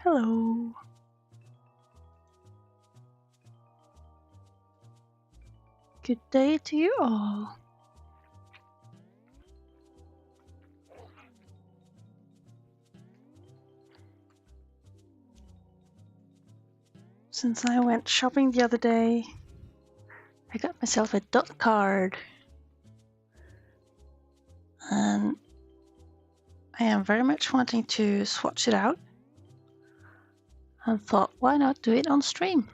Hello. Good day to you all. Since I went shopping the other day, I got myself a Dotcard. And I am very much wanting to swatch it out. And thought, why not do it on stream?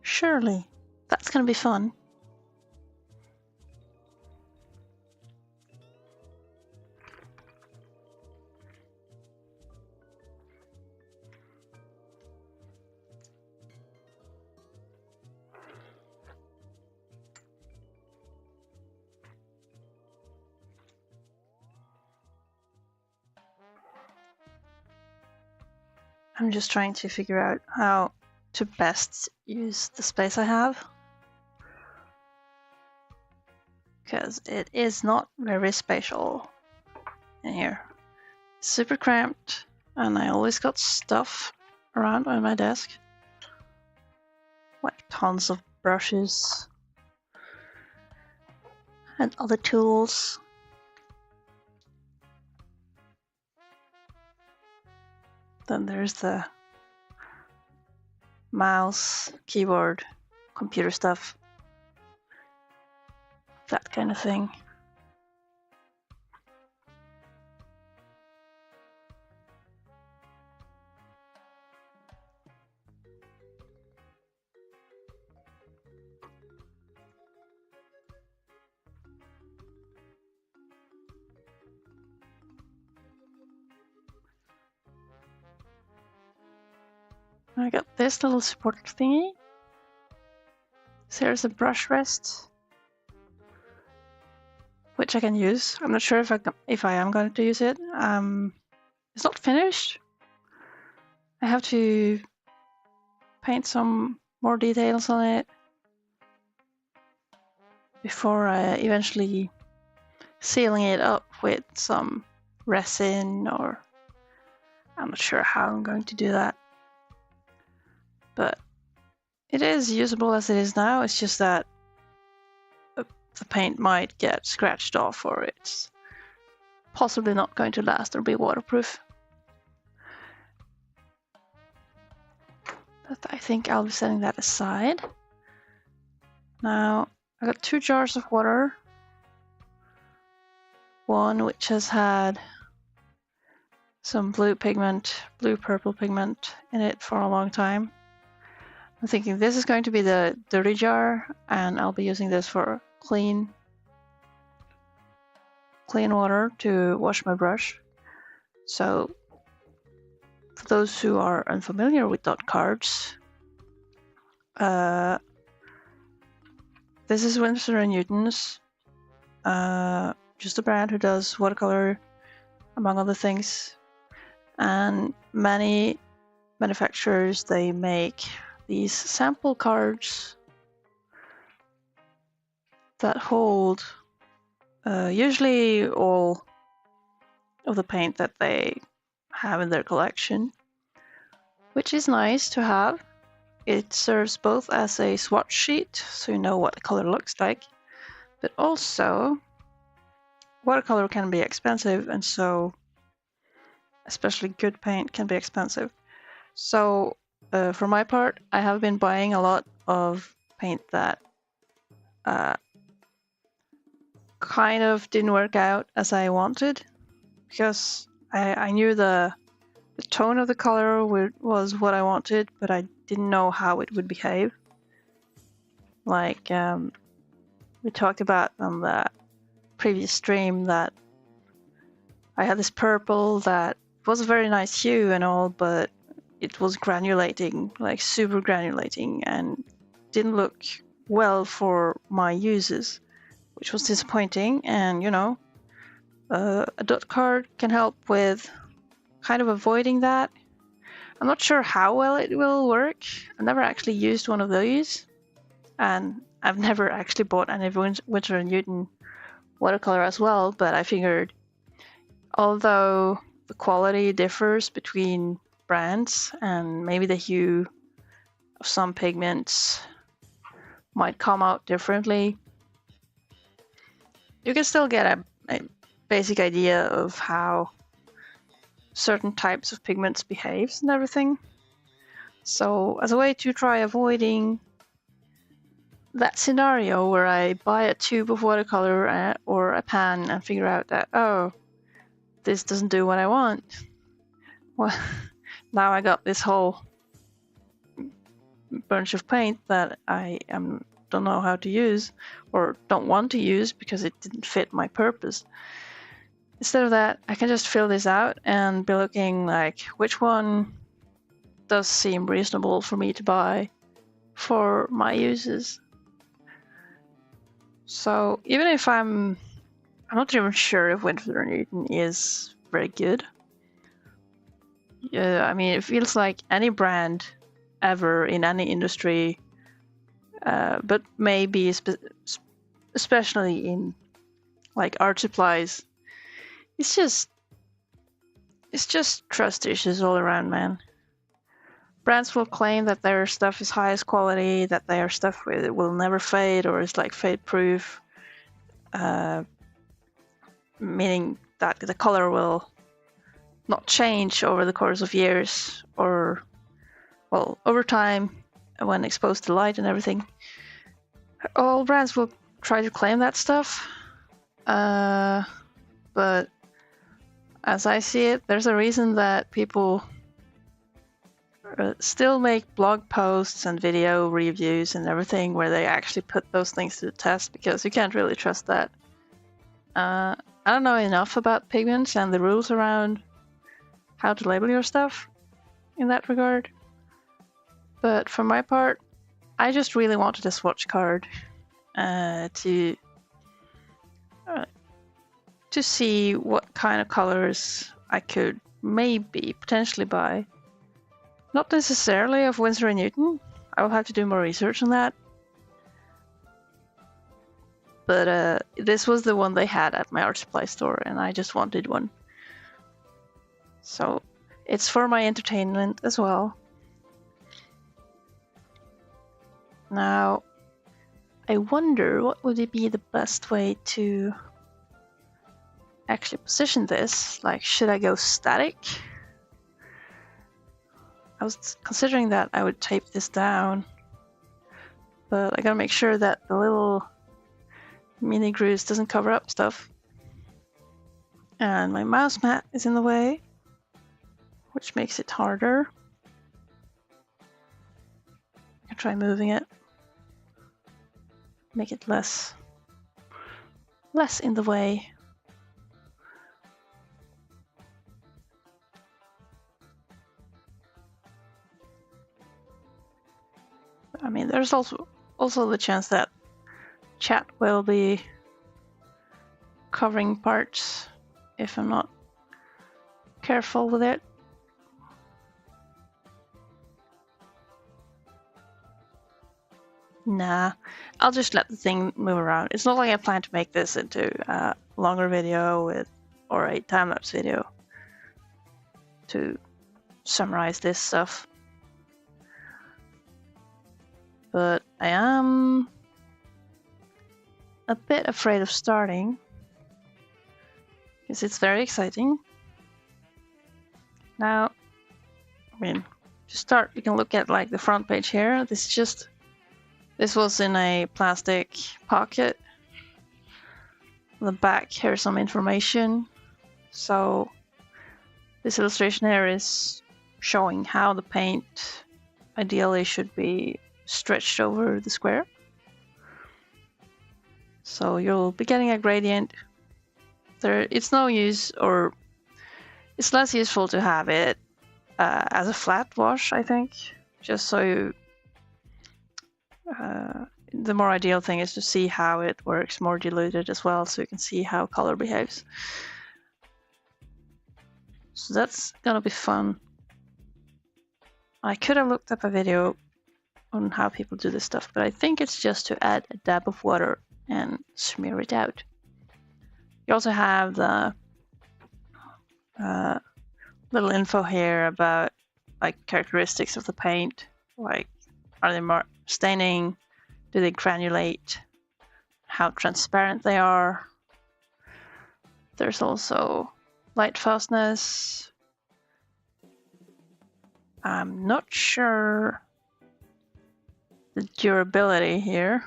Surely, that's gonna be fun. I'm just trying to figure out how to best use the space I have. Because it is not very spatial in here. Super cramped, and I always got stuff around on my desk. Like tons of brushes and other tools. Then there's the mouse, keyboard, computer stuff, that kind of thing. I got this little support thingy. So there's a brush rest, which I can use. I'm not sure if I am going to use it. It's not finished. I have to paint some more details on it before eventually sealing it up with some resin, or I'm not sure how I'm going to do that. But it is usable as it is now. It's just that the paint might get scratched off, or it's possibly not going to last or be waterproof. But I think I'll be setting that aside. Now, I got 2 jars of water. One which has had some blue-purple pigment in it for a long time. I'm thinking this is going to be the dirty jar, and I'll be using this for clean water to wash my brush. So, for those who are unfamiliar with Dotcards, this is Winsor & Newton's, just a brand who does watercolor, among other things. And many manufacturers, they make these sample cards that hold usually all of the paint that they have in their collection, which is nice to have. It serves both as a swatch sheet, so you know what the color looks like, but also watercolor can be expensive, and so especially good paint can be expensive. So for my part, I have been buying a lot of paint that kind of didn't work out as I wanted, because I knew the tone of the color was what I wanted, but I didn't know how it would behave. Like we talked about on the previous stream, that I had this purple that was a very nice hue and all, but it was granulating, like super granulating, and didn't look well for my uses, which was disappointing. And you know, a Dotcard can help with kind of avoiding that. I'm not sure how well it will work. I've never actually used one of these, and I've never actually bought any Winsor & Newton watercolor as well, but I figured, although the quality differs between brands, and maybe the hue of some pigments might come out differently. You can still get a basic idea of how certain types of pigments behaves and everything. So as a way to try avoiding that scenario where I buy a tube of watercolor or a pan and figure out that, oh, this doesn't do what I want. Well, now I got this whole bunch of paint that I don't know how to use or don't want to use because it didn't fit my purpose. Instead of that, I can just fill this out and be looking like which one does seem reasonable for me to buy for my uses. So even if I'm not even sure if Winsor & Newton is very good. Yeah, I mean, it feels like any brand ever in any industry, but maybe especially in like art supplies, it's just trust issues all around, man. Brands will claim that their stuff is highest quality, that their stuff will never fade or is like fade proof, meaning that the color will not change over the course of years or, well, over time when exposed to light and everything. All brands will try to claim that stuff, but as I see it, there's a reason that people still make blog posts and video reviews and everything where they actually put those things to the test, because you can't really trust that. I don't know enough about pigments and the rules around how to label your stuff in that regard, but for my part, I just really wanted a swatch card to see what kind of colors I could maybe potentially buy. Not necessarily of Winsor & Newton. I will have to do more research on that. But this was the one they had at my art supply store, and I just wanted one. So it's for my entertainment as well. Now, I wonder what would be the best way to actually position this. Like, should I go static? I was considering that I would tape this down, but I gotta make sure that the little mini grooves doesn't cover up stuff. And my mouse mat is in the way, which makes it harder. I can try moving it. Make it less in the way. I mean, there's also the chance that chat will be covering parts if I'm not careful with it. Nah, I'll just let the thing move around. It's not like I plan to make this into a longer video or a time-lapse video to summarize this stuff. But I am a bit afraid of starting because it's very exciting. Now, I mean, to start, you can look at like the front page here. This was in a plastic pocket. On the back, here's some information. So this illustration here is showing how the paint ideally should be stretched over the square. So you'll be getting a gradient. It's no use, or it's less useful to have it as a flat wash, I think, just so you the more ideal thing is to see how it works more diluted as well, so you can see how color behaves. So that's gonna be fun. I could have looked up a video on how people do this stuff, but I think it's just to add a dab of water and smear it out. You also have the little info here about like characteristics of the paint, like are they more staining, do they granulate, how transparent they are. There's also light fastness. I'm not sure the durability here.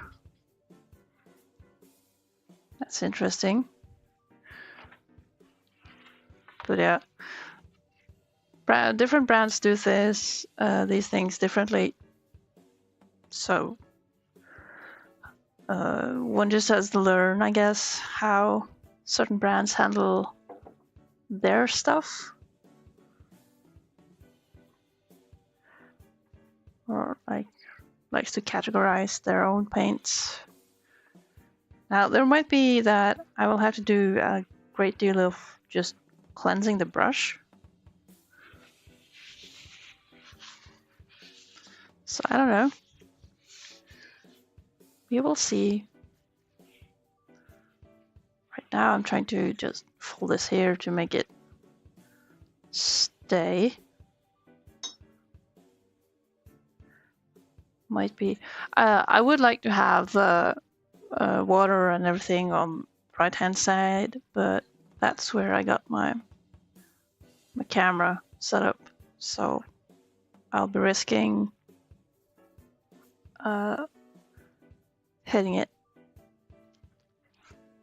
That's interesting. But yeah, different brands do these things differently. So one just has to learn, I guess, how certain brands handle their stuff. Or likes to categorize their own paints. Now there might be that I will have to do a great deal of just cleansing the brush. So I don't know. We will see. Right now I'm trying to just fold this here to make it stay. Might be. I would like to have the water and everything on right hand side, but that's where I got my camera set up, so I'll be risking hitting it.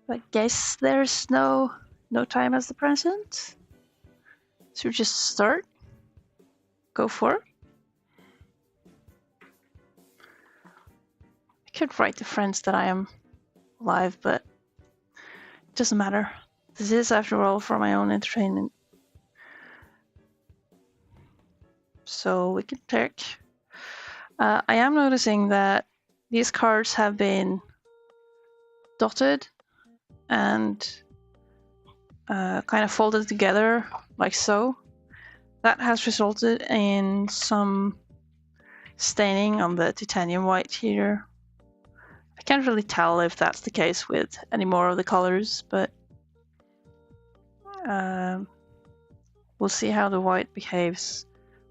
I guess there's no time as the present. So just start. Go for it. I could write to friends that I am live, but it doesn't matter. This is, after all, for my own entertainment. So we can check. I am noticing that these cards have been dotted and kind of folded together like so. That has resulted in some staining on the titanium white here. I can't really tell if that's the case with any more of the colors, but we'll see how the white behaves.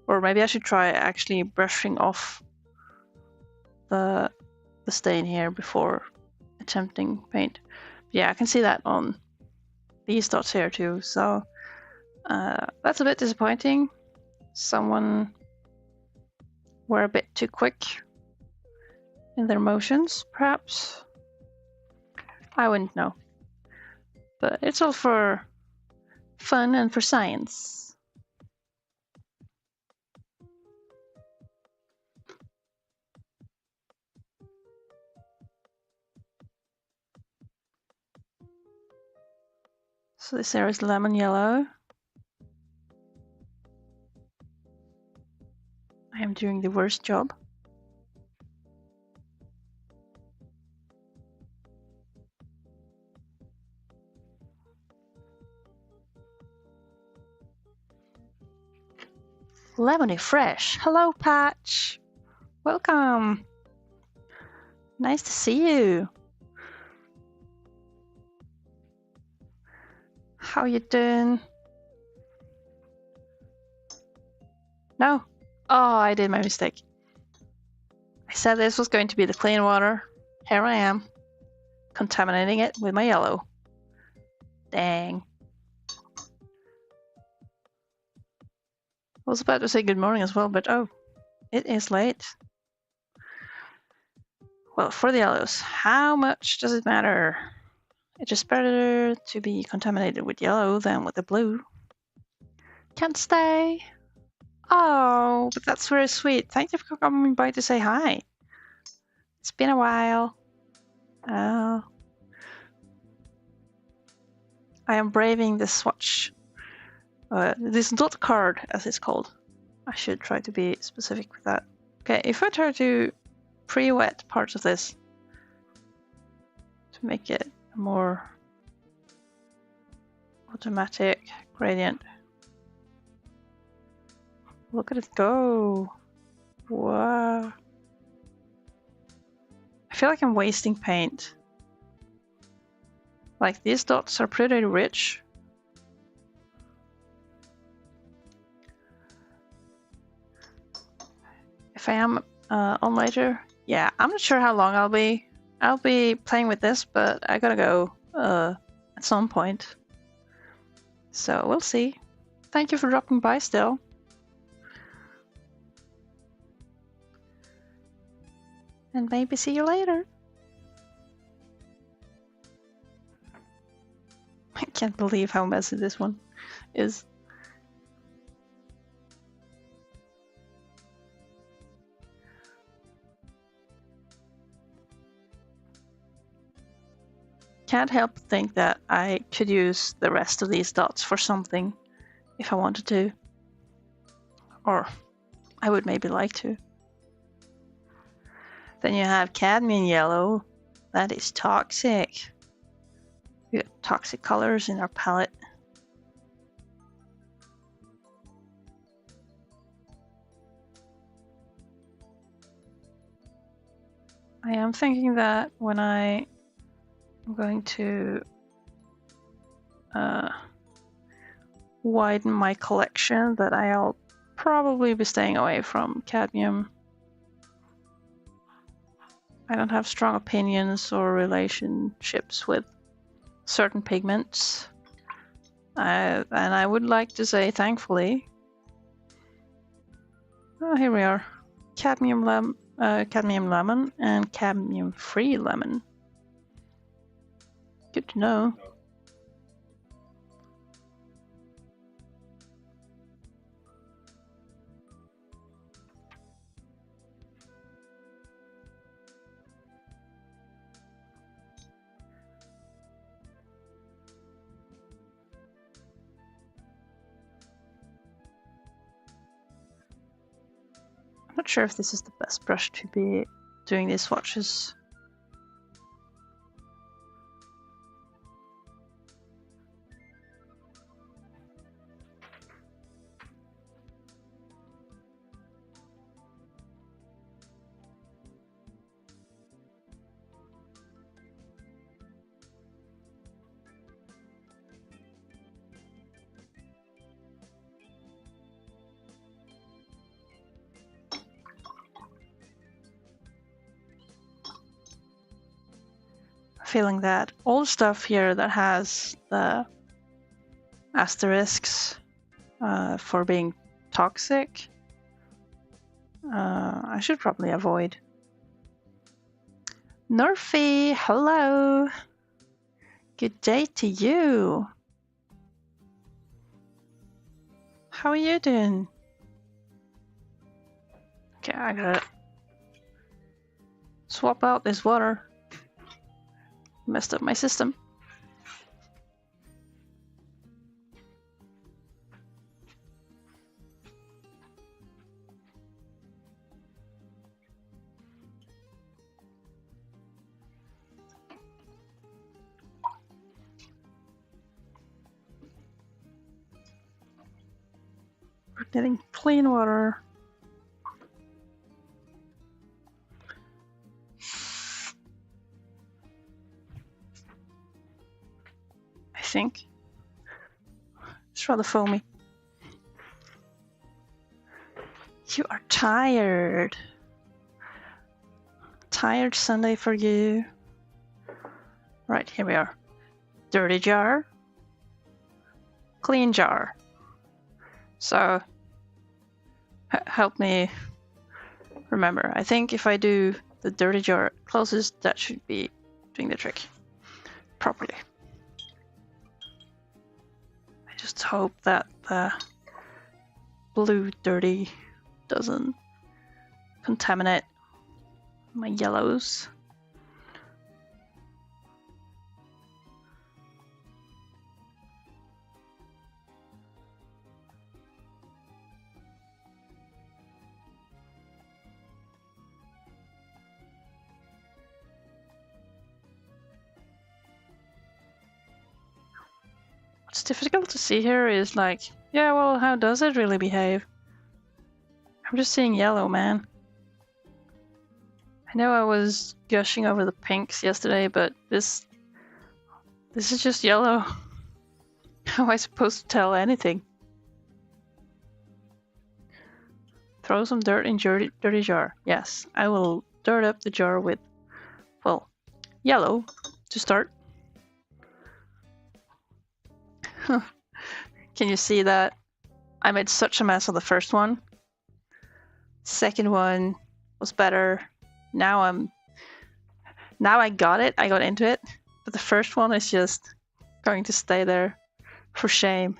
Or maybe I should try actually brushing off the stain here before attempting paint. Yeah, I can see that on these dots here too, so that's a bit disappointing. Someone were a bit too quick in their motions, perhaps. I wouldn't know. But it's all for fun and for science. So this area is lemon yellow. I am doing the worst job. Lemony Fresh. Hello, Patch. Welcome. Nice to see you. How you doing? No. Oh, I did my mistake. I said this was going to be the clean water. Here I am, contaminating it with my yellow. Dang. I was about to say good morning as well, but oh, it is late. Well, for the yellows, how much does it matter? It's just better to be contaminated with yellow than with the blue. Can't stay. Oh, but that's very sweet. Thank you for coming by to say hi. It's been a while. Oh. I am braving this swatch. This Dotcard, as it's called. I should try to be specific with that. Okay, if I try to pre-wet parts of this to make it a more automatic gradient. Look at it go. Wow. I feel like I'm wasting paint. Like, these dots are pretty rich. if I am on later, yeah, I'm not sure how long I'll be. I'll be playing with this, but I gotta go at some point. So we'll see. Thank you for dropping by still. And maybe see you later. I can't believe how messy this one is. Can't help but think that I could use the rest of these dots for something if I wanted to. Or I would maybe like to. Then you have cadmium yellow. That is toxic. We got toxic colors in our palette. I am thinking that when I'm going to widen my collection, that I'll probably be staying away from cadmium. I don't have strong opinions or relationships with certain pigments. And I would like to say, thankfully, oh, here we are. Cadmium lemon and cadmium-free lemon. Good to know. I'm not sure if this is the best brush to be doing these swatches. Feeling that all the stuff here that has the asterisks for being toxic, I should probably avoid. Nerfy, hello! Good day to you! How are you doing? Okay, I gotta swap out this water. Messed up my system. We're getting clean water. I think. It's rather foamy. You are tired. Tired Sunday for you. Right, here we are. Dirty jar. Clean jar. So, help me remember. I think if I do the dirty jar closest, that should be doing the trick properly. I just hope that the blue dirty doesn't contaminate my yellows. What's difficult to see here is like, yeah, well, how does it really behave? I'm just seeing yellow, man. I know I was gushing over the pinks yesterday, but this is just yellow. How am I supposed to tell anything? Throw some dirt in dirty jar. Yes, I will dirt up the jar with, well, yellow to start. Can you see that? I made such a mess of the first one. Second one was better. Now I got it. I got into it. But the first one is just going to stay there for shame.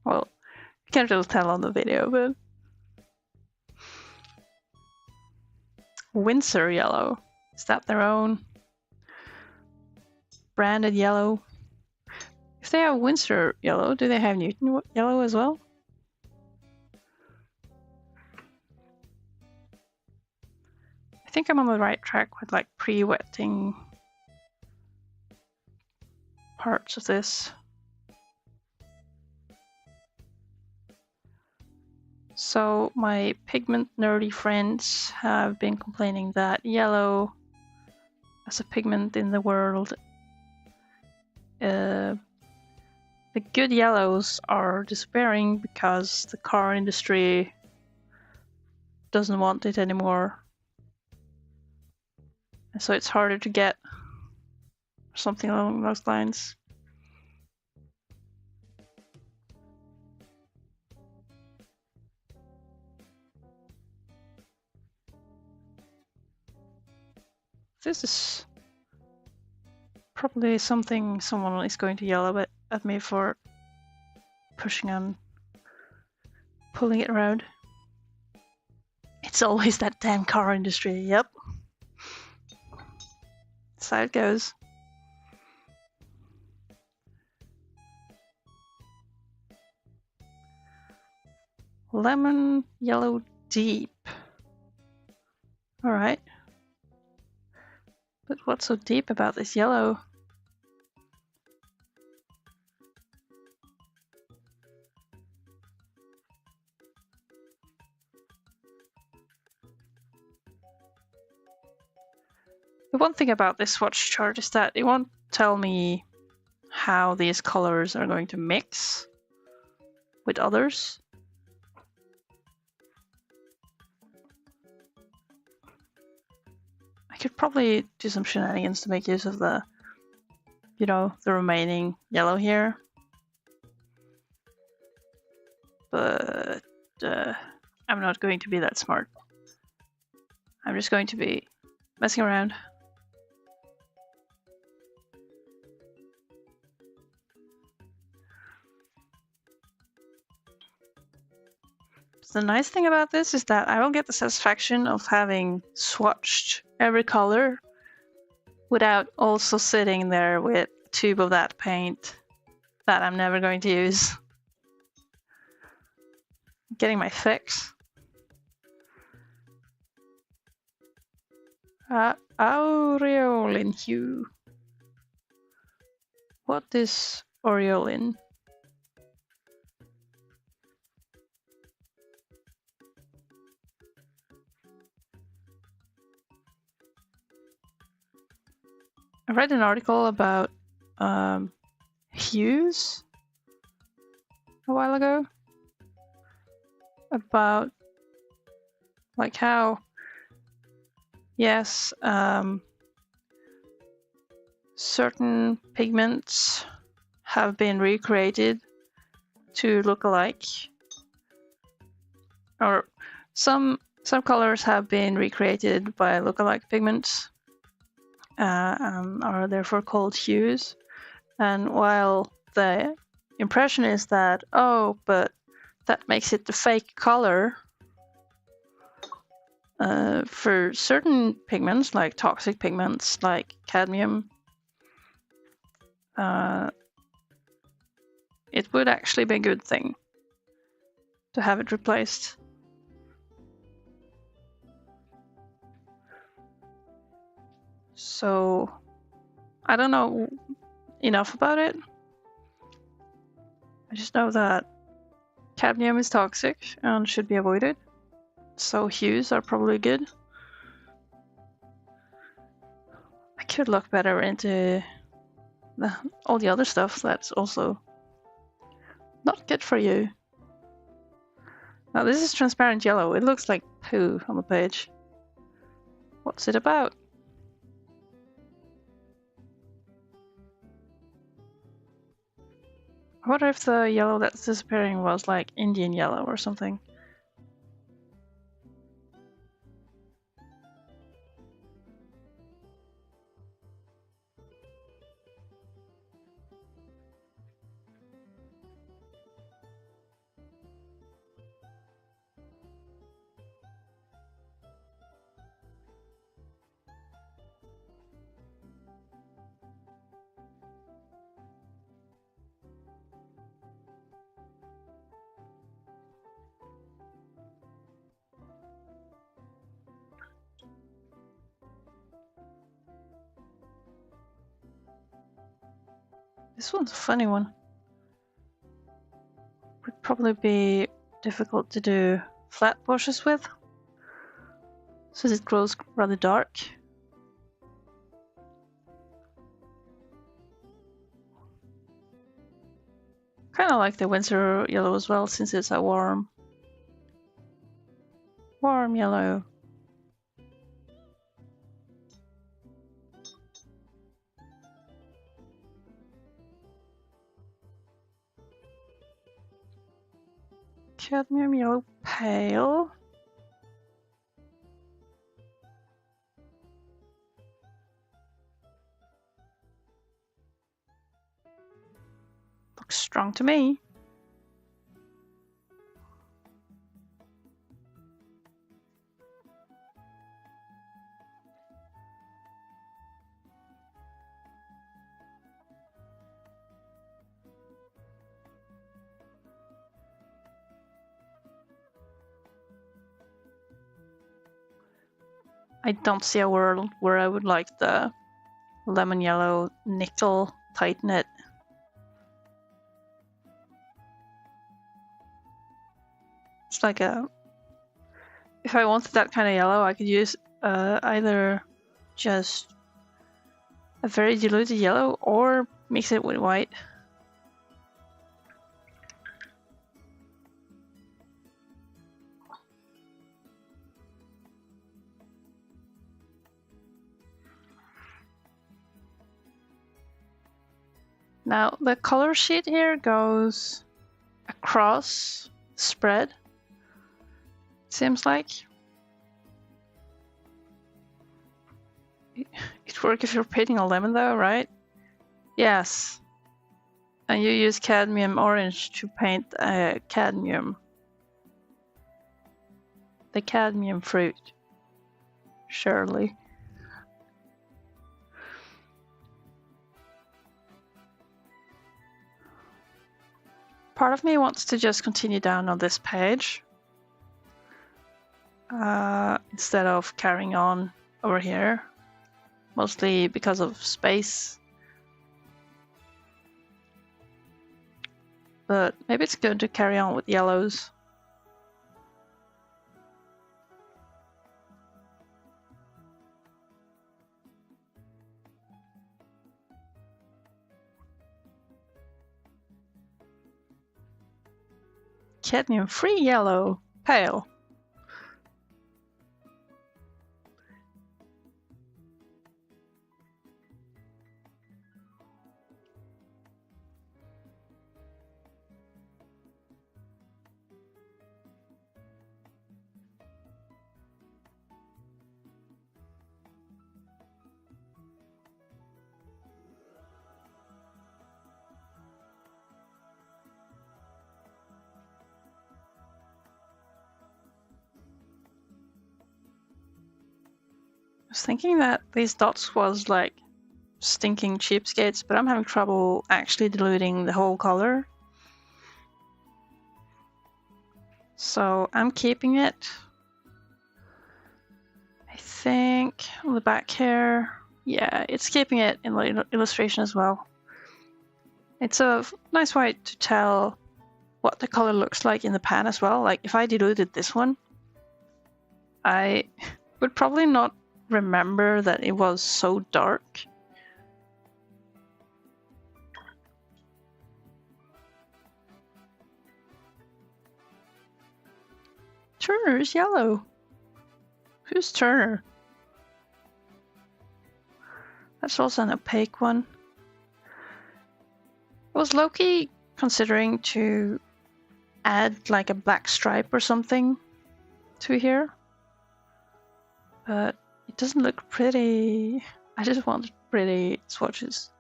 Well, you can't really tell on the video, but Windsor yellow. Is that their own branded yellow? If they have Windsor yellow, do they have Newton yellow as well? I think I'm on the right track with like pre-wetting parts of this. So my pigment nerdy friends have been complaining that yellow as a pigment in the world, the good yellows are disappearing because the car industry doesn't want it anymore. And so it's harder to get, something along those lines. This is probably something someone is going to yell at me for pushing on, pulling it around. It's always that damn car industry, yep. That's how it goes. Lemon yellow deep. Alright. But what's so deep about this yellow? The one thing about this swatch chart is that it won't tell me how these colors are going to mix with others. I could probably do some shenanigans to make use of the, you know, the remaining yellow here. But I'm not going to be that smart. I'm just going to be messing around. The nice thing about this is that I will get the satisfaction of having swatched every color without also sitting there with a tube of that paint that I'm never going to use. Getting my fix. Aureolin hue. What is aureolin? I read an article about hues a while ago, about like how, yes, certain pigments have been recreated to look alike, or some colors have been recreated by lookalike pigments. Are therefore called hues. And while the impression is that, oh, but that makes it the fake color, for certain pigments, like toxic pigments like cadmium, it would actually be a good thing to have it replaced. So I don't know enough about it. I just know that cadmium is toxic and should be avoided. So hues are probably good. I could look better into all the other stuff that's also not good for you. Now this is transparent yellow. It looks like poo on the page. What's it about? I wonder if the yellow that's disappearing was like Indian yellow or something. This one's a funny one. Would probably be difficult to do flat washes with, since it grows rather dark. Kind of like the Windsor yellow as well, since it's a warm yellow. Cadmium yellow pale. Looks strong to me. I don't see a world where I would like the lemon yellow nickel tighten it. It's like if I wanted that kind of yellow, I could use either just a very diluted yellow or mix it with white. Now the color sheet here goes across the spread, seems like. It works if you're painting a lemon though, right? Yes. And you use cadmium orange to paint cadmium. The cadmium fruit. Surely. Part of me wants to just continue down on this page instead of carrying on over here, mostly because of space. But maybe it's good to carry on with yellows. Cadmium-free yellow, pale. I was thinking that these dots was like stinking cheapskates, but I'm having trouble actually diluting the whole color. So I'm keeping it. I think on the back here, yeah, it's keeping it in the illustration as well. It's a nice way to tell what the color looks like in the pan as well. Like if I diluted this one, I would probably not remember that it was so dark. Turner is yellow. Who's Turner? That's also an opaque one. I was low-key considering to add like a black stripe or something to here, but it doesn't look pretty. I just want pretty swatches.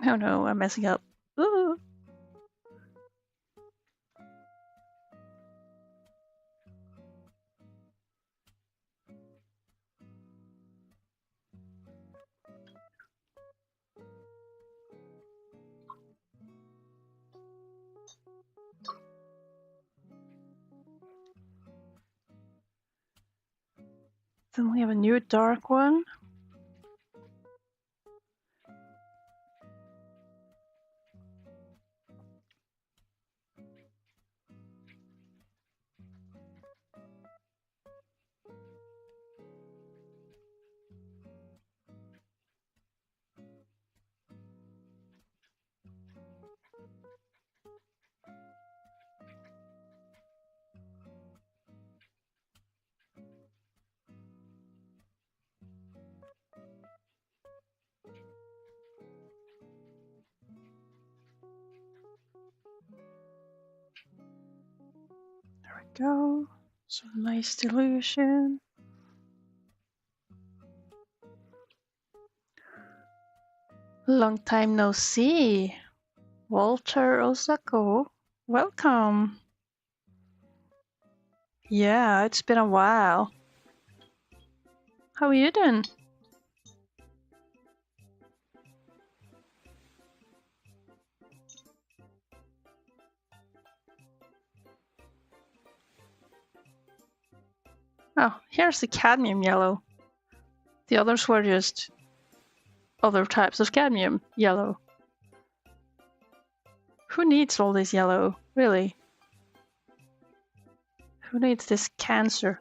Oh no, I'm messing up. Ooh. Then we have a new dark one. There we go. Some nice dilution. Long time no see. Walter Osako, welcome. Yeah, it's been a while. How are you doing? Oh, here's the cadmium yellow. The others were just other types of cadmium yellow. Who needs all this yellow, really? Who needs this cancer?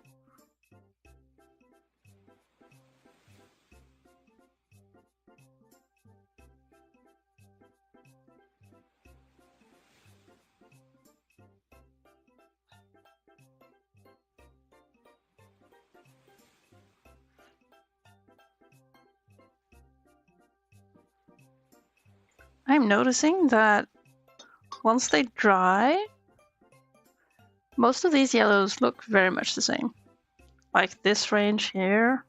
I'm noticing that once they dry, most of these yellows look very much the same. Like this range here.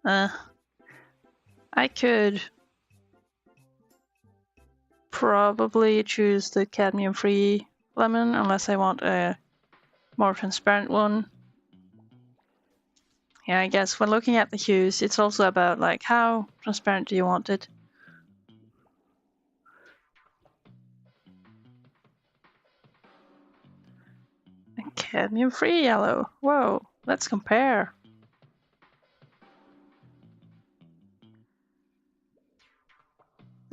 I could probably choose the cadmium-free lemon unless I want a more transparent one. Yeah, I guess when looking at the hues, it's also about like how transparent do you want it. And cadmium-free yellow. Whoa, let's compare.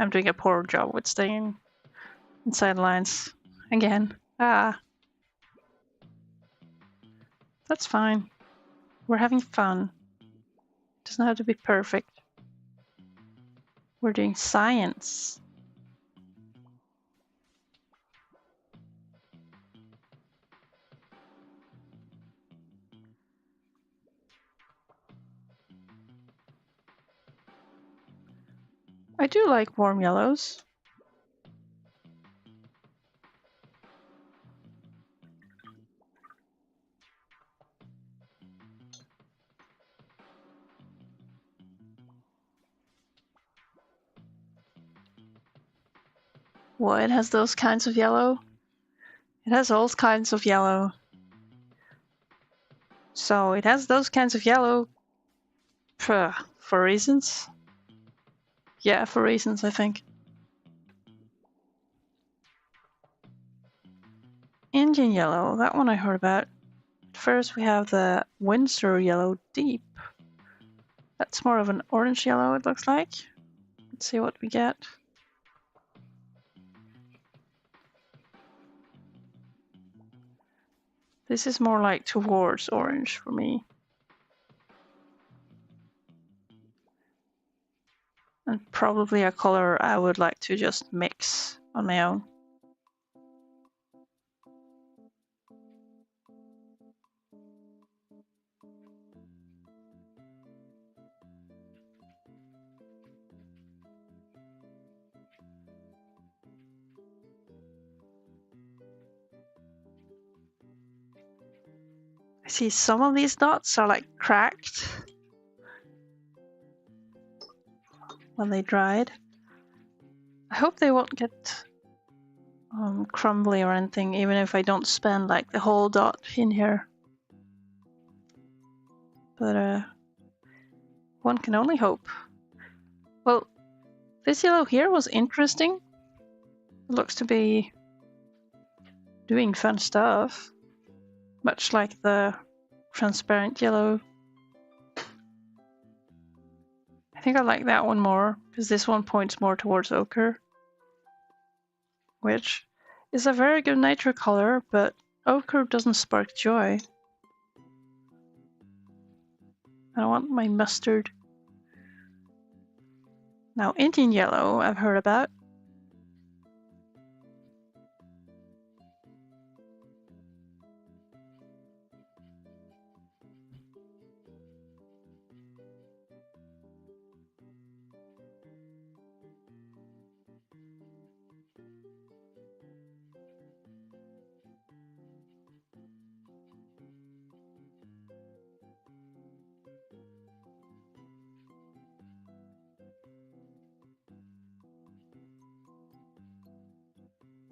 I'm doing a poor job with staying inside lines again. Ah, that's fine. We're having fun. It doesn't have to be perfect. We're doing science. I do like warm yellows. Well, it has those kinds of yellow. It has all kinds of yellow. So it has those kinds of yellow for reasons. Yeah, for reasons, I think. Indian yellow, that one I heard about. First we have the Windsor yellow deep. That's more of an orange yellow, it looks like. Let's see what we get. This is more like towards orange for me. And probably a color I would like to just mix on my own. I see some of these dots are like cracked when they dried. I hope they won't get crumbly or anything, even if I don't spend like the whole dot in here. But one can only hope. Well, this yellow here was interesting. It looks to be doing fun stuff, much like the transparent yellow. I think I like that one more, because this one points more towards ochre, which is a very good nature color, but ochre doesn't spark joy. I want my mustard. Now, Indian yellow I've heard about.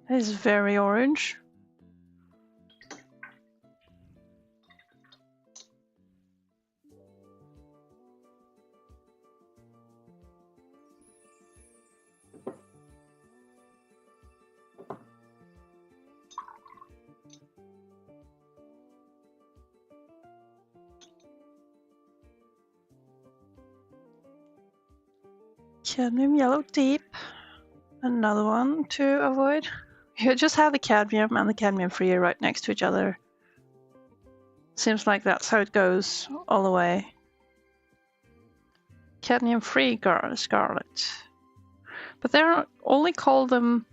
It is very orange. Cadmium yellow deep. Another one to avoid. You just have the cadmium and the cadmium free right next to each other. Seems like that's how it goes all the way. Cadmium free scarlet. But they don't only call them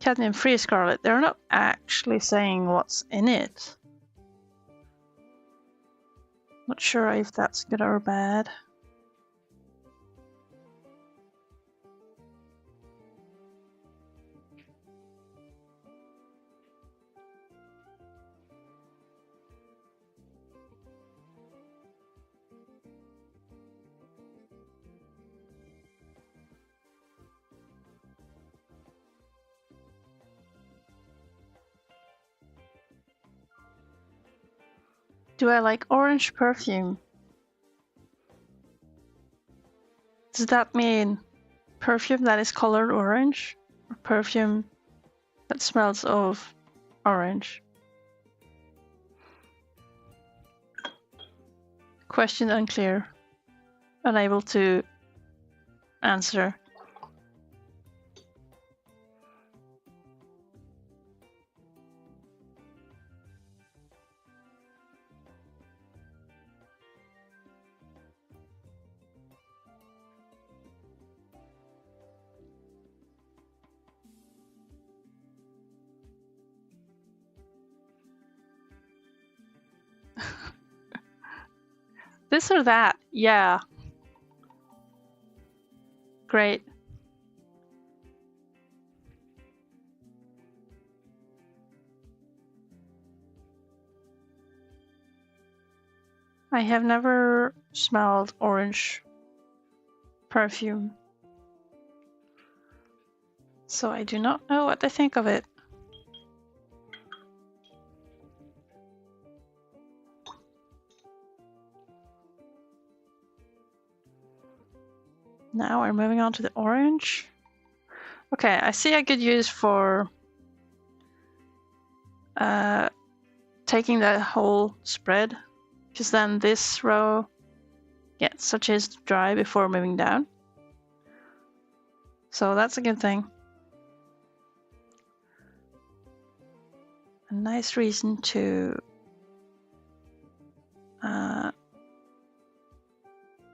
cadmium free scarlet. They're not actually saying what's in it. Not sure if that's good or bad. Do I like orange perfume? Does that mean perfume that is colored orange? Or perfume that smells of orange? Question unclear. Unable to answer. This or that, yeah. Great. I have never smelled orange perfume, so I do not know what to think of it. Now we're moving on to the orange. Okay, I see a good use for taking the whole spread, because then this row gets such as dry before moving down. So that's a good thing. A nice reason to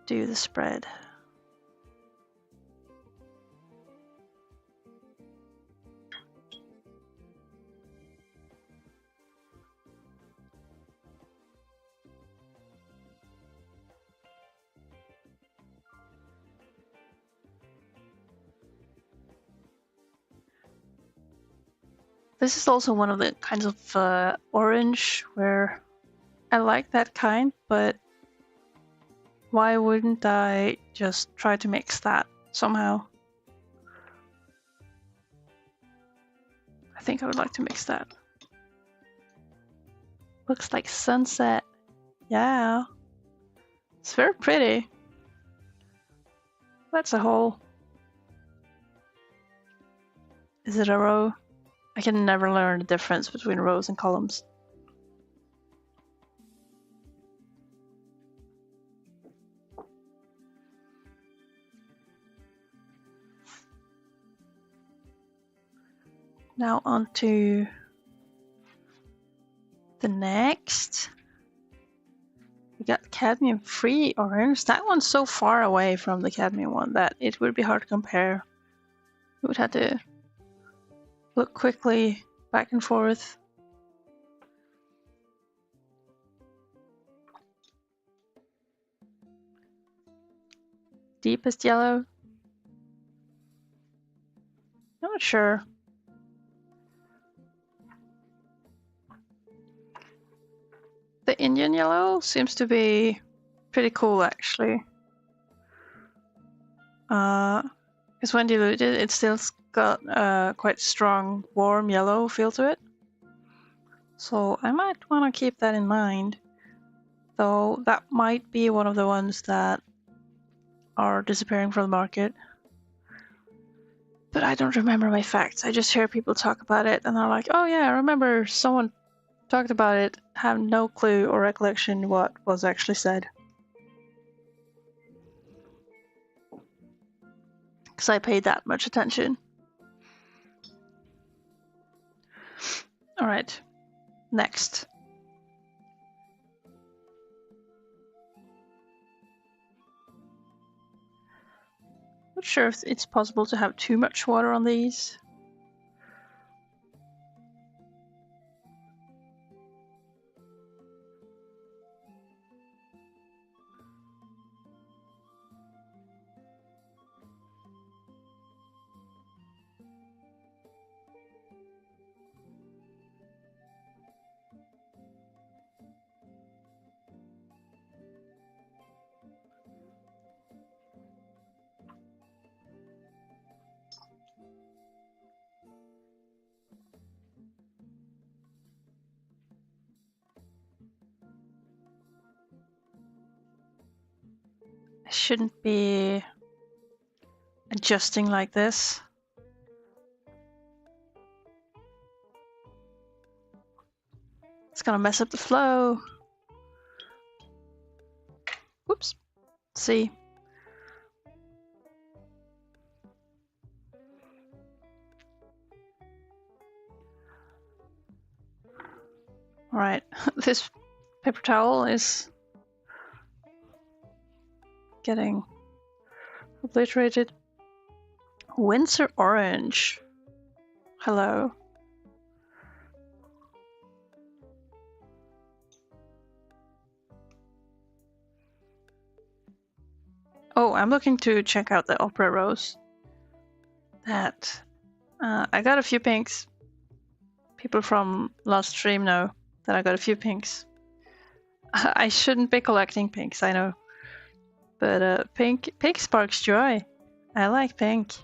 do the spread. This is also one of the kinds of orange where I like that kind, but why wouldn't I just try to mix that somehow? I think I would like to mix that. Looks like sunset. Yeah. It's very pretty. That's a hole. Is it a row? I can never learn the difference between rows and columns. Now on to the next. We got cadmium-free orange. That one's so far away from the cadmium one that it would be hard to compare. We would have to look quickly back and forth. Deepest yellow? I'm not sure. The Indian yellow seems to be pretty cool, actually. Because when diluted, it still got quite strong, warm yellow feel to it. So I might want to keep that in mind. Though that might be one of the ones that are disappearing from the market. But I don't remember my facts. I just hear people talk about it and they're like, oh yeah, I remember someone talked about it, have no clue or recollection what was actually said. Because I paid that much attention. Alright, next. Not sure if it's possible to have too much water on these. I shouldn't be adjusting like this. It's gonna mess up the flow. Whoops. See. Alright, this paper towel is getting obliterated. Windsor orange. Hello. Oh, I'm looking to check out the opera rose. That I got a few pinks. People from last stream know that I got a few pinks. I shouldn't be collecting pinks, I know. But pink sparks joy. I like pink.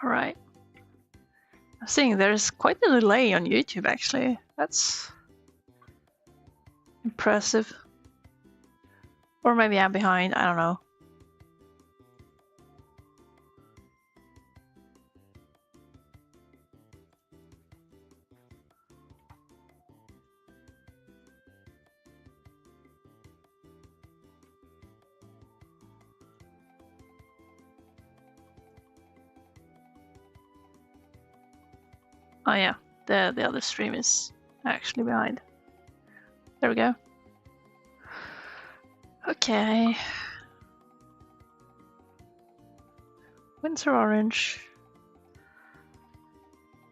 Alright. I'm seeing there's quite a delay on YouTube actually. That's impressive. Or maybe I'm behind, I don't know. Oh yeah, the other stream is actually behind. There we go. Okay. Winter orange.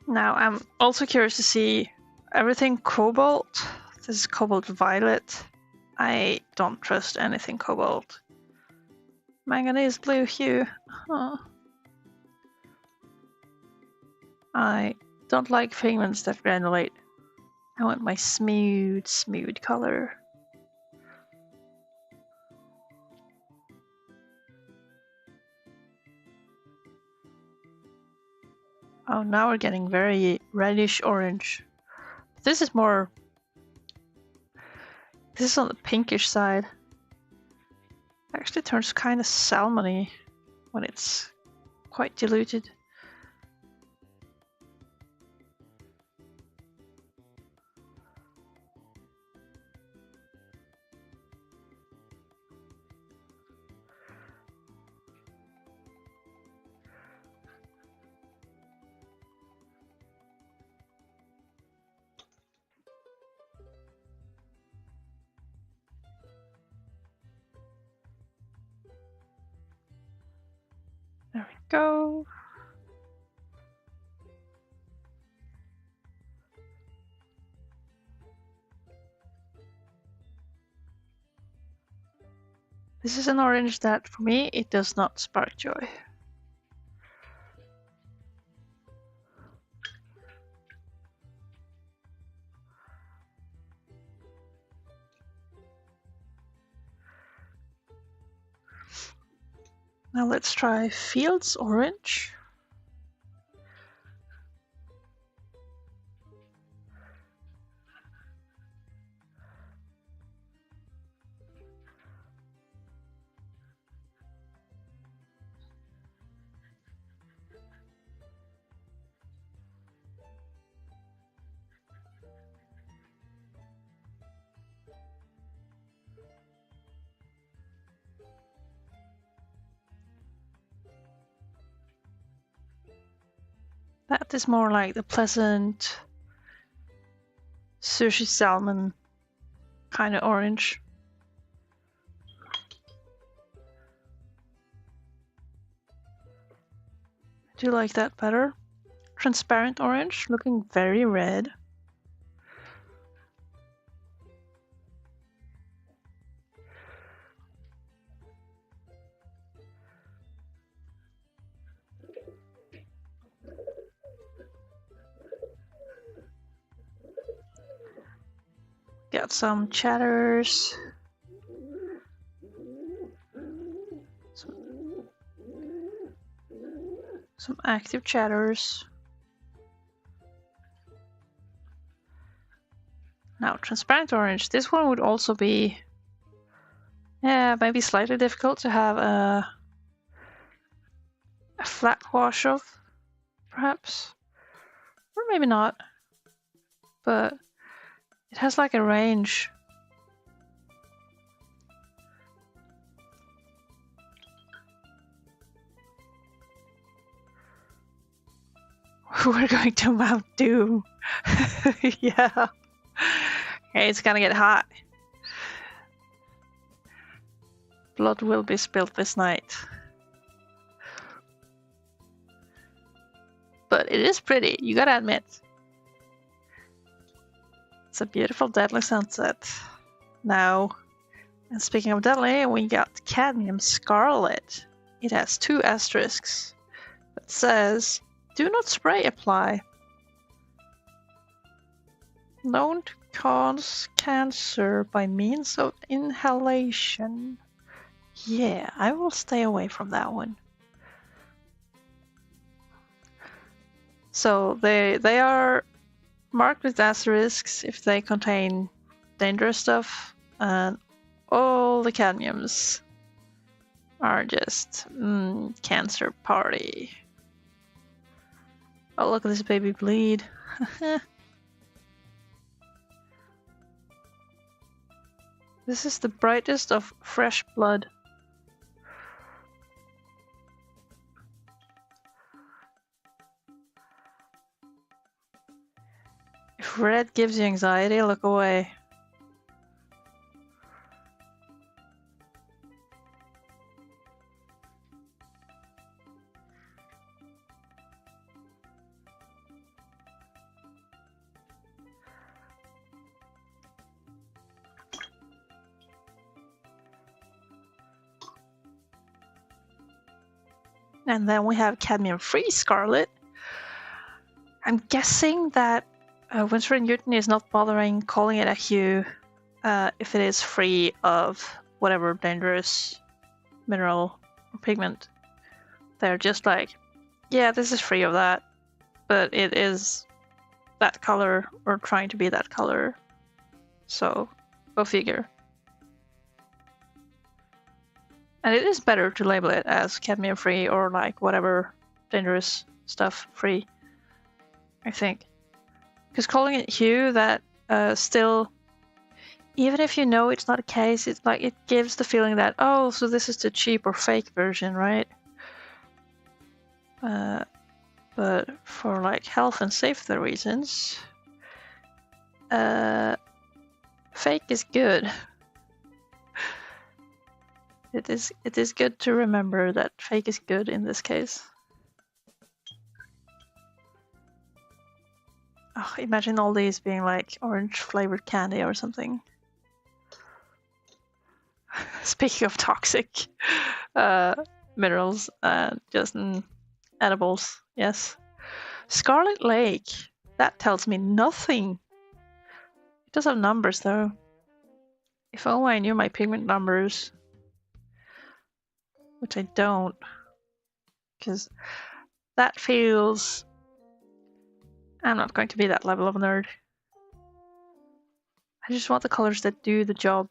Now I'm also curious to see everything cobalt. This is cobalt violet. I don't trust anything cobalt. Manganese blue hue. Huh. I don't like pigments that granulate. I want my smooth color. Oh, now we're getting very reddish orange. This is more... This is on the pinkish side. It actually turns kind of salmony when it's quite diluted. There we go. This is an orange that, for me, it does not spark joy. Now let's try Fields Orange. That is more like the pleasant sushi salmon kind of orange. I do like that better. Transparent orange, looking very red. Got some chatters. Some active chatters. Now, transparent orange. This one would also be, yeah, maybe slightly difficult to have a flat wash of, perhaps. Or maybe not. But it has like a range. We're going to Mount Doom. Yeah. Okay, it's gonna get hot. Blood will be spilled this night. But it is pretty, you gotta admit. It's a beautiful deadly sunset. Now, and speaking of deadly, we got Cadmium Scarlet. It has 2 asterisks. It says, do not spray apply. Known to cause cancer by means of inhalation. Yeah, I will stay away from that one. So they are marked with asterisks if they contain dangerous stuff, and all the cadmiums are just cancer party. Oh, look at this baby bleed. This is the brightest of fresh blood. If red gives you anxiety, look away. And then we have cadmium-free scarlet. I'm guessing that Winsor & Newton is not bothering calling it a hue if it is free of whatever dangerous mineral or pigment. They're just like, yeah, this is free of that, but it is that color or trying to be that color. So, go figure. And it is better to label it as cadmium free or like whatever dangerous stuff free, I think. Because calling it hue, that still, even if you know it's not a case, it's like it gives the feeling that, oh, so this is the cheap or fake version, right? But for like health and safety reasons, fake is good. It is good to remember that fake is good in this case. Oh, imagine all these being like orange flavored candy or something. Speaking of toxic minerals, just edibles, yes. Scarlet Lake, that tells me nothing. It does have numbers though. If only I knew my pigment numbers. Which I don't, because that feels... I'm not going to be that level of nerd. I just want the colors that do the job.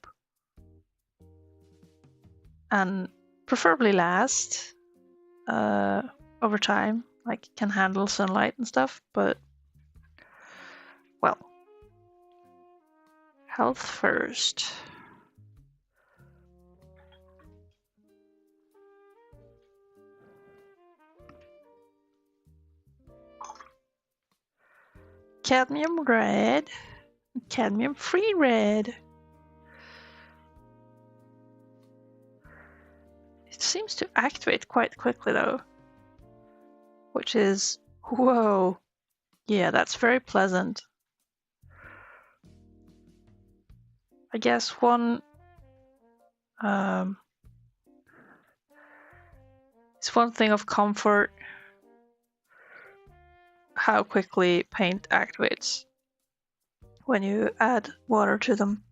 And preferably last over time, like can handle sunlight and stuff, but well, health first. Cadmium red, cadmium free red. It seems to activate quite quickly though, which is, whoa, yeah, that's very pleasant. I guess it's one thing of comfort, how quickly paint activates when you add water to them.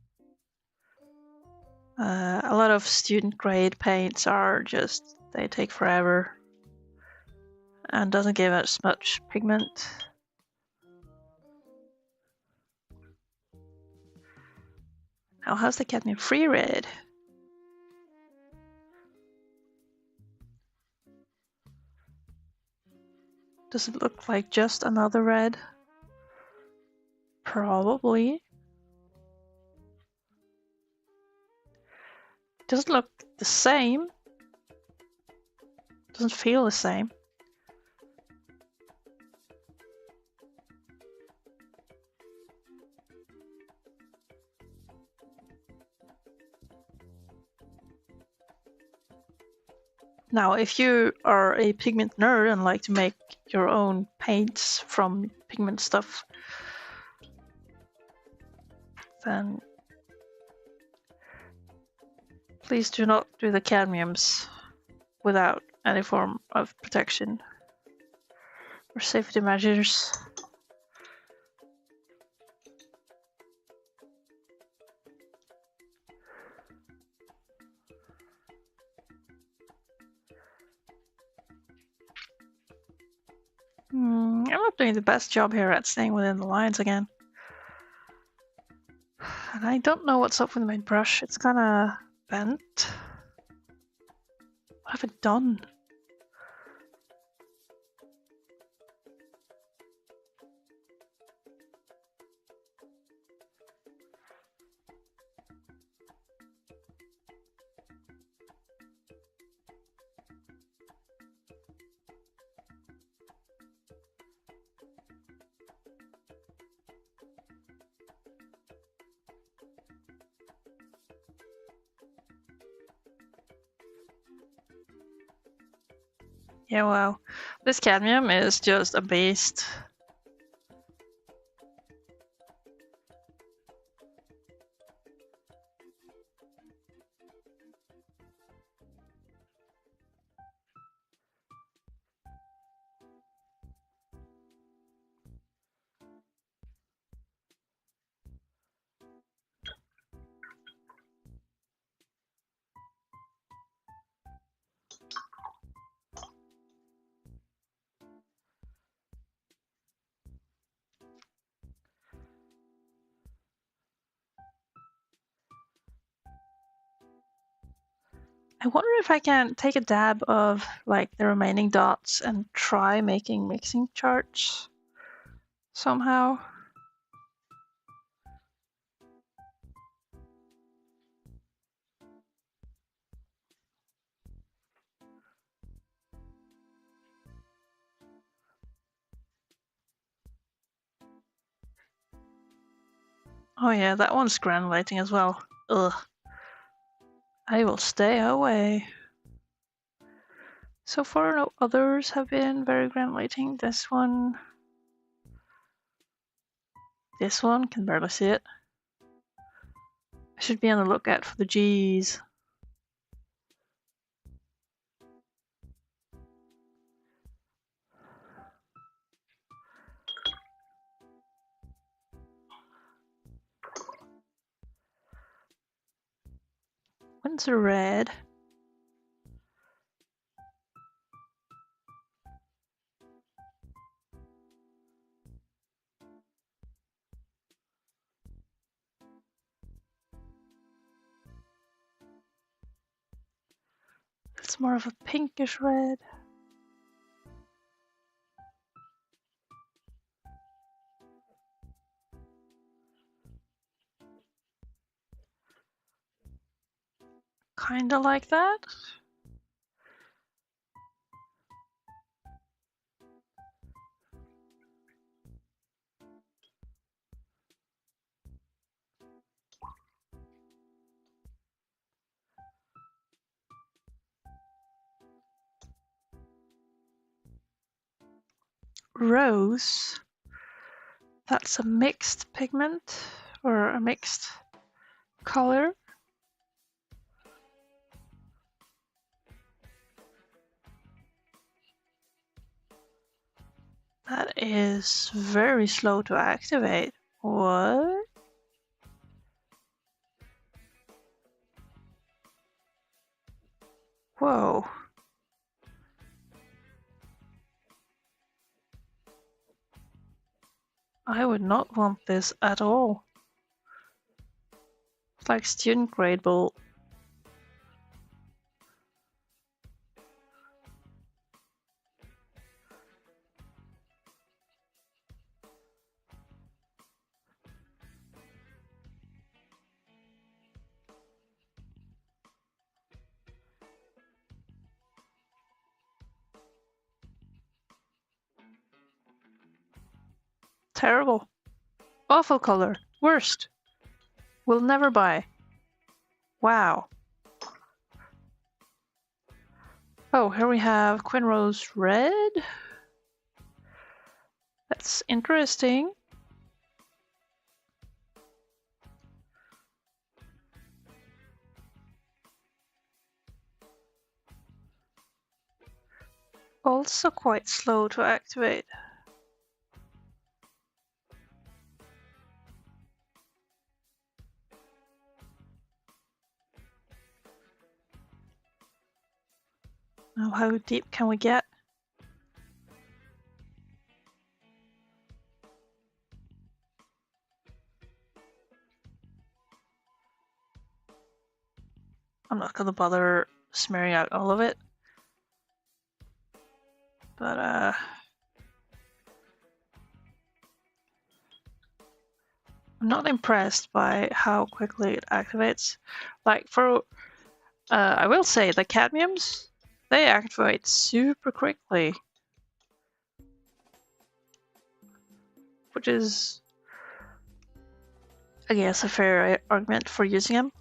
A lot of student grade paints are just, they take forever and doesn't give us much pigment. Now how's the cadmium free red? Does it look like just another red? Probably. It doesn't look the same. It doesn't feel the same. Now, if you are a pigment nerd and like to make your own paints from pigment stuff, then please do not do the cadmiums without any form of protection or safety measures. I'm not doing the best job here at staying within the lines again. And I don't know what's up with my brush. It's kind of bent. What have I done? Yeah, wow. This cadmium is just a beast. I wonder if I can take a dab of like the remaining dots and try making mixing charts somehow. Oh yeah, that one's granulating as well. Ugh. I will stay away. So far, no others have been very granulating. This one, can barely see it. I should be on the lookout for the G's. When's the red? It's more of a pinkish red. Kinda like that. Rose. That's a mixed pigment or a mixed color. That is very slow to activate. What? Whoa. I would not want this at all. It's like student grade bull. Terrible. Awful color. Worst. Will never buy. Wow. Oh, here we have Quinrose Red. That's interesting. Also quite slow to activate. Now, how deep can we get? I'm not gonna bother smearing out all of it. But I'm not impressed by how quickly it activates. Like for, I will say the cadmiums, they activate super quickly. Which is, I guess, a fair argument for using them.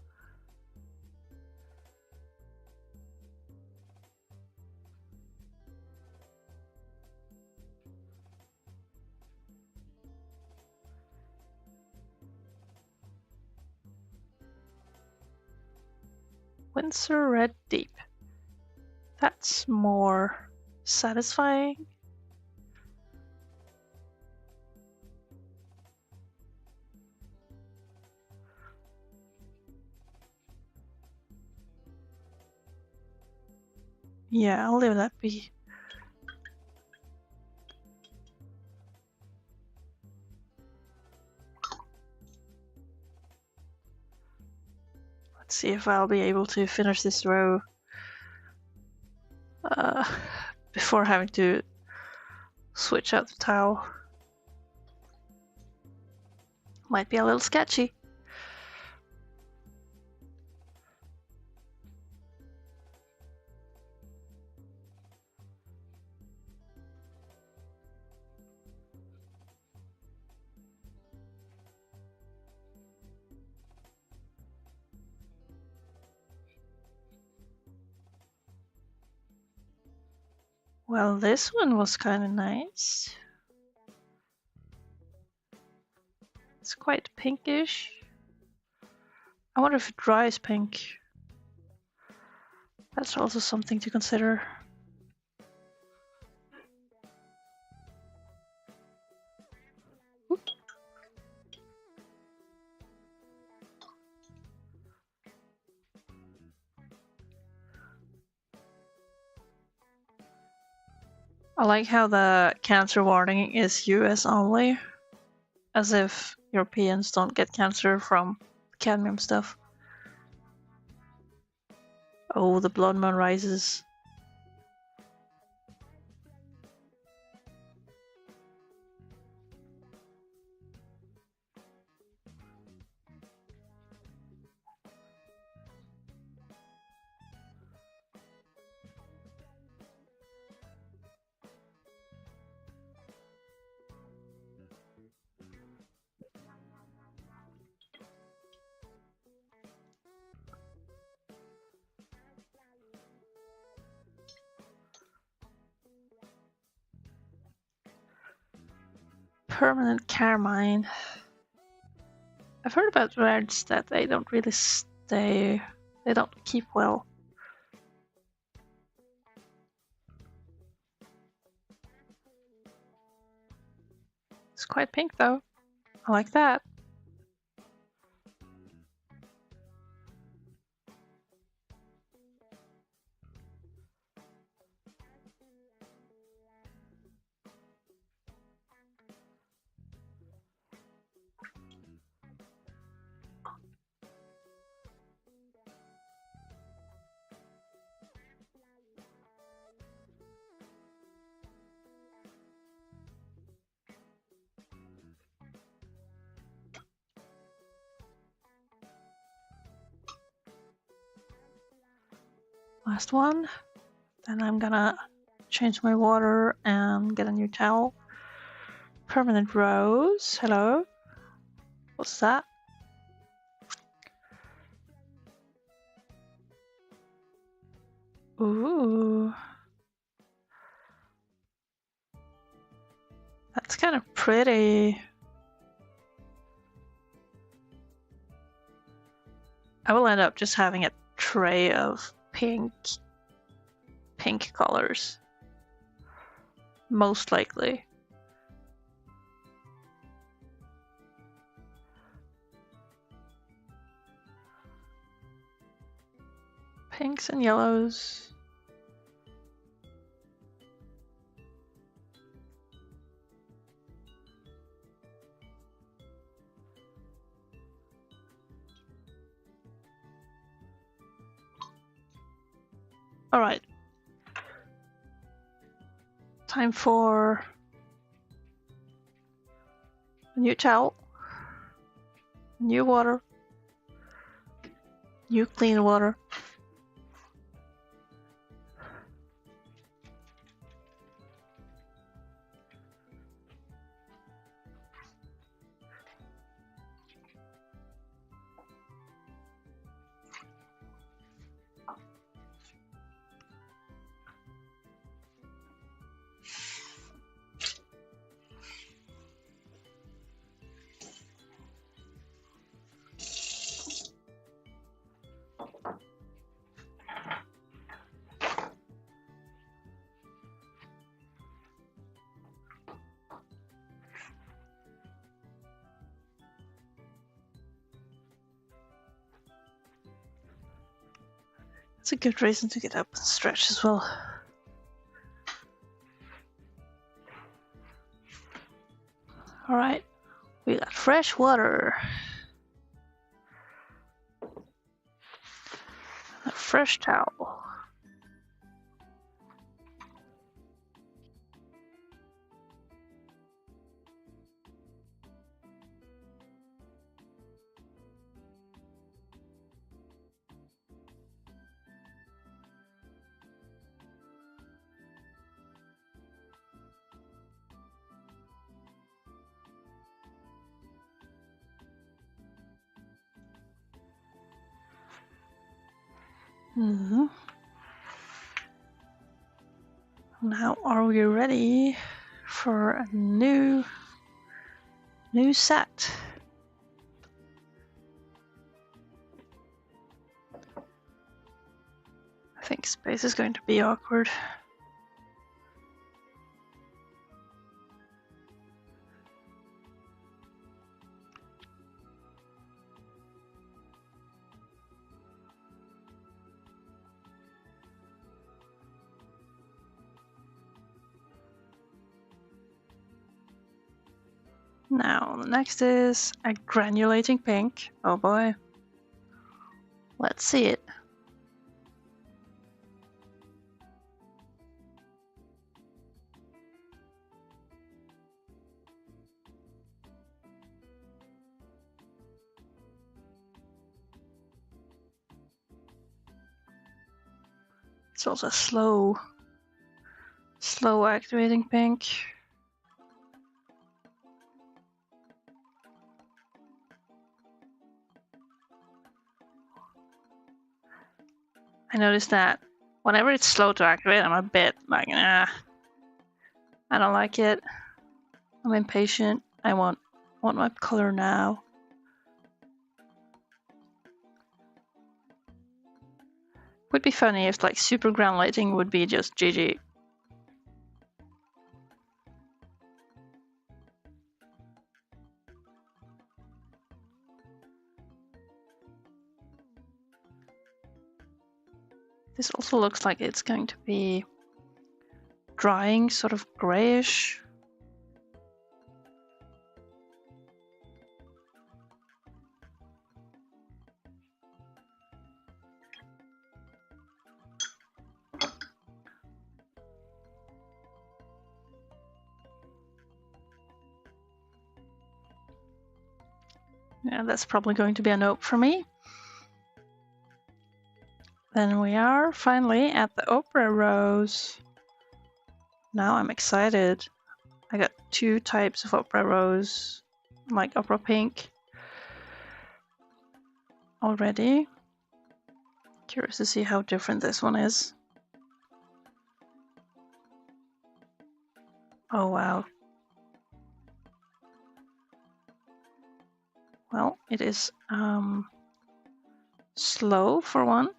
Windsor Red Deep. That's more satisfying. Yeah, I'll leave that be. Let's see if I'll be able to finish this row before having to switch out the towel. Might be a little sketchy. Well, this one was kind of nice. It's quite pinkish. I wonder if it dries pink. That's also something to consider. Oops. I like how the cancer warning is US only, as if Europeans don't get cancer from cadmium stuff. Oh, the blood moon rises. Permanent carmine. I've heard about reds that they don't really stay, they don't keep well. It's quite pink though. I like that. Last one. Then I'm gonna change my water and get a new towel. Permanent rose. Hello. What's that? Ooh. That's kind of pretty. I will end up just having a tray of pink colors. Most likely. Pinks and yellows. Alright. Time for a new towel, new water, new clean water. It's a good reason to get up and stretch as well. Alright, we got fresh water. A fresh towel. Now are we ready for a new set? I think space is going to be awkward. Now, the next is a granulating pink. Oh boy. Let's see it. It's also a slow activating pink. I noticed that whenever it's slow to activate, I'm a bit like, nah, I don't like it. I'm impatient. I want my color now. Would be funny if like super granulating would be just GG. This also looks like it's going to be drying, sort of grayish. Yeah, that's probably going to be a nope for me. Then we are finally at the opera rose. Now I'm excited. I got two types of opera rose, like opera pink already. Curious to see how different this one is. Oh wow. Well, it is slow for one.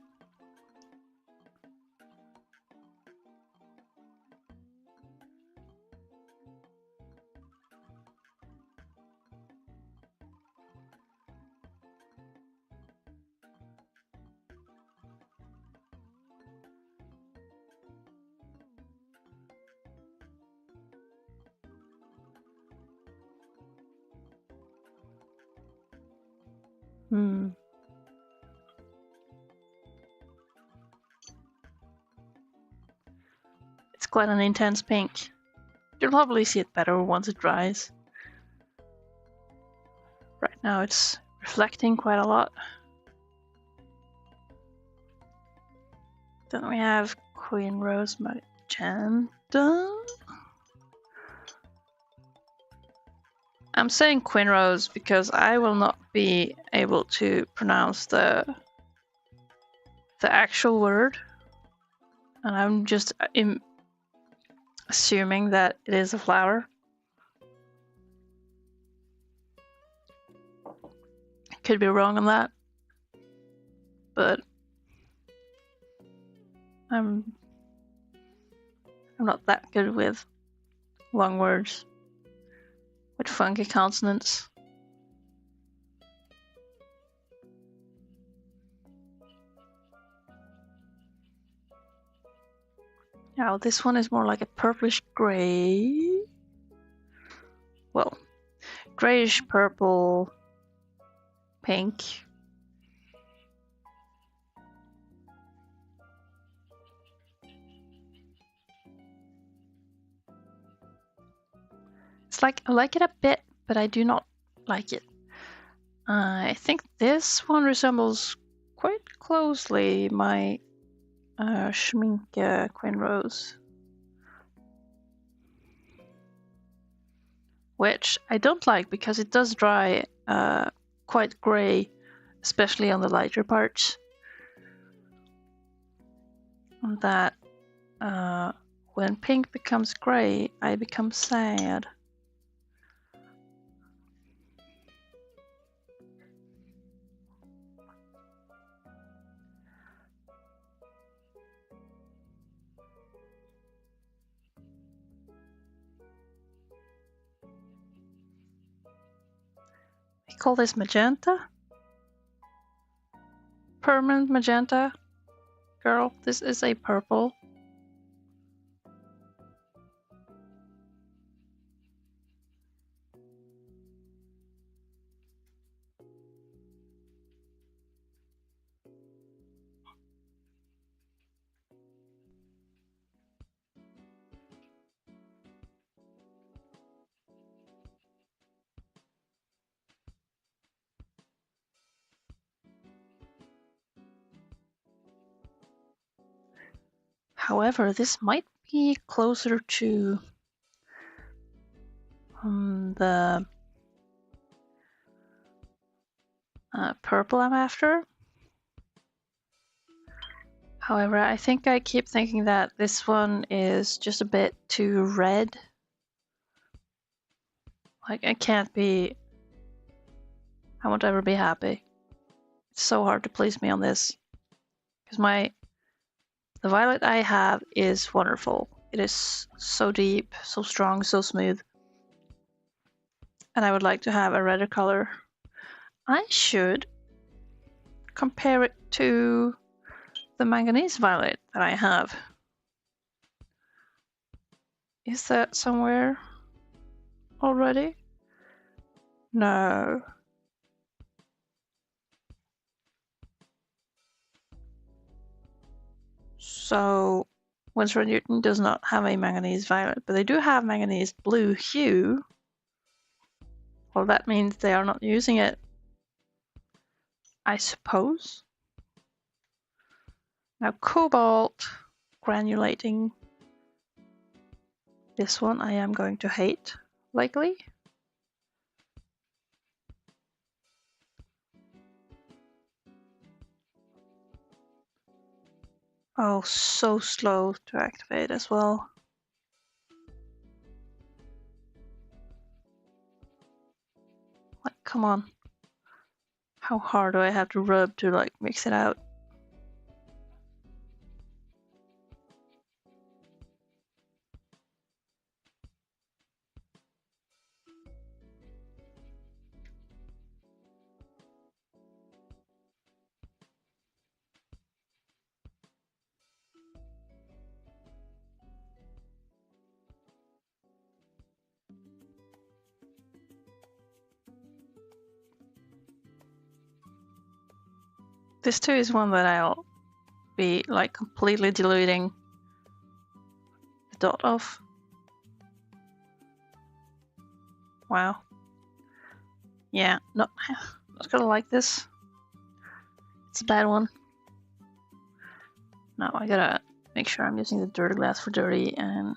quite an intense pink. You'll probably see it better once it dries. Right now it's reflecting quite a lot. Then we have Queen Rose Magenta. I'm saying Queen Rose because I will not be able to pronounce the actual word. And I'm just assuming that it is a flower. I could be wrong on that. But I'm not that good with long words with funky consonants. Now this one is more like a purplish gray. Well, grayish purple, pink. It's like I like it a bit, but I do not like it. I think this one resembles quite closely my Schminke Queen Rose, which I don't like because it does dry quite grey, especially on the lighter parts. And that when pink becomes grey, I become sad. We call this magenta. Permanent magenta. Girl, this is a purple. However, this might be closer to the purple I'm after. However, I think I keep thinking that this one is just a bit too red. Like, I can't be... I won't ever be happy. It's so hard to please me on this. Because the violet I have is wonderful. It is so deep, so strong, so smooth. And I would like to have a redder color. I should compare it to the manganese violet that I have. Is that somewhere already? No. So Winsor & Newton does not have a manganese violet, but they do have manganese blue hue. Well, that means they are not using it, I suppose. Now, cobalt granulating. This one I am going to hate, likely. Oh, so slow to activate as well. Like, come on. How hard do I have to rub to, like, mix it out? This too is one that I'll be like completely diluting the dot off. Wow. Yeah, not gonna like this. It's a bad one. Now I gotta make sure I'm using the dirty glass for dirty and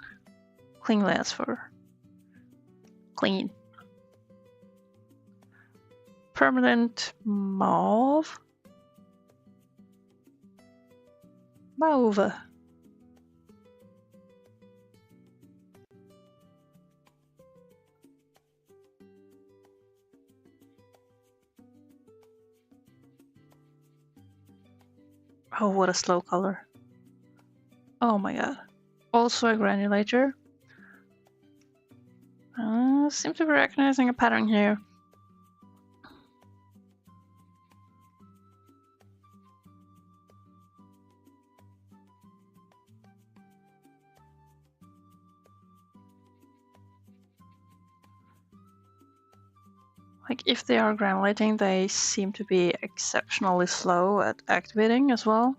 clean glass for clean. Permanent mauve. Mauve. Oh, what a slow color. Oh my god. Also a granulator. Seem to be recognizing a pattern here. Like, if they are granulating, they seem to be exceptionally slow at activating as well.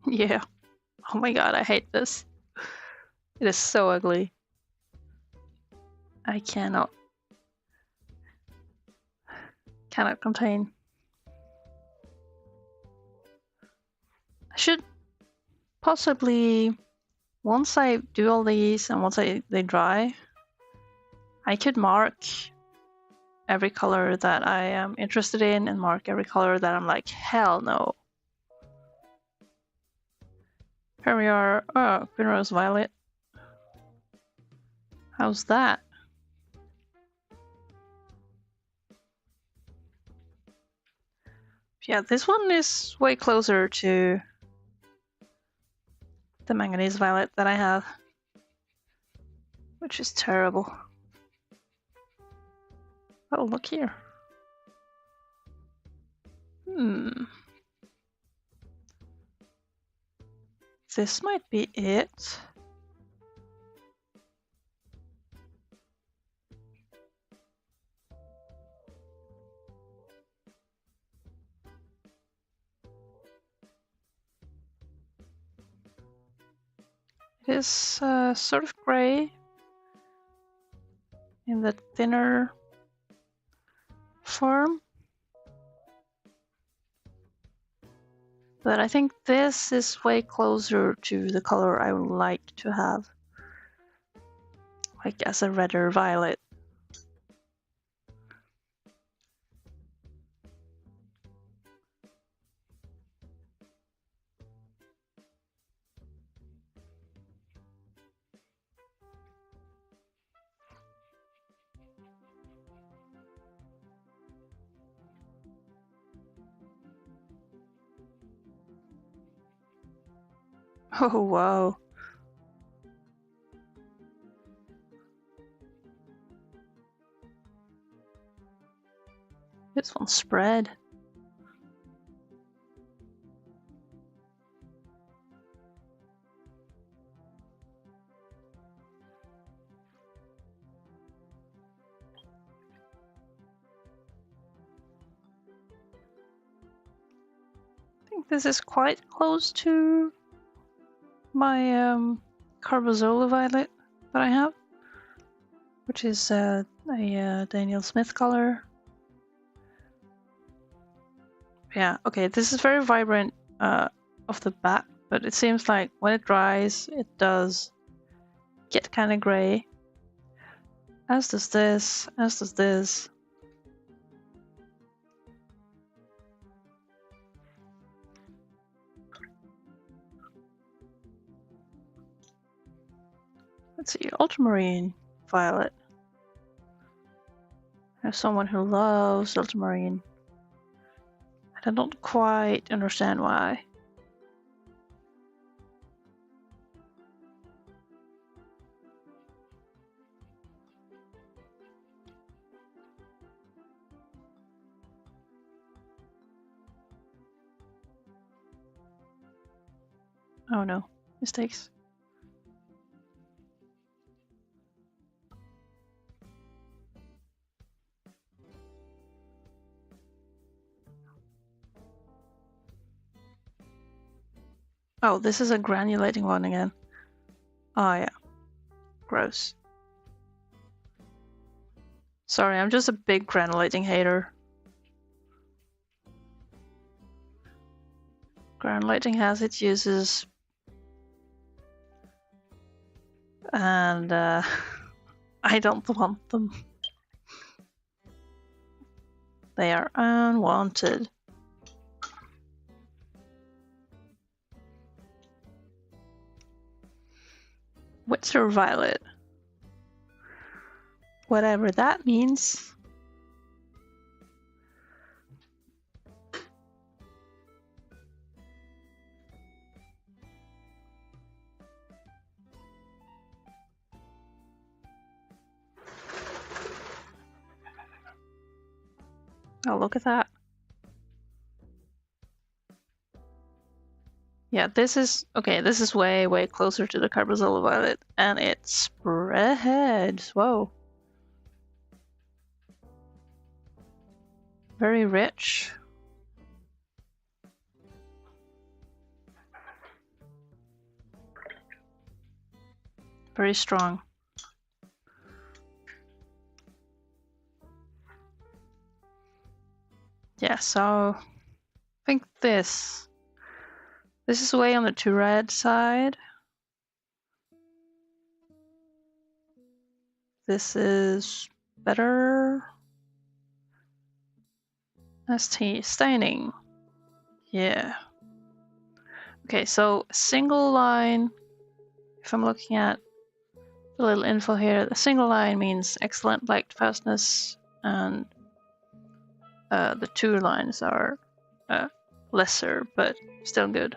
Yeah. Oh my god, I hate this. It is so ugly. I cannot contain. I should possibly, once I do all these and once they dry, I could mark every color that I am interested in and mark every color that I'm like, hell no. Here we are. Oh, Green Violet. How's that? Yeah, this one is way closer to the Manganese Violet that I have, which is terrible. Oh, look here. This might be it. It is sort of gray in the thinner form. But I think this is way closer to the color I would like to have, like as a redder violet. Oh, wow. This one's spread. I think this is quite close to my Carbozola violet that I have, which is a Daniel Smith color. Yeah, okay, this is very vibrant off the bat, but it seems like when it dries, it does get kind of gray. As does this, as does this. Let's see, ultramarine violet. There's someone who loves ultramarine. I don't quite understand why. Oh no, mistakes. Oh, this is a granulating one again. Oh yeah, gross. Sorry, I'm just a big granulating hater. Granulating has its uses, and I don't want them. They are unwanted. Wither violet. Whatever that means. Oh, look at that. Yeah, this is okay. This is way, way closer to the Carbazilla violet, and it spreads. Whoa. Very rich. Very strong. Yeah, so I think this is way on the too red side. This is better. ST staining. Yeah. Okay, so single line. If I'm looking at the little info here, the single line means excellent light fastness, and the two lines are lesser, but still good.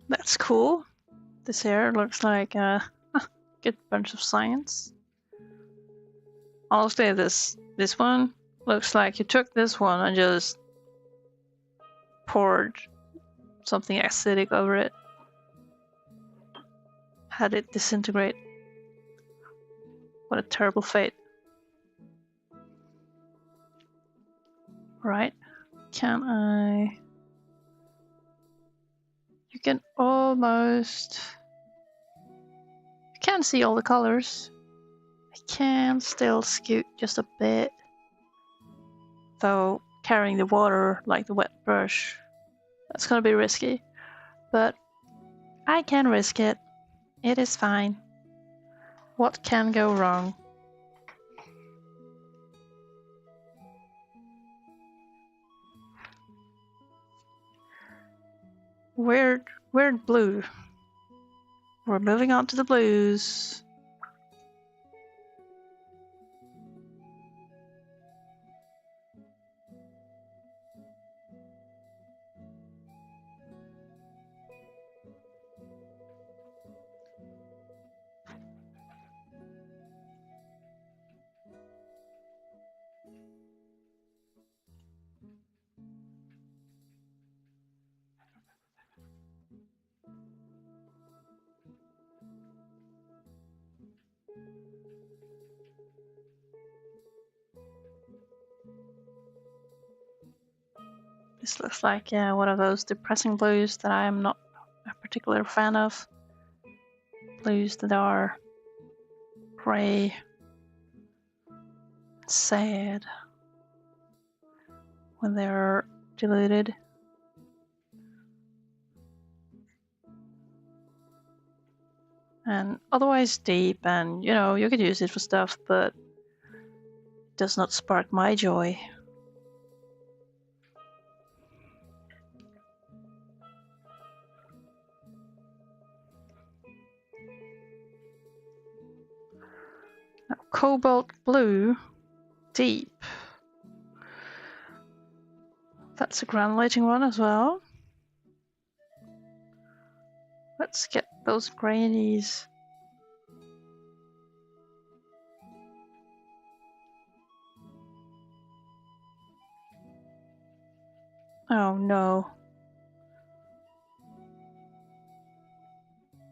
That's cool. This here looks like a good bunch of science. Honestly, this one looks like you took this one and just poured something acidic over it. Had it disintegrate. What a terrible fate. Right? Can I... You can almost... You can see all the colors. I can still scoot just a bit. Though carrying the water like the wet brush, that's gonna be risky. But I can risk it. It is fine. What can go wrong? Weird blue. We're moving on to the blues. This looks like one of those depressing blues that I am not a particular fan of. Blues that are grey, sad when they're diluted. And otherwise deep, and you know, you could use it for stuff, but it does not spark my joy. Now, cobalt blue, deep. That's a granulating one as well. Let's get those grainies. Oh no.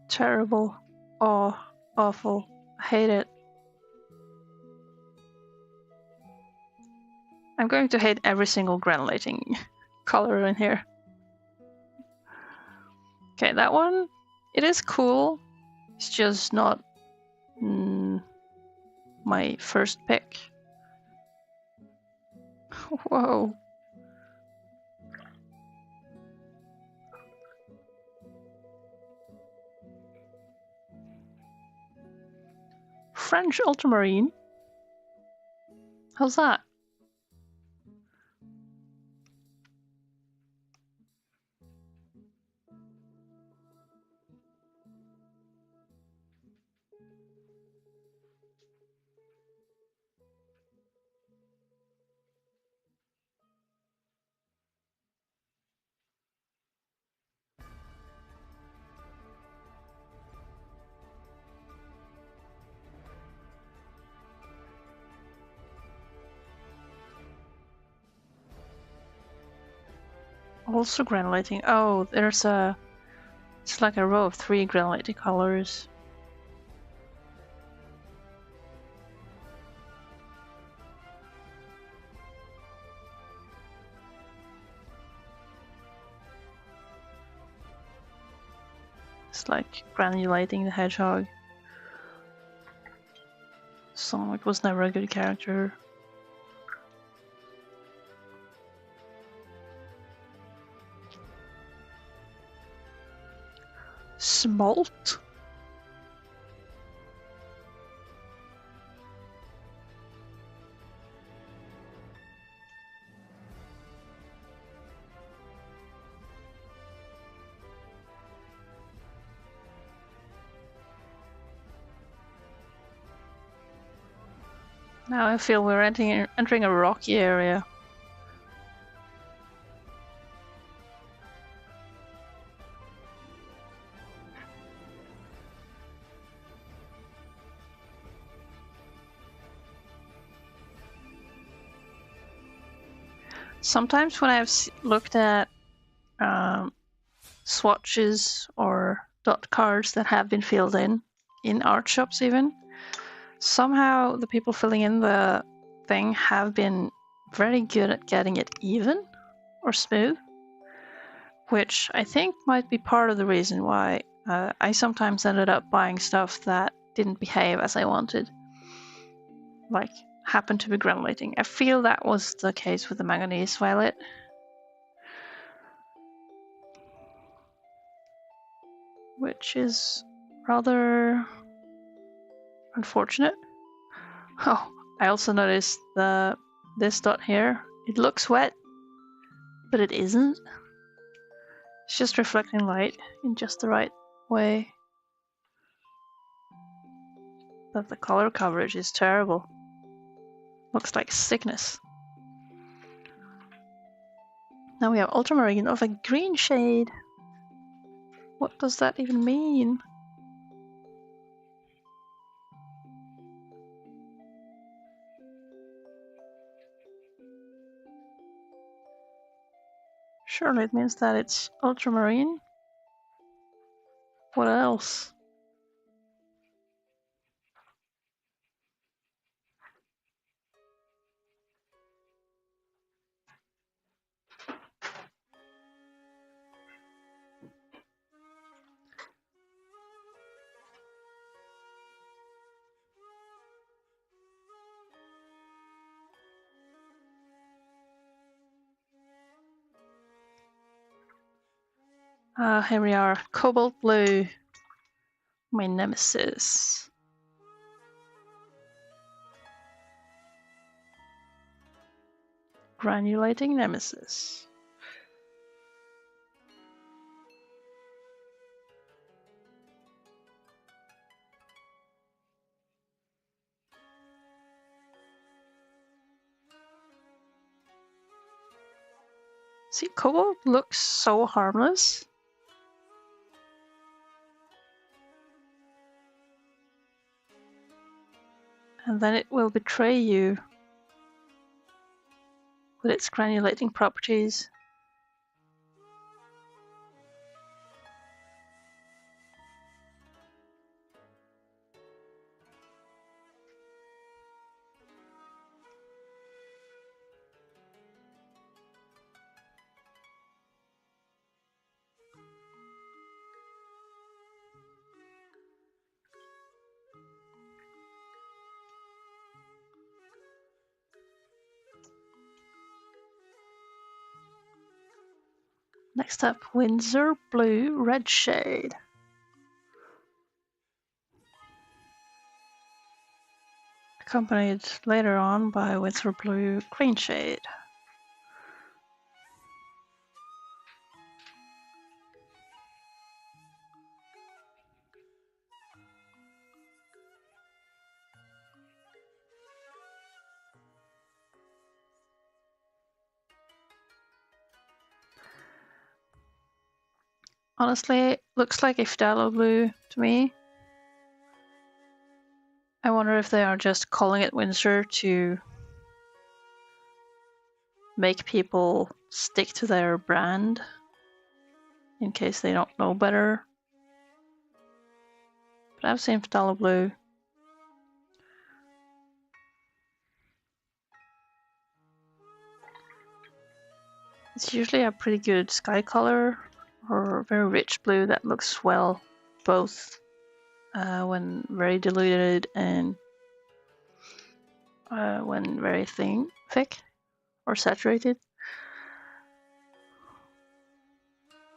Terrible. Oh, awful. I hate it. I'm going to hate every single granulating color in here. Okay, that one, it is cool. It's just not my first pick. Whoa. French ultramarine? How's that? Also granulating. Oh, there's a... It's like a row of 3 granulating colors. It's like granulating the hedgehog. Sonic was never a good character. Smolt? Now I feel we're entering a rocky area. Sometimes when I've looked at swatches or dot cards that have been filled in art shops even, somehow the people filling in the thing have been very good at getting it even or smooth, which I think might be part of the reason why I sometimes ended up buying stuff that didn't behave as I wanted, like happened to be granulating. I feel that was the case with the manganese violet. Which is rather unfortunate. Oh, I also noticed this dot here. It looks wet, but it isn't. It's just reflecting light in just the right way. But the color coverage is terrible. Looks like sickness. Now we have ultramarine of a green shade. What does that even mean? Surely it means that it's ultramarine. What else? Here we are, cobalt blue, my nemesis. Granulating nemesis. See, cobalt looks so harmless. And then it will betray you with its granulating properties. Next up, Windsor Blue Red Shade. Accompanied later on by Windsor Blue Green Shade. Honestly, looks like a phthalo blue to me. I wonder if they are just calling it Windsor to make people stick to their brand in case they don't know better. But I've seen phthalo blue. It's usually a pretty good sky color or very rich blue that looks well both when very diluted and when very thick or saturated.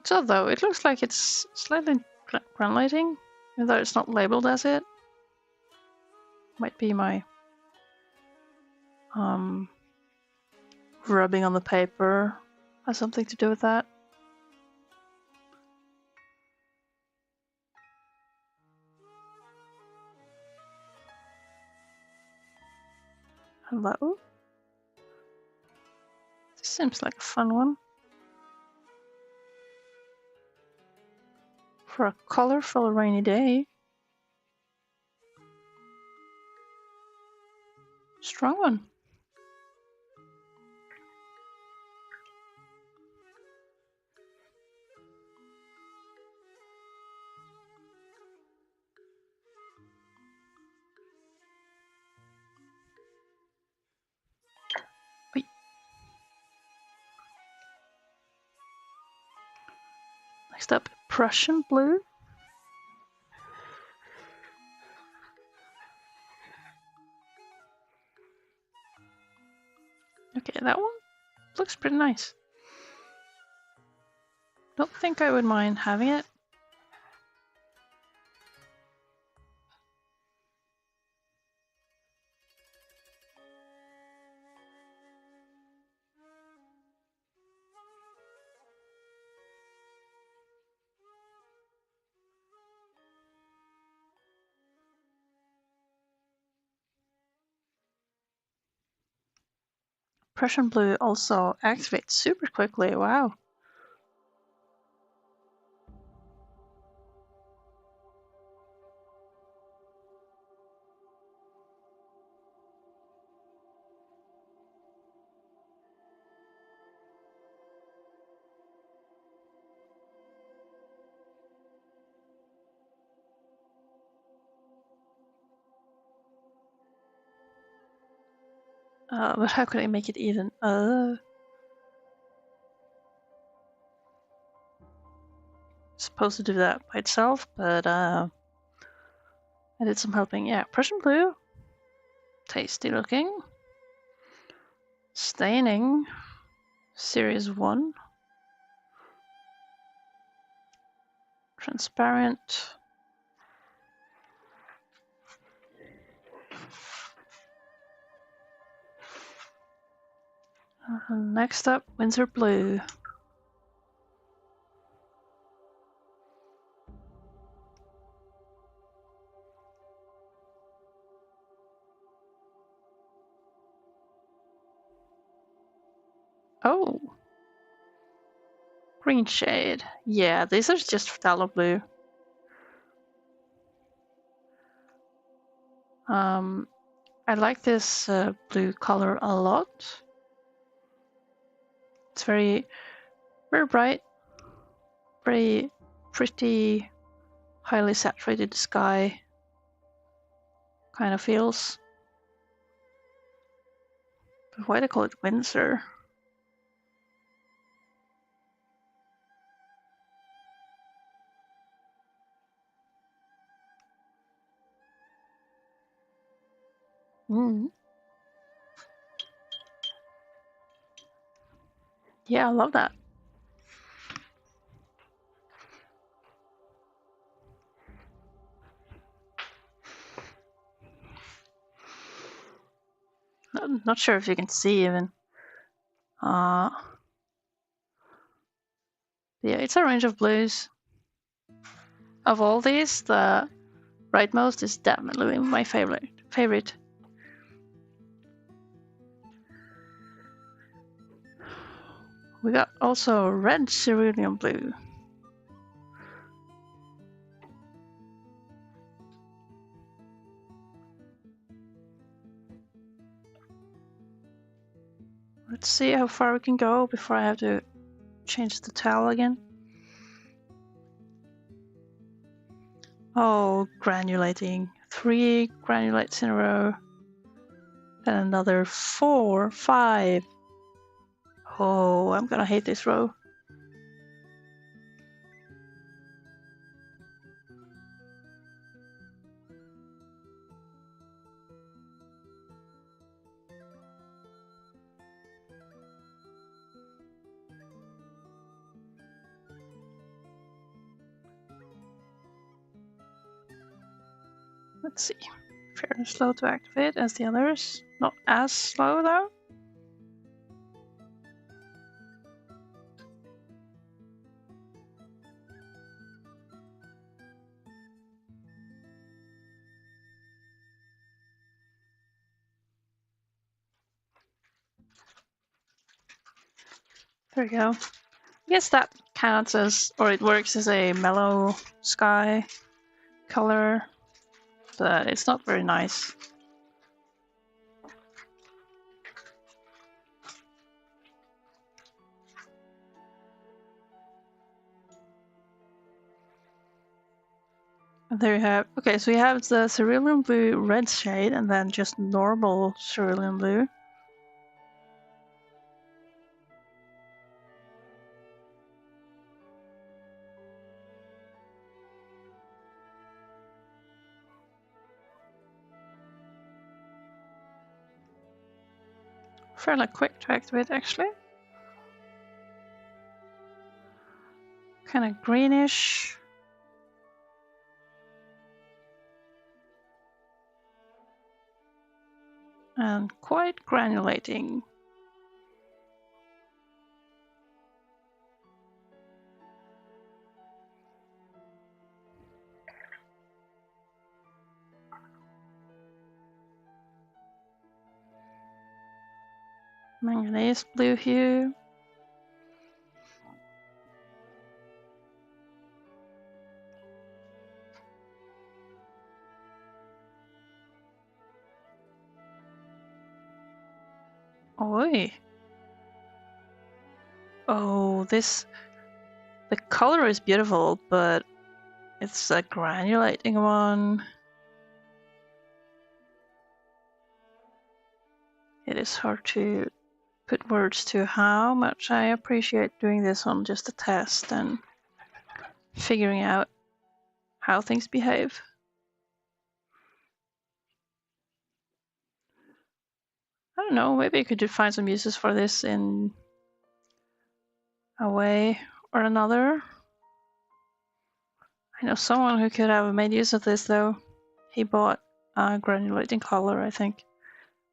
So though, it looks like it's slightly granulating, even though it's not labeled as it. Might be my rubbing on the paper has something to do with that. Hello? This seems like a fun one. For a colorful rainy day. Strong one. Wait. Next up, Prussian blue. Okay, that one looks pretty nice. Don't think I would mind having it. Prussian blue also activates super quickly, wow. But how could I make it even? Supposed to do that by itself, but I did some helping. Yeah, Prussian blue. Tasty looking. Staining. Series 1. Transparent. Next up, Windsor blue. Oh, green shade. Yeah, these are just phthalo blue. I like this blue color a lot. It's very, very bright, very pretty, highly saturated sky kind of feels. But why do they call it Windsor? Yeah, I love that. Not sure if you can see even. Yeah, it's a range of blues. Of all these, the rightmost is definitely my favorite. We got also red cerulean blue. Let's see how far we can go before I have to change the towel again. Oh, granulating. 3 granulates in a row. Then another 4, 5. Oh, I'm gonna hate this row. Let's see. Fairly slow to activate as the others. Not as slow though. There we go. I guess that counts as, or it works as a mellow sky color, but it's not very nice. And there you have, okay, so you have the cerulean blue red shade and then just normal cerulean blue. Fairly quick to activate actually. Kind of greenish. And quite granulating. Manganese blue hue. Oi. Oh, the color is beautiful, but it's a granulating one. It is hard to put words to how much I appreciate doing this on just a test and figuring out how things behave. I don't know, maybe I could find some uses for this in a way or another. I know someone who could have made use of this though. He bought a granulating color, I think,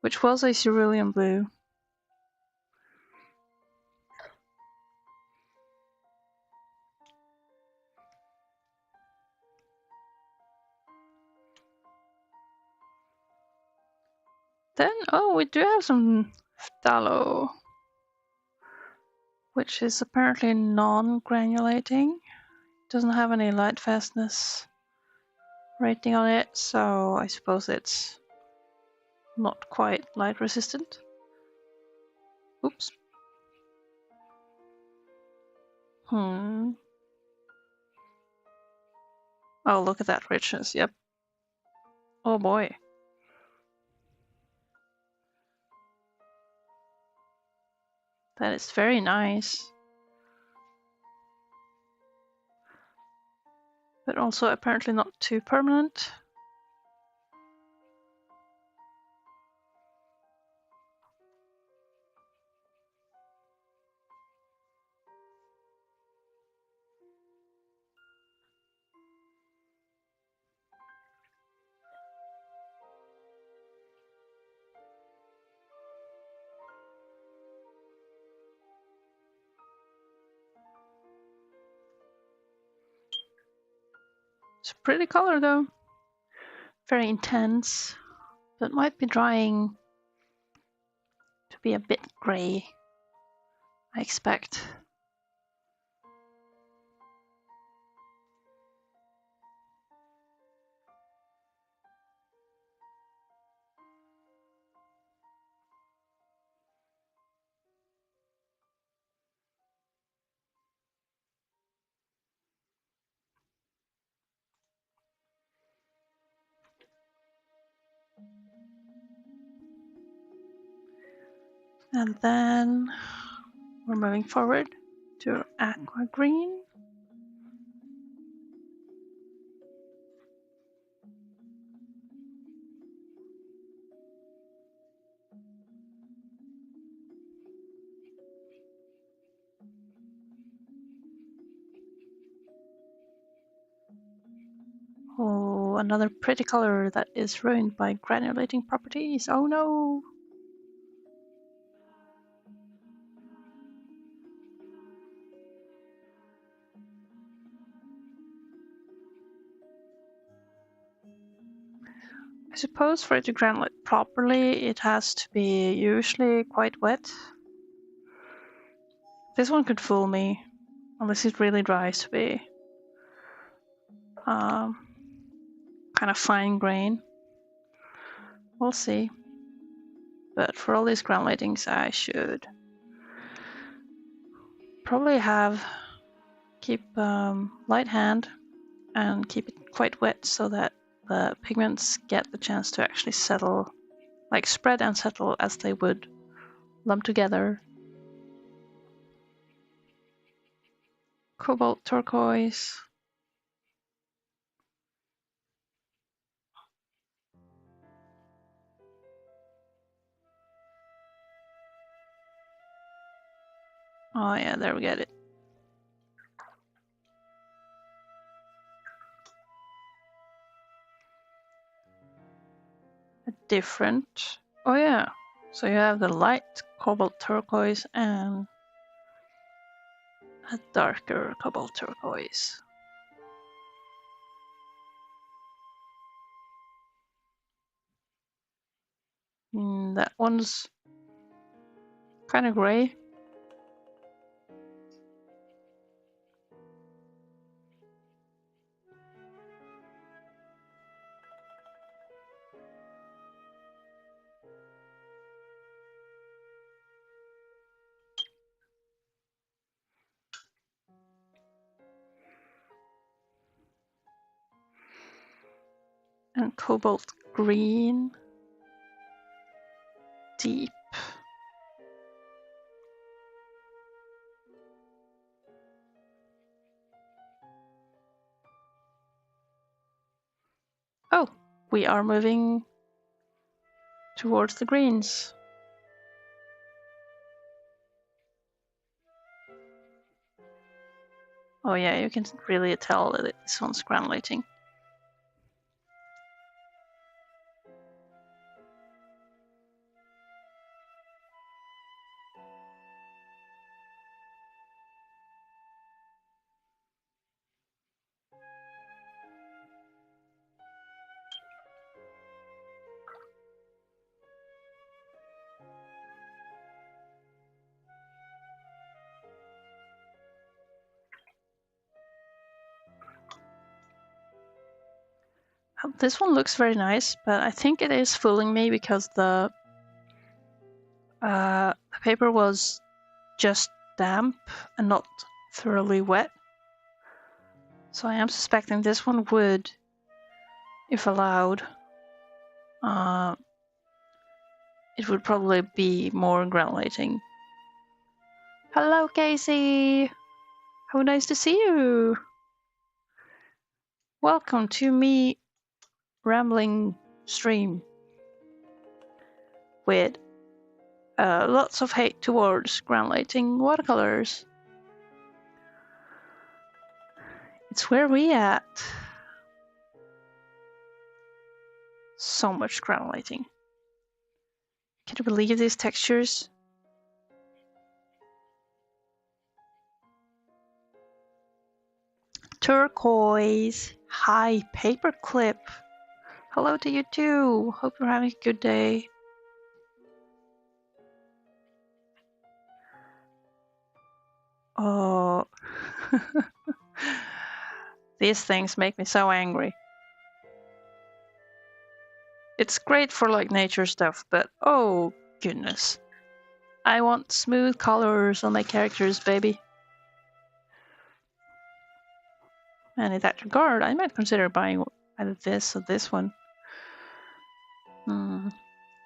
which was a cerulean blue. Then, oh, we do have some phthalo, which is apparently non-granulating. Doesn't have any light fastness rating on it, so I suppose it's not quite light resistant. Oops. Oh, look at that richness, yep. Oh boy. That is very nice. But also apparently not too permanent. It's a pretty color though. Very intense, but might be drying to be a bit gray, I expect. And then we're moving forward to aqua green. Oh, another pretty color that is ruined by granulating properties. Oh no! I suppose for it to granulate properly, it has to be usually quite wet. This one could fool me, unless it really dries to be kind of fine grain. We'll see. But for all these granulatings, I should probably keep light hand and keep it quite wet so that the pigments get the chance to actually settle, like spread and settle as they would lump together. Cobalt turquoise. Oh yeah, there we get it. A different. Oh yeah. So you have the light cobalt turquoise and a darker cobalt turquoise. That one's kind of gray. And cobalt green. Deep. Oh, we are moving towards the greens. Oh yeah, you can really tell that this one's granulating. This one looks very nice, but I think it is fooling me because the paper was just damp and not thoroughly wet. So I am suspecting this one would, if allowed, it would probably be more granulating. Hello, Casey! How nice to see you! Welcome to me rambling stream with lots of hate towards granulating watercolors. It's where we at. So much granulating. Can you believe these textures? Turquoise. Hi, Paperclip. Hello to you too. Hope you're having a good day. Oh. These things make me so angry. It's great for like nature stuff, but oh goodness. I want smooth colors on my characters, baby. And in that regard, I might consider buying either this or this one.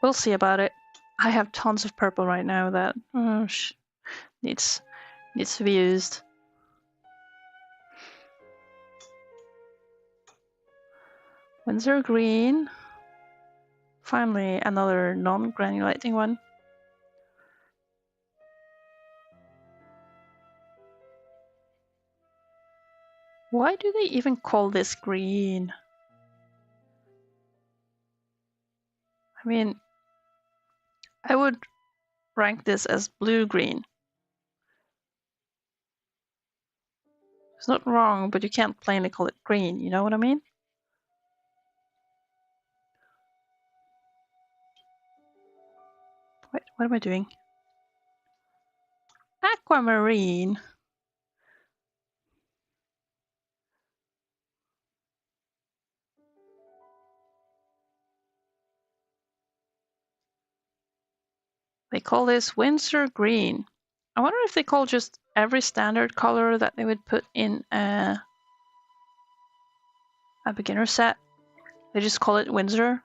We'll see about it. I have tons of purple right now that needs to be used. Windsor green. Finally, another non-granulating one. Why do they even call this green? I mean, I would rank this as blue-green. It's not wrong, but you can't plainly call it green, you know what I mean? Wait, what am I doing? Aquamarine. They call this Windsor green. I wonder if they call just every standard color that they would put in a beginner set. They just call it Windsor.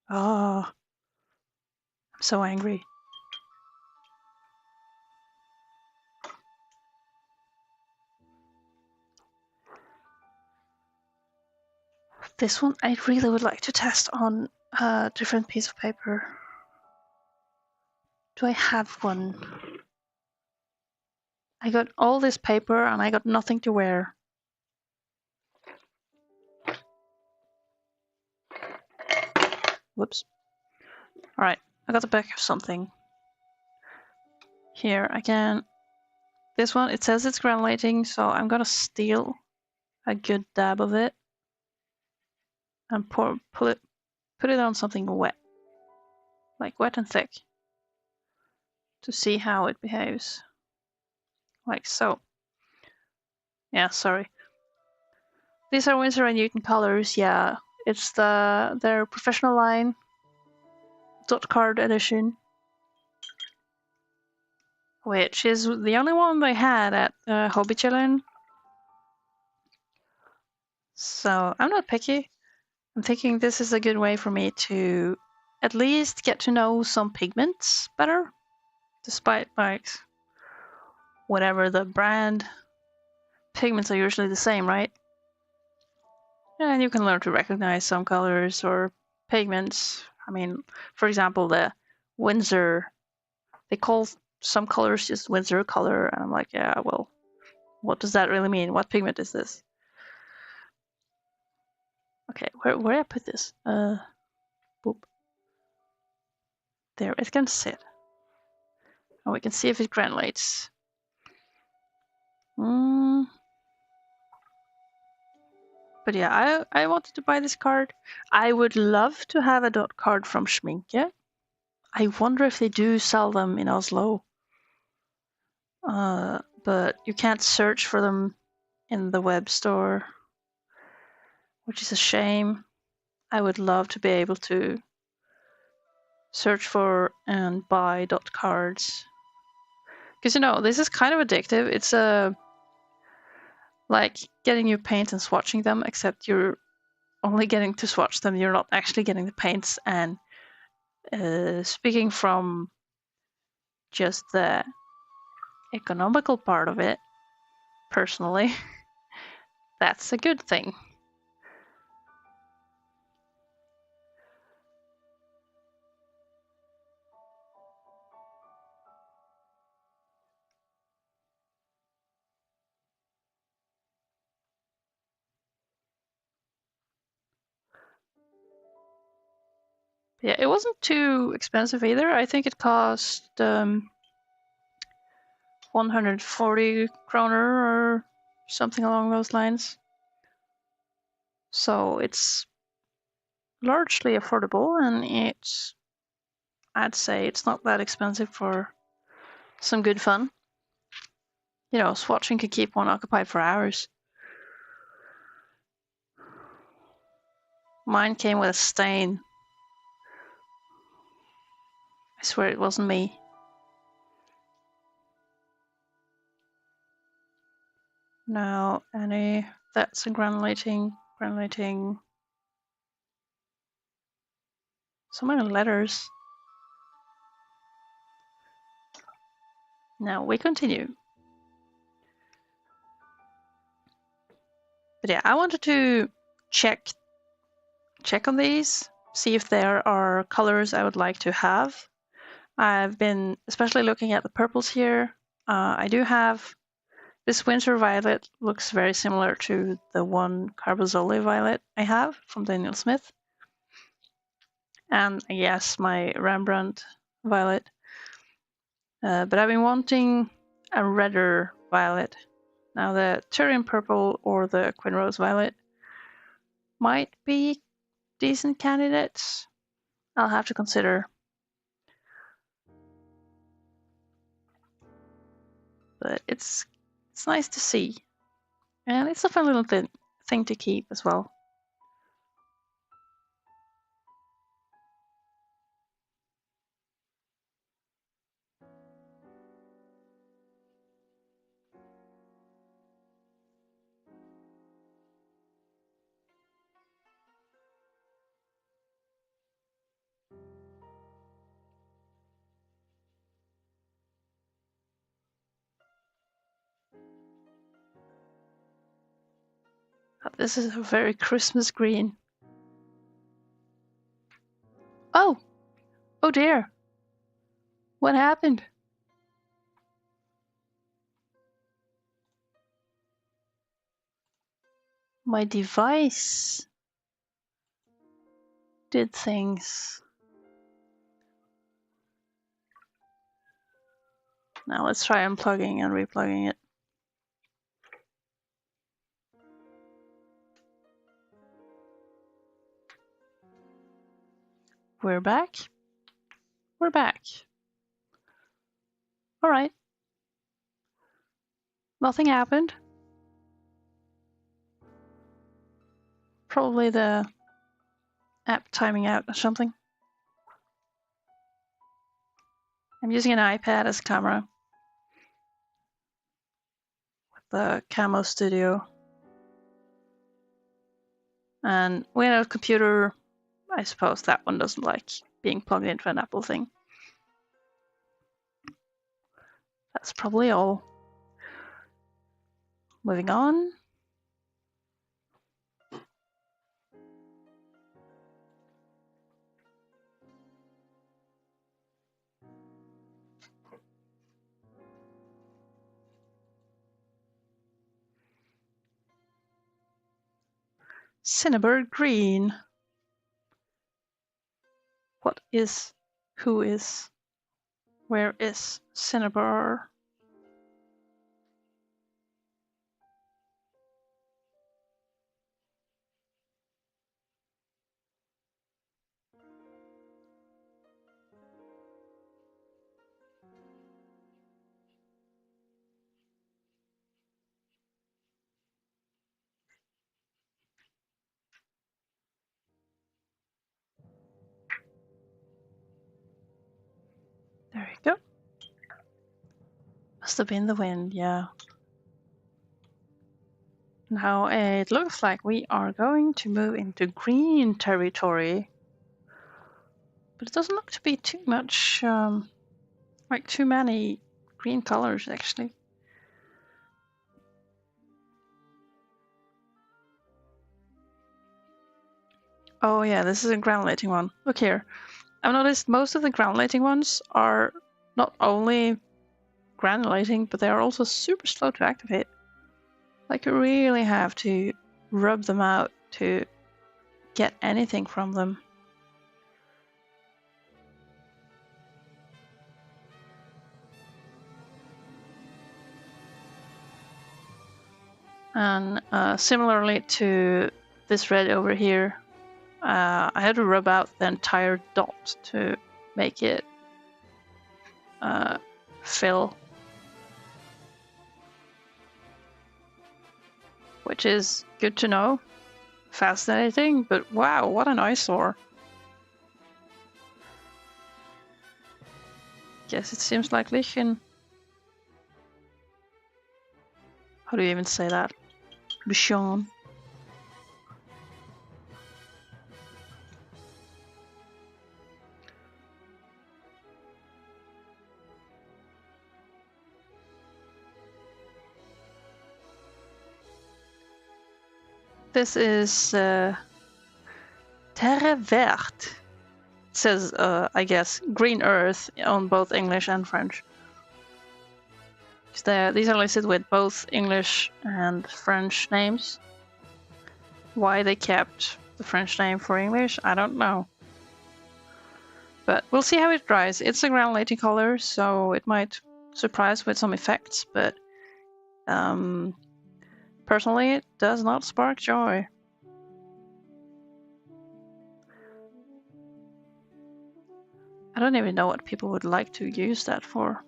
Oh, I'm so angry. This one I really would like to test on a different piece of paper. Do I have one? I got all this paper and I got nothing to wear. Whoops. Alright, I got the back of something. Here, I can... This one, it says it's granulating, so I'm gonna steal a good dab of it and put it on something wet. Like wet and thick. To see how it behaves. Like so. Yeah, sorry. These are Winsor and Newton colors, yeah. It's their professional line. Dotcard edition. Which is the only one they had at Hobby Chillin'. So I'm not picky. I'm thinking this is a good way for me to at least get to know some pigments better. Despite like whatever the brand, pigments are usually the same, right? And you can learn to recognize some colors or pigments. I mean, for example, the Windsor, they call some colors just Windsor color, and I'm like, yeah, well, what does that really mean? What pigment is this? Okay, where did I put this? Boop. There, it can sit. And we can see if it granulates. But yeah, I wanted to buy this card. I would love to have a dot card from Schminke. I wonder if they do sell them in Oslo. But you can't search for them in the web store, which is a shame. I would love to be able to search for and buy dot cards. Because, you know, this is kind of addictive. It's like getting your paint and swatching them, except you're only getting to swatch them. You're not actually getting the paints. And speaking from just the economical part of it, personally, that's a good thing. Yeah, it wasn't too expensive either. I think it cost 140 kroner or something along those lines. So it's largely affordable, and I'd say it's not that expensive for some good fun. You know, swatching could keep one occupied for hours. Mine came with a stain. I swear it wasn't me. Now, that's a granulating. So many letters. Now we continue. But yeah, I wanted to check on these, see if there are colors I would like to have. I've been especially looking at the purples here. I do have this winter violet, looks very similar to the one Carbazole violet I have from Daniel Smith. And yes, my Rembrandt violet. But I've been wanting a redder violet. Now the Tyrian purple or the Quinrose violet might be decent candidates. I'll have to consider. But it's nice to see. And it's a fun little thing to keep as well. This is a very Christmas green. Oh! Oh dear! What happened? My device did things. Now let's try unplugging and replugging it. We're back. We're back. Alright. Nothing happened. Probably the app timing out or something. I'm using an iPad as a camera. With the Camo Studio. And Windows computer, I suppose that one doesn't like being plugged into an Apple thing. That's probably all. Moving on. Cinnabar green. What is? Who is? Where is Cinnabar? There you go. Must have been the wind, yeah. Now it looks like we are going to move into green territory. But it doesn't look to be too much, like too many green colors actually. Oh yeah, this is a granulating one. Look here. I've noticed most of the granulating ones are not only granulating, but they are also super slow to activate. Like you really have to rub them out to get anything from them. And similarly to this red over here, I had to rub out the entire dot to make it fill, which is good to know. Fascinating, but wow, what an eyesore. Guess it seems like lichen. How do you even say that? Lichen. This is Terre Verte. It says, I guess, green earth on both English and French. These are listed with both English and French names. Why they kept the French name for English, I don't know. But we'll see how it dries. It's a granulating color, so it might surprise with some effects, but personally, it does not spark joy. I don't even know what people would like to use that for.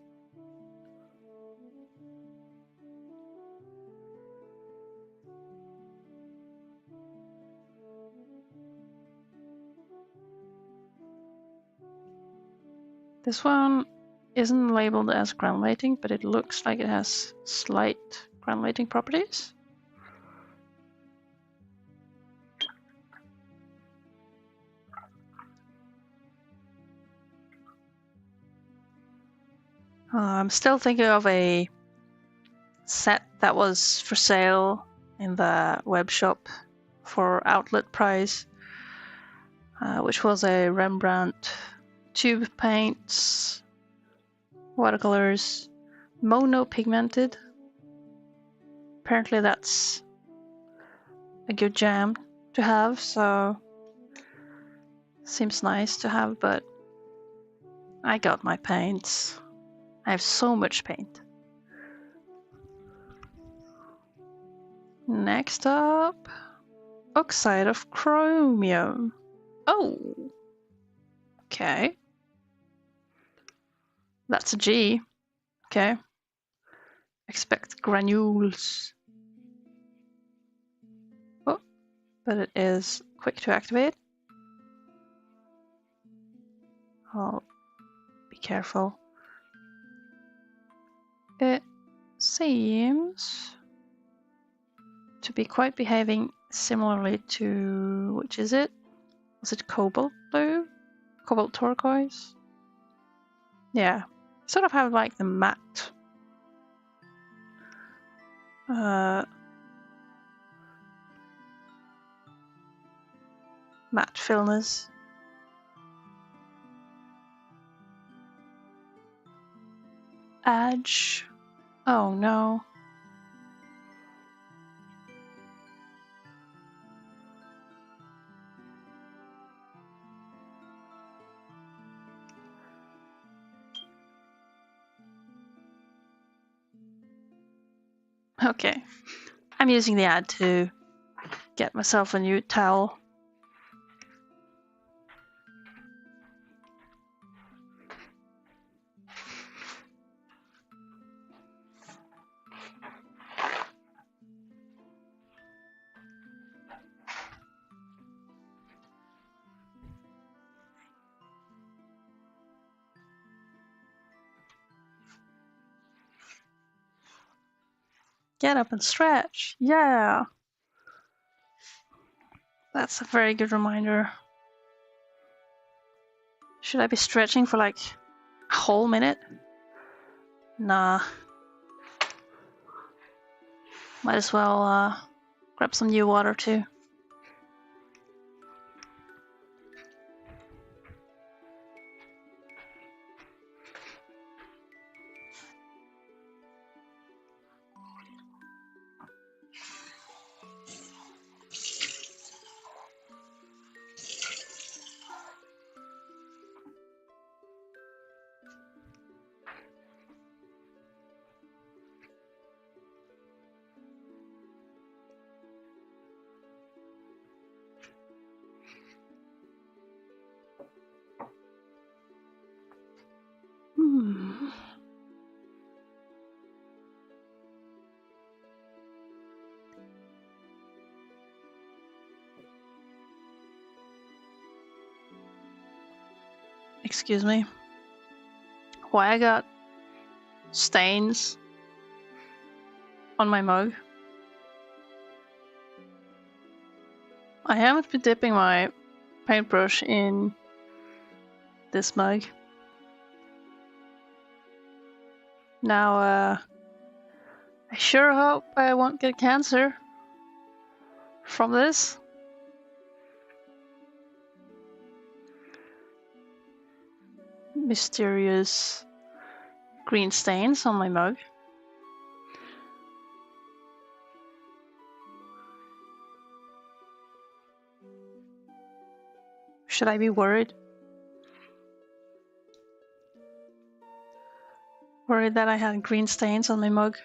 This one isn't labeled as granulating, but it looks like it has slight granulating properties. I'm still thinking of a set that was for sale in the web shop for outlet price, which was a Rembrandt tube paints, watercolors, monopigmented. Apparently that's a good jam to have, so seems nice to have, but I got my paints. I have so much paint. Next up, oxide of chromium. Oh, okay. That's a G. Okay. Expect granules. Oh, but it is quick to activate. I'll be careful. It seems to be quite behaving similarly to, which is it? Was it cobalt blue? Cobalt turquoise? Yeah, sort of have like the matte matte fillness. Edge. Oh no. Okay, I'm using the ad to get myself a new towel. Get up and stretch. Yeah. That's a very good reminder. Should I be stretching for like a whole minute? Nah. Might as well grab some new water too. Excuse me. Why I got stains on my mug? I haven't been dipping my paintbrush in this mug. Now, I sure hope I won't get cancer from this. Mysterious green stains on my mug. Should I be worried? Worried that I had green stains on my mug?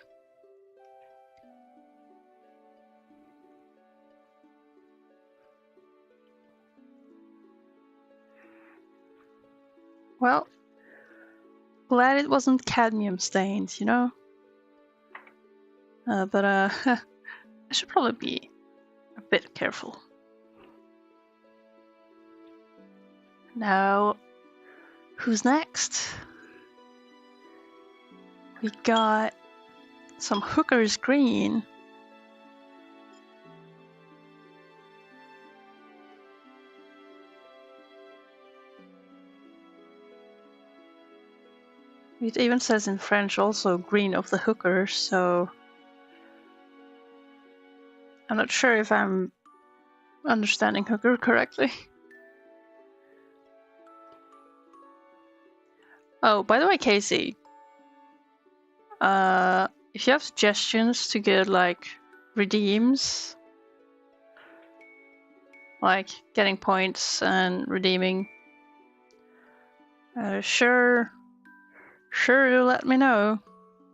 Well, glad it wasn't cadmium stains, you know? But I should probably be a bit careful. Now, who's next? We got some Hooker's Green. It even says in French also green of the hookers, so I'm not sure if I'm understanding hooker correctly. Oh, by the way, Casey, if you have suggestions to get like redeems, like getting points and redeeming, sure do let me know,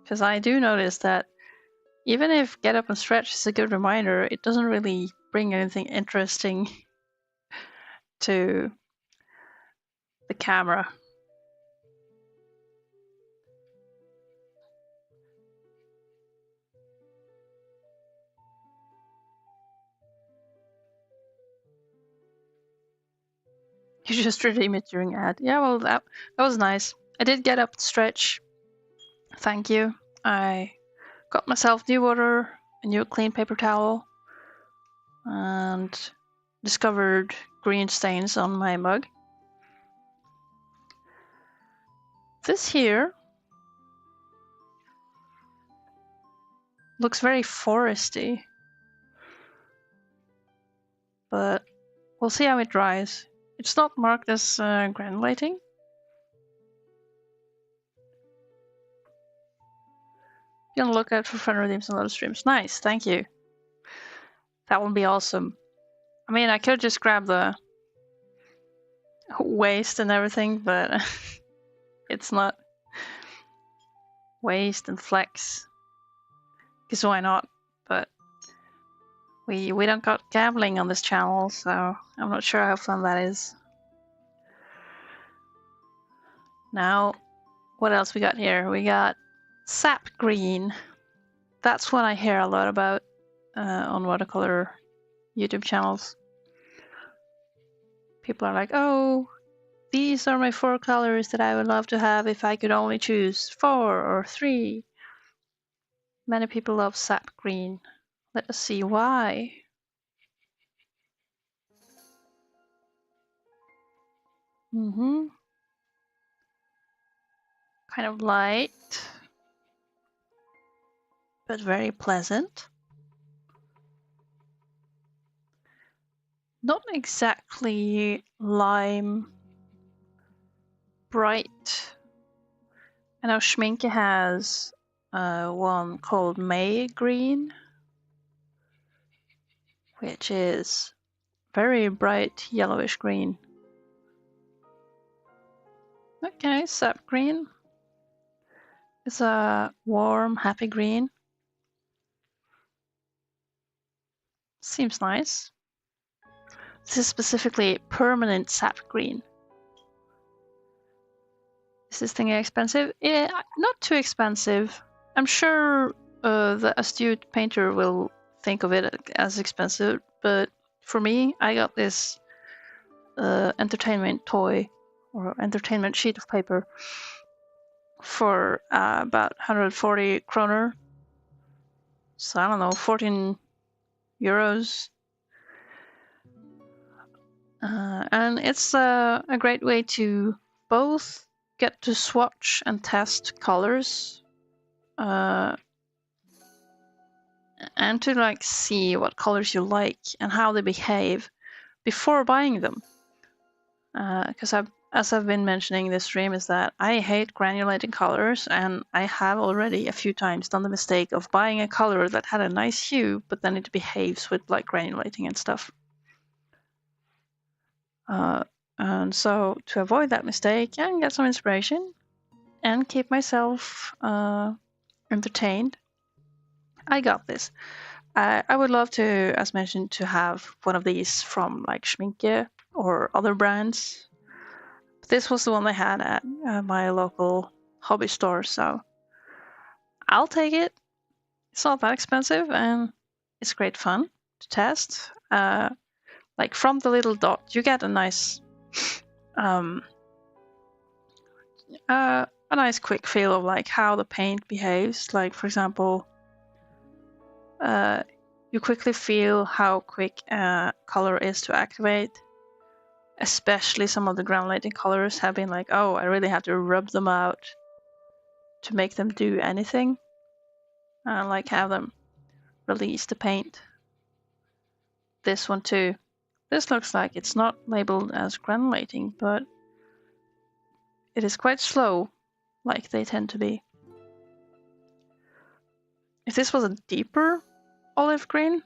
because I do notice that even if Get Up and Stretch is a good reminder, it doesn't really bring anything interesting to the camera. You just redeem it during ad. Yeah, well, that was nice. I did Get Up and Stretch. Thank you. I got myself new water, a new clean paper towel, and discovered green stains on my mug. This here looks very foresty, but we'll see how it dries. It's not marked as granulating. Be on the lookout for fun redeems and other streams. Nice, thank you. That would be awesome. I mean, I could just grab the waste and everything, but it's not waste and flex. Because why not? But we don't got gambling on this channel, so I'm not sure how fun that is. Now, what else we got here? We got sap green. That's what I hear a lot about on watercolor YouTube channels. People are like, oh, these are my 4 colors that I would love to have if I could only choose 4 or 3. Many people love sap green. Let us see why. Kind of light, but very pleasant. Not exactly lime bright. I know Schminke has one called May Green, which is very bright yellowish green. Okay, sap green. It's a warm, happy green. Seems nice. This is specifically permanent sap green. Is this thing expensive? Yeah, not too expensive. I'm sure the astute painter will think of it as expensive, but for me, I got this entertainment toy or entertainment sheet of paper for about 140 kroner. So I don't know, 14 euros. And it's a great way to both get to swatch and test colors, and to like see what colors you like and how they behave before buying them. Because as I've been mentioning in this stream, is that I hate granulating colors, and I have already a few times done the mistake of buying a color that had a nice hue, but then it behaves with like granulating and stuff. And so to avoid that mistake and get some inspiration and keep myself entertained, I got this. I would love to, as mentioned, to have one of these from like Schminke or other brands. This was the one they had at my local hobby store, so I'll take it. It's not that expensive, and it's great fun to test. Like from the little dot, you get a nice, a nice quick feel of like how the paint behaves. Like for example, you quickly feel how quick color is to activate. Especially some of the granulating colors have been like, oh, I really have to rub them out to make them do anything. Like have them release the paint. This one too. This looks like it's not labeled as granulating, but it is quite slow, like they tend to be. If this was a deeper olive green,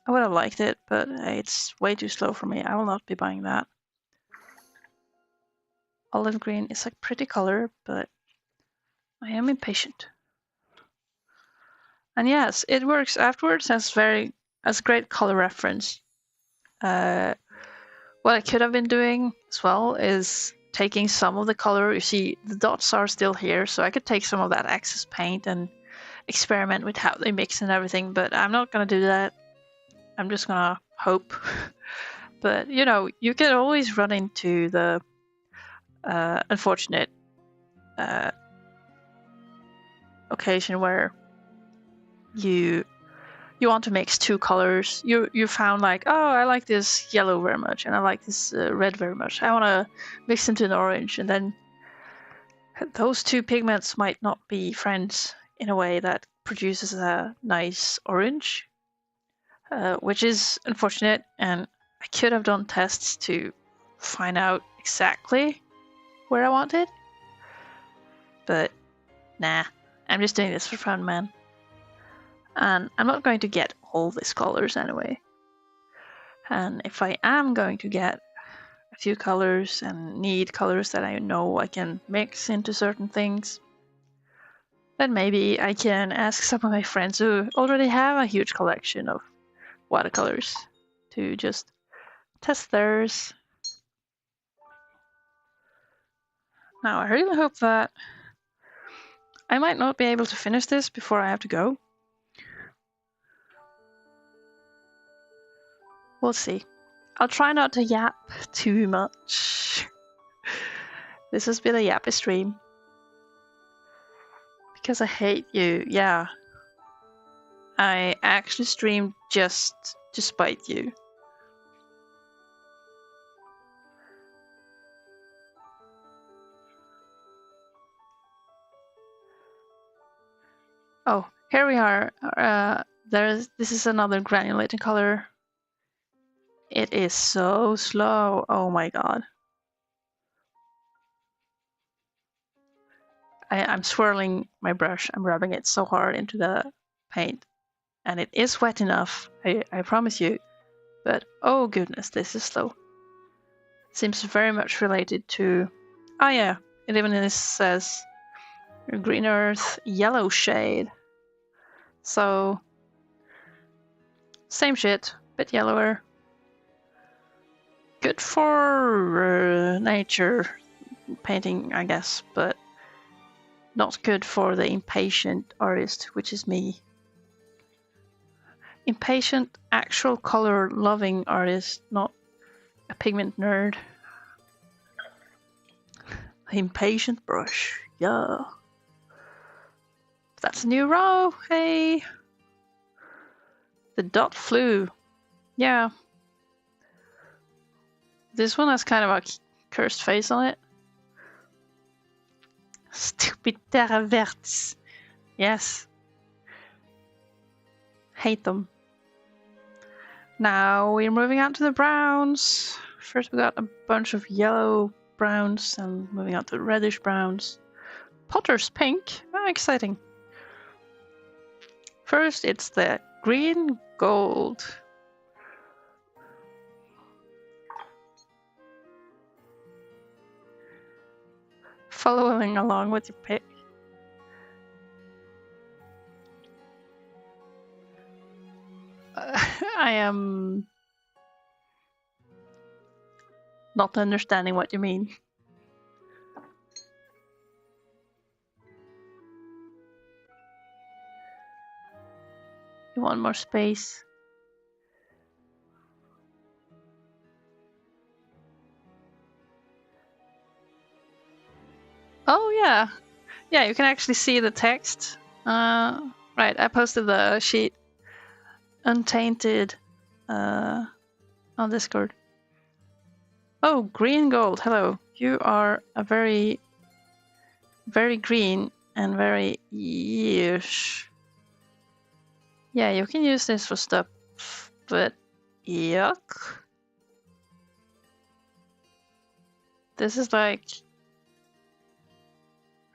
I would have liked it, but it's way too slow for me. I will not be buying that. Olive green is a pretty color, but I am impatient. And yes, it works afterwards as great color reference. What I could have been doing as well is taking some of the color. You see, the dots are still here, so I could take some of that excess paint and experiment with how they mix and everything, but I'm not gonna do that. I'm just gonna hope. But you know, you can always run into the unfortunate occasion where you want to mix two colors. You found like, oh, I like this yellow very much, and I like this red very much. I want to mix them to an orange, and then those two pigments might not be friends in a way that produces a nice orange, which is unfortunate. And I could have done tests to find out exactly where I want it, but nah, I'm just doing this for fun, man. And I'm not going to get all these colors anyway. And if I am going to get a few colors and need colors that I know I can mix into certain things, then maybe I can ask some of my friends who already have a huge collection of watercolors to just test theirs. Now, I really hope that I might not be able to finish this before I have to go. We'll see. I'll try not to yap too much. This has been a yappy stream. Because I hate you, yeah. I actually streamed just to spite you. Oh, here we are. This is another granulating color. It is so slow. Oh my god. I'm swirling my brush. I'm rubbing it so hard into the paint. And it is wet enough, I promise you. But oh goodness, this is slow. Seems very much related to... Oh yeah, it even says Green Earth yellow shade. So, same shit, bit yellower. Good for nature painting, I guess, but not good for the impatient artist, which is me. Impatient, actual color loving artist, not a pigment nerd. Impatient brush, yeah. That's a new row, hey! The dot flew, yeah. This one has kind of a cursed face on it. Stupid Terraverts. Yes. Hate them. Now we're moving on to the browns. First we got a bunch of yellow browns and moving on to reddish browns. Potter's pink. Oh, exciting. First it's the green gold. Following along with your pick. I am not understanding what you mean. You want more space? Oh yeah, yeah. You can actually see the text. Right, I posted the sheet, untainted, on Discord. Oh, green gold. Hello. You are a very, very green and very yeesh. Yeah, you can use this for stuff, but yuck. This is like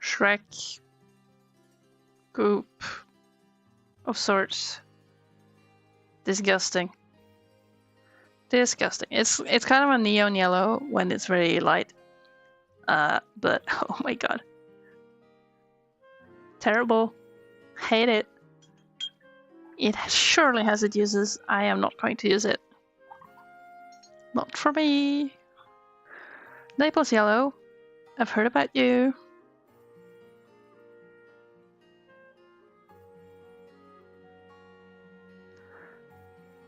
Shrek goop of sorts. Disgusting. Disgusting. It's kind of a neon yellow when it's very light. But oh my god. Terrible. Hate it. It surely has its uses. I am not going to use it. Not for me. Naples yellow. I've heard about you.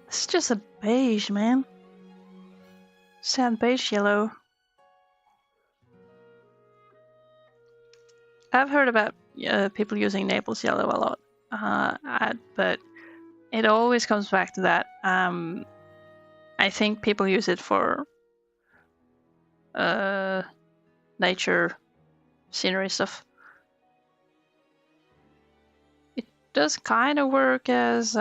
It's just a beige, man. Sand beige yellow. I've heard about people using Naples yellow a lot, but it always comes back to that. I think people use it for nature, scenery stuff. It does kind of work as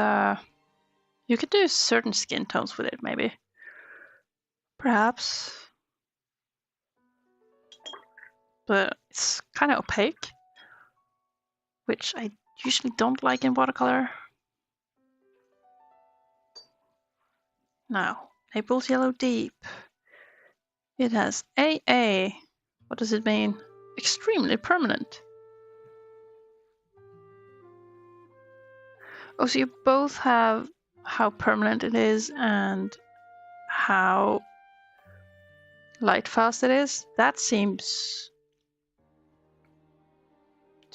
you could do certain skin tones with it, maybe. Perhaps. But it's kind of opaque, which I usually don't like in watercolor. Now, Naples Yellow Deep. It has AA. What does it mean? Extremely permanent. Oh, so you both have how permanent it is and how light fast it is? That seems...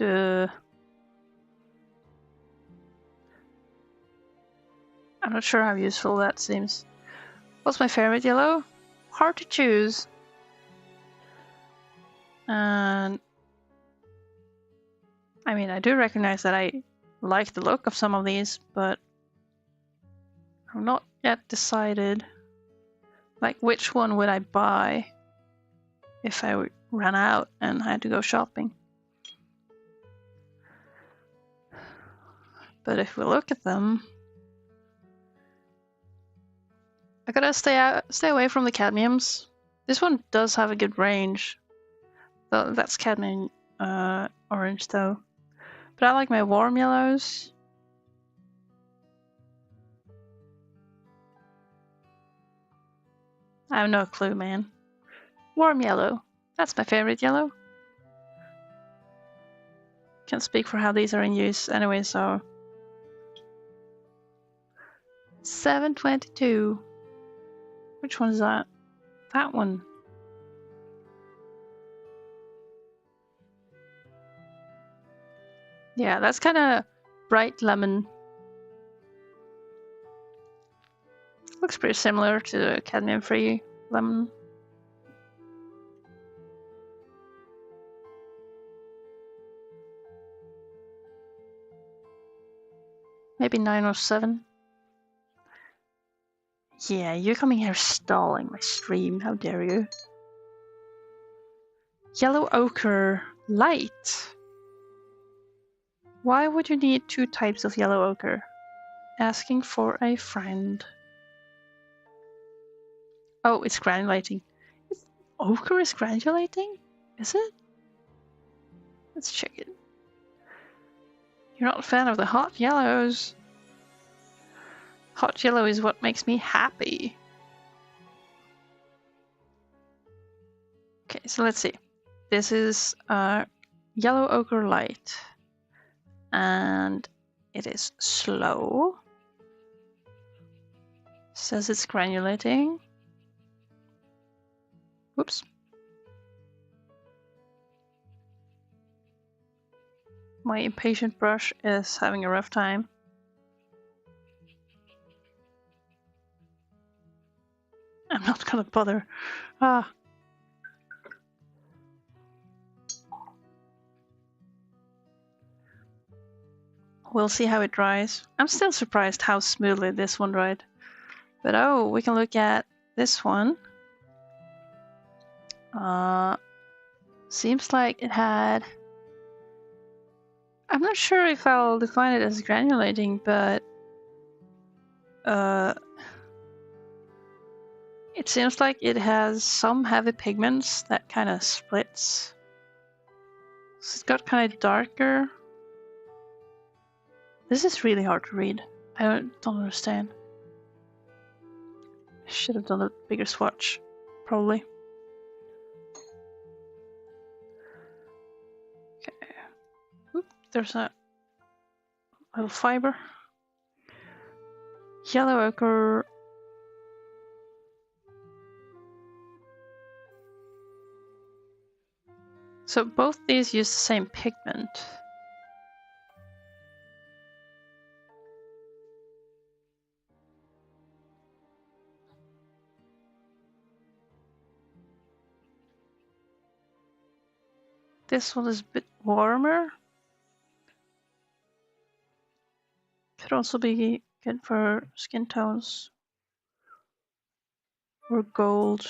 I'm not sure how useful that seems. What's my favorite yellow? Hard to choose. And I mean, I do recognize that I like the look of some of these, but I'm not yet decided. Like, which one would I buy if I ran out and had to go shopping? But if we look at them, I gotta stay away from the cadmiums. This one does have a good range. That's cadmium orange though. But I like my warm yellows. I have no clue, man. Warm yellow. That's my favorite yellow. Can't speak for how these are in use anyway, so... 722. Which one is that? That one. Yeah, that's kind of bright lemon. Looks pretty similar to the cadmium-free lemon. Maybe 9 or 7. Yeah, you're coming here stalling my stream. How dare you? Yellow ochre light. Why would you need 2 types of yellow ochre? Asking for a friend. Oh, it's granulating. Ochre is granulating? Is it? Let's check it. You're not a fan of the hot yellows. Hot yellow is what makes me happy. Okay, so let's see. This is yellow ochre light. And it is slow. Says it's granulating. Whoops. My impatient brush is having a rough time. I'm not gonna bother. Ah. We'll see how it dries. I'm still surprised how smoothly this one dried. But oh, we can look at this one. Seems like it had... I'm not sure if I'll define it as granulating, but it seems like it has some heavy pigments that kind of splits. So it's got kind of darker. This is really hard to read. I don't understand. Should have done a bigger swatch, probably. Okay. Oop, there's a little fiber. Yellow ochre. So both these use the same pigment. This one is a bit warmer. Could also be good for skin tones or gold.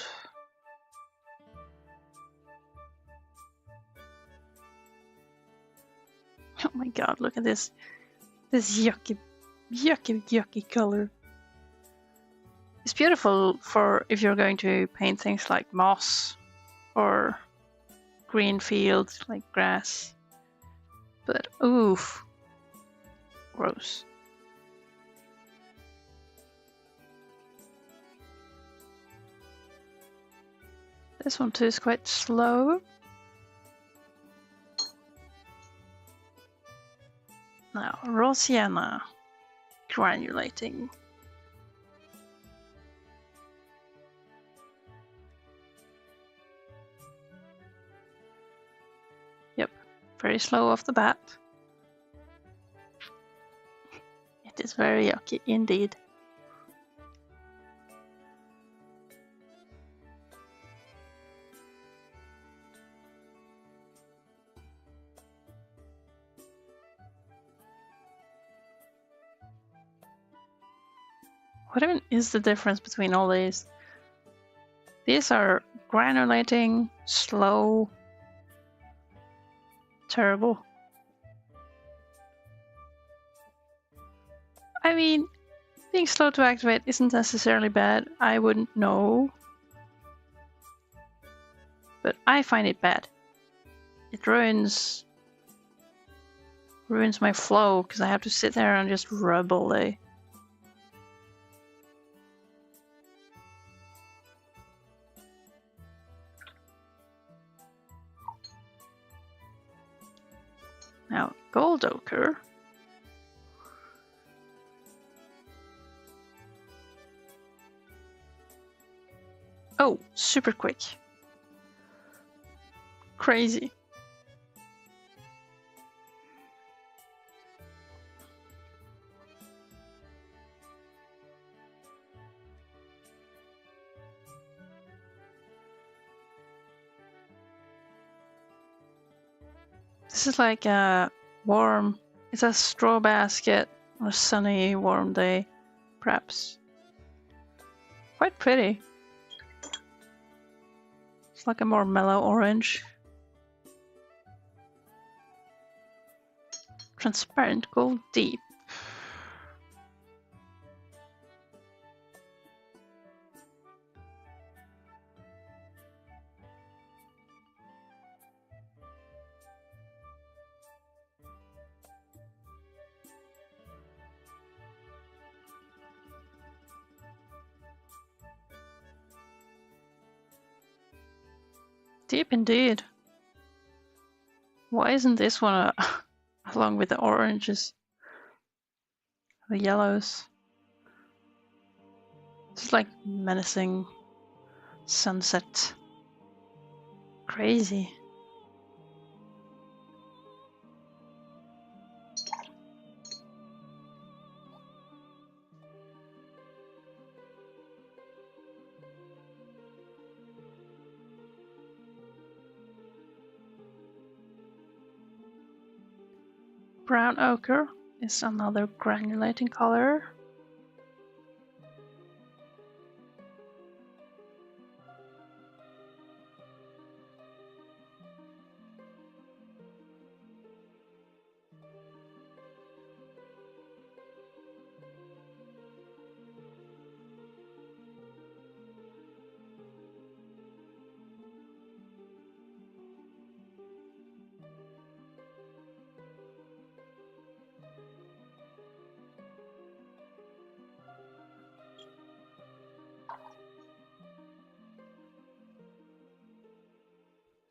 Oh my god, look at this. This yucky color. It's beautiful for if you're going to paint things like moss or green fields like grass. But oof. Gross. This one too is quite slow. Now, raw sienna, granulating. Yep, very slow off the bat. It is very yucky indeed. What even is the difference between all these? These are granulating, slow, terrible. I mean, being slow to activate isn't necessarily bad. I wouldn't know. But I find it bad. It ruins my flow because I have to sit there and just rub all day. Now, gold ochre. Oh, super quick. Crazy. This is like a warm, it's a straw basket on a sunny, warm day, perhaps. Quite pretty. It's like a more mellow orange. Transparent gold deep. Deep indeed. Why isn't this one along with the oranges? The yellows. It's like menacing sunset. Crazy. Brown ochre is another granulating color.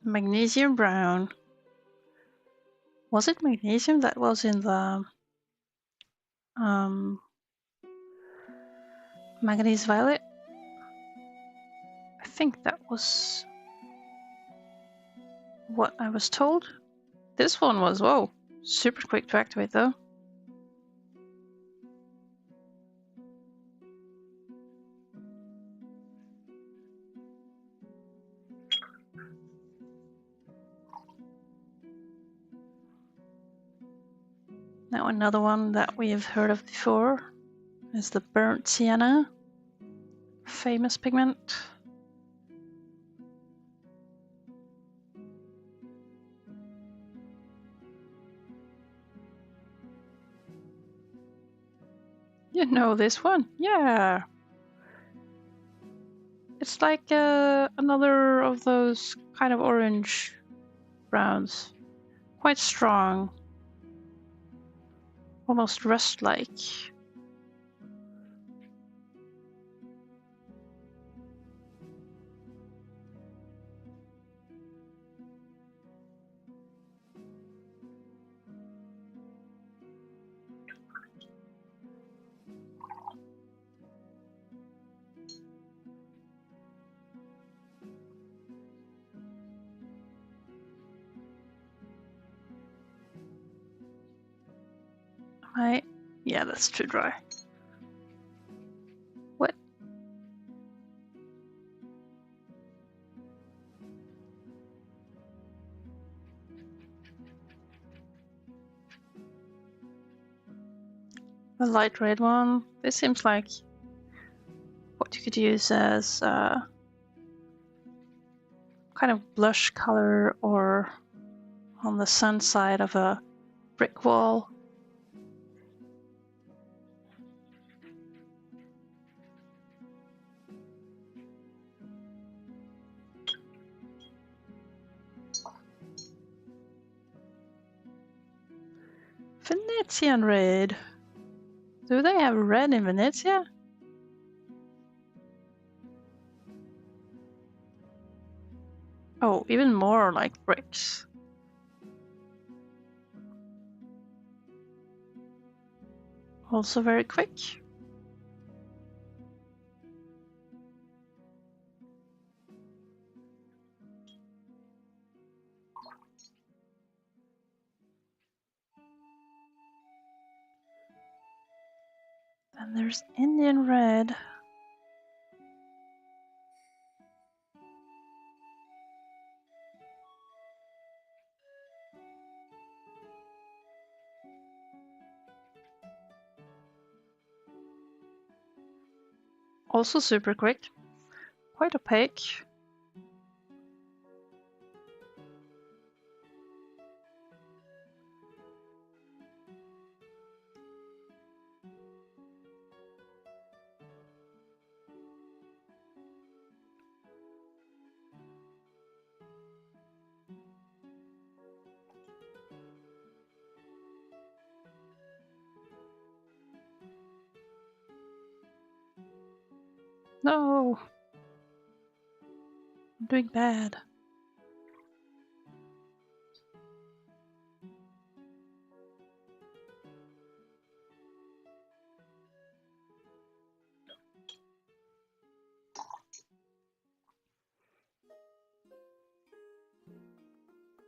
Magnesium brown. Was it magnesium that was in the manganese violet? I think that was what I was told. This one was, whoa, super quick to activate though. Now another one that we have heard of before is the burnt sienna. Famous pigment. You know this one? Yeah. It's like another of those kind of orange browns. Quite strong. Almost rust-like. Yeah, that's too dry. What? The light red one. This seems like what you could use as kind of blush color or on the sun side of a brick wall. Venetian red. Do they have red in Venezia? Oh, even more like bricks. Also very quick. Then there's Indian red. Also super quick. Quite opaque. No! I'm doing bad.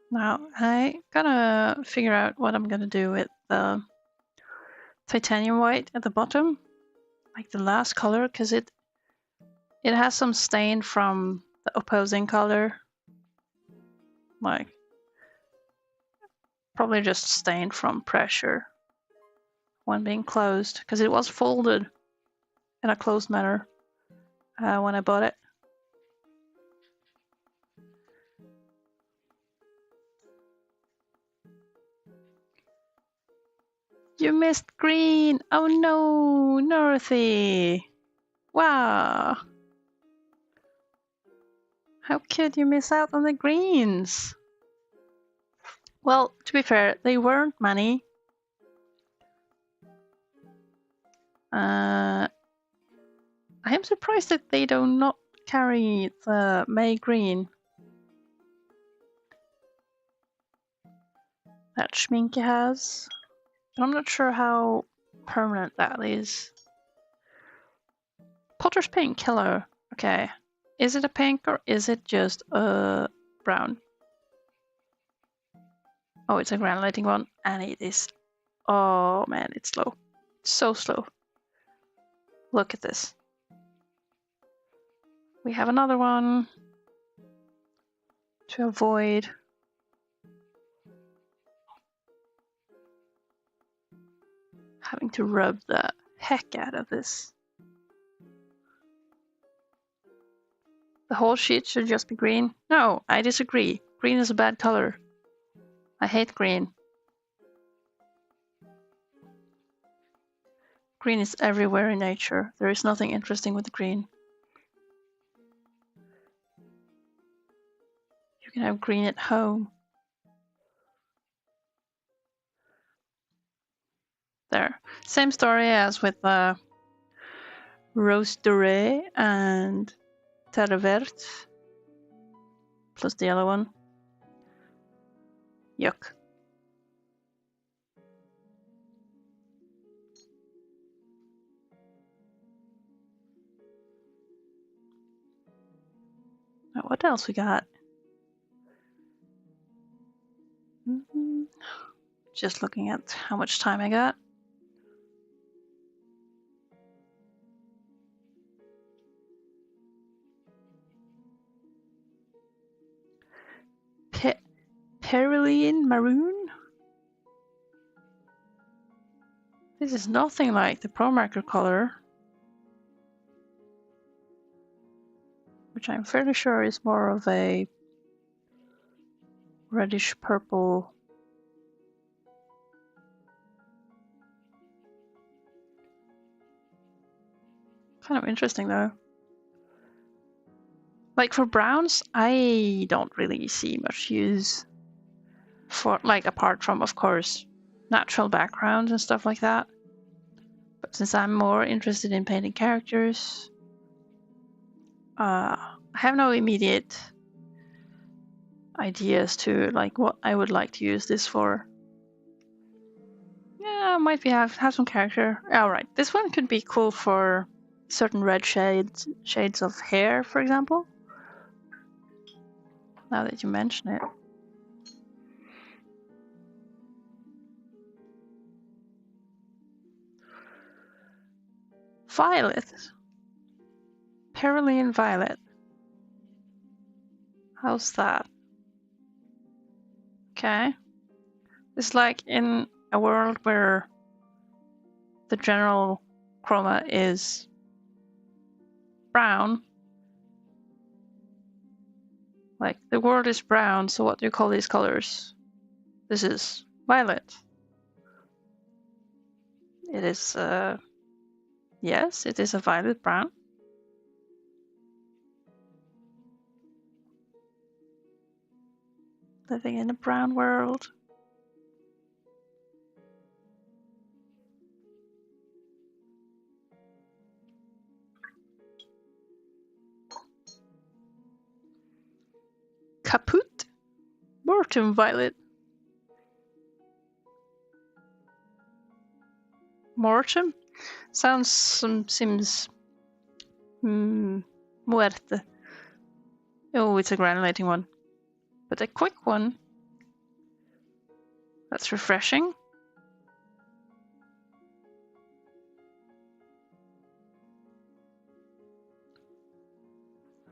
Now, I gotta figure out what I'm gonna do with the titanium white at the bottom. Like the last color, because it has some stain from the opposing color. Like, probably just stained from pressure when being closed, because it was folded in a closed manner when I bought it. You missed green! Oh no, Dorothy! Wow! How could you miss out on the greens? Well, to be fair, they weren't many. I am surprised that they do not carry the May green that Schminke has. I'm not sure how permanent that is. Potter's pink, hello. Okay. Is it a pink or is it just a brown? Oh, it's a granulating one, and it is. Oh man, it's slow. It's so slow. Look at this. We have another one to avoid. Having to rub the heck out of this. The whole sheet should just be green. No, I disagree. Green is a bad color. I hate green. Green is everywhere in nature. There is nothing interesting with green. You can have green at home. There. Same story as with Rose Dorée and Terre Verte. Plus the yellow one. Yuck. Now, what else we got? Just looking at how much time I got. Cerulean Maroon? This is nothing like the Pro Marker color, which I'm fairly sure is more of a reddish purple. Kind of interesting though. Like for browns, I don't really see much use for, like, apart from, of course, natural backgrounds and stuff like that. But since I'm more interested in painting characters, I have no immediate ideas to like what I would like to use this for. Yeah, might be have some character. Alright, this one could be cool for certain red shades of hair, for example. Now that you mention it. Violet. Cerulean Violet. How's that? Okay. It's like in a world where the general chroma is brown. Like, the world is brown, so what do you call these colors? This is violet. It is, yes, it is a violet brown. Living in a brown world. Caput? Mortem violet. Mortem? Sounds, seems... muerte. Oh, it's a granulating one. But a quick one. That's refreshing.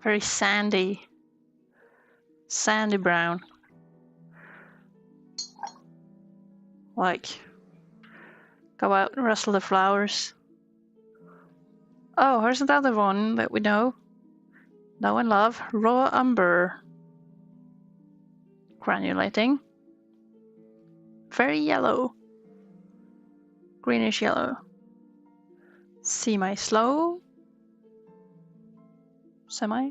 Very sandy. Sandy brown. Like, go out and rustle the flowers. Oh, here's another one that we know and love. Raw umber. Granulating. Very yellow. Greenish yellow. Semi-slow. Semi.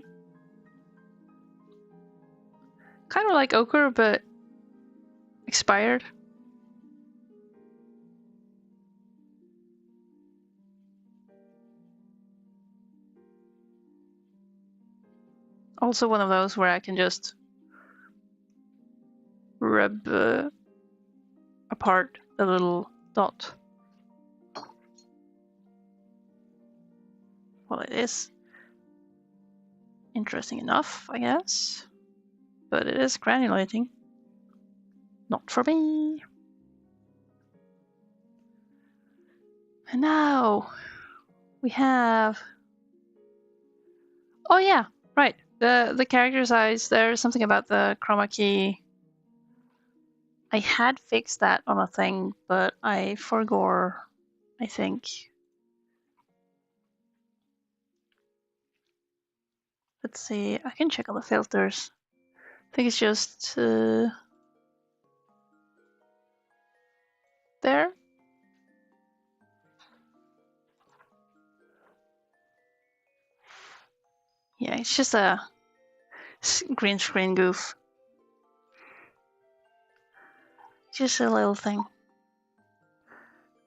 Kind of like ochre, but expired. Also one of those where I can just rub apart the little dot. Well, it is interesting enough, I guess. But it is granulating. Not for me. And now we have... Oh yeah, right. The character's eyes, there's something about the chroma key. I had fixed that on a thing, but I forgot, I think. Let's see, I can check on the filters. I think it's just there. Yeah, it's just a green screen goof. Just a little thing.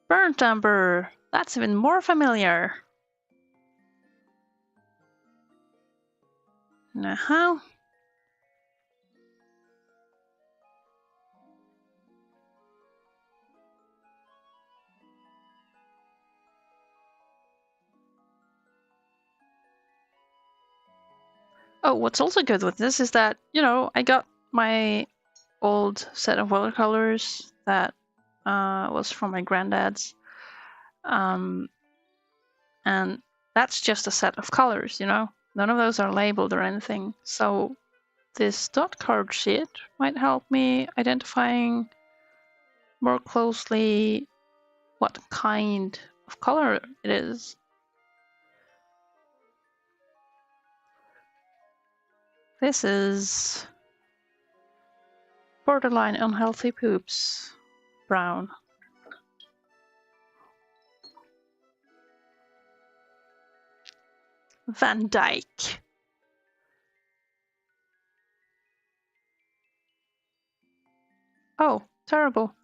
Burnt umber. That's even more familiar. Uh-huh. Oh, what's also good with this is that, you know, I got my old set of watercolors that was from my granddad's. And that's just a set of colors, you know? None of those are labeled or anything. So this Dotcard sheet might help me identifying more closely what kind of color it is. This is borderline unhealthy poops brown. Van Dyke. Oh, terrible.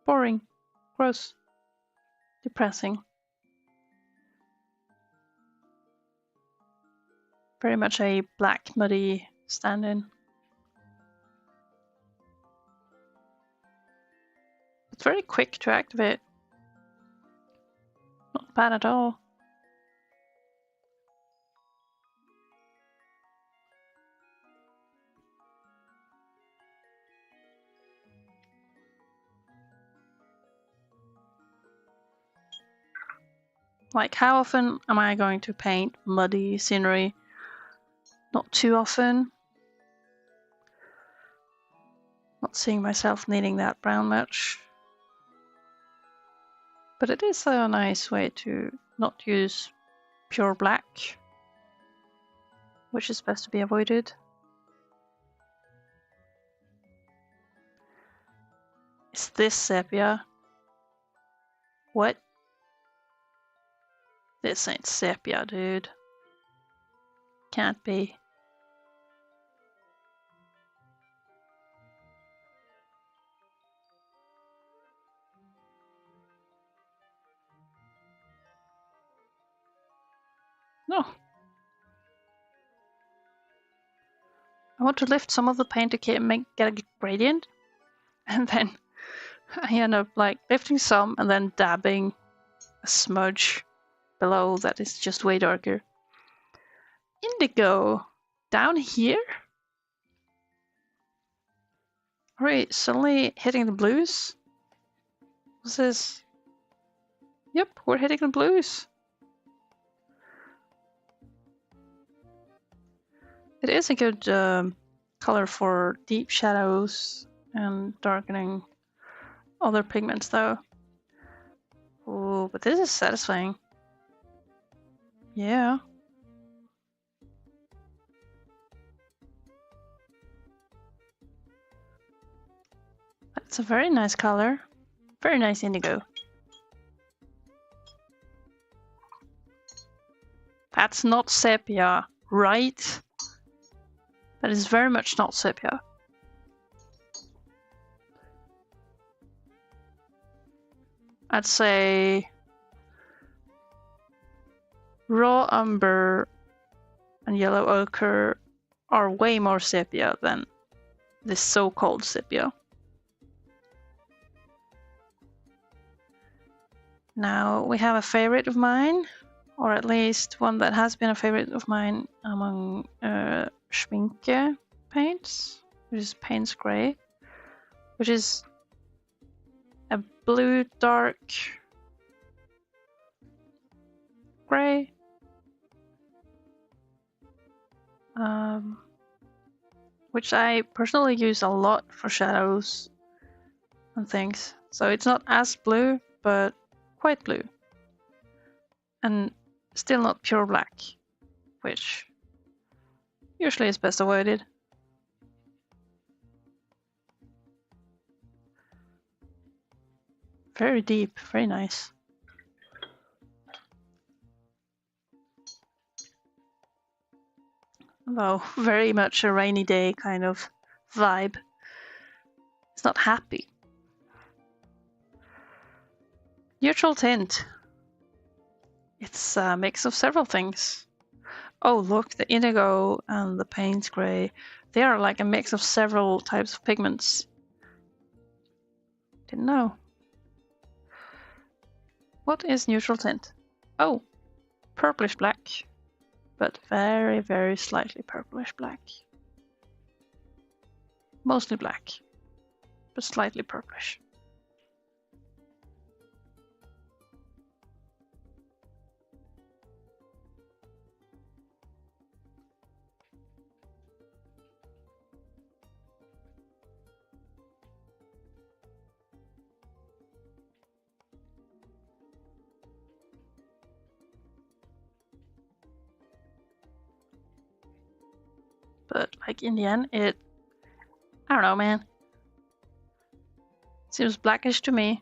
Boring. Gross. Depressing. Very much a black, muddy stand-in. It's very quick to activate. Not bad at all. Like, how often am I going to paint muddy scenery? Not too often. Not seeing myself needing that brown much. But it is a nice way to not use pure black. which is best to be avoided. Is this sepia? What? This ain't sepia, dude. Can't be. No. I want to lift some of the paint to get a gradient, and then I end up like lifting some and then dabbing a smudge below that is just way darker. Indigo! Down here? Are we suddenly hitting the blues? What's this? Yep, we're hitting the blues. It is a good color for deep shadows and darkening other pigments though. Oh, but this is satisfying. Yeah. That's a very nice color. Very nice indigo. That's not sepia, right? That is very much not sepia. I'd say raw umber and yellow ochre are way more sepia than this so-called sepia. Now we have a favorite of mine, or at least one that has been a favorite of mine among Schminke paints, which is Payne's Grey, which is a blue dark grey. Which I personally use a lot for shadows and things. So it's not as blue, but quite blue. And still not pure black, which usually is best avoided. Very deep, very nice. Although very much a rainy day kind of vibe. It's not happy. Neutral tint. It's a mix of several things. Oh look, the indigo and the Payne's Grey, they are like a mix of several types of pigments. Didn't know. What is neutral tint? Oh, purplish black. But very, very slightly purplish black. Mostly black, but slightly purplish. But like in the end, I don't know, man. Seems blackish to me.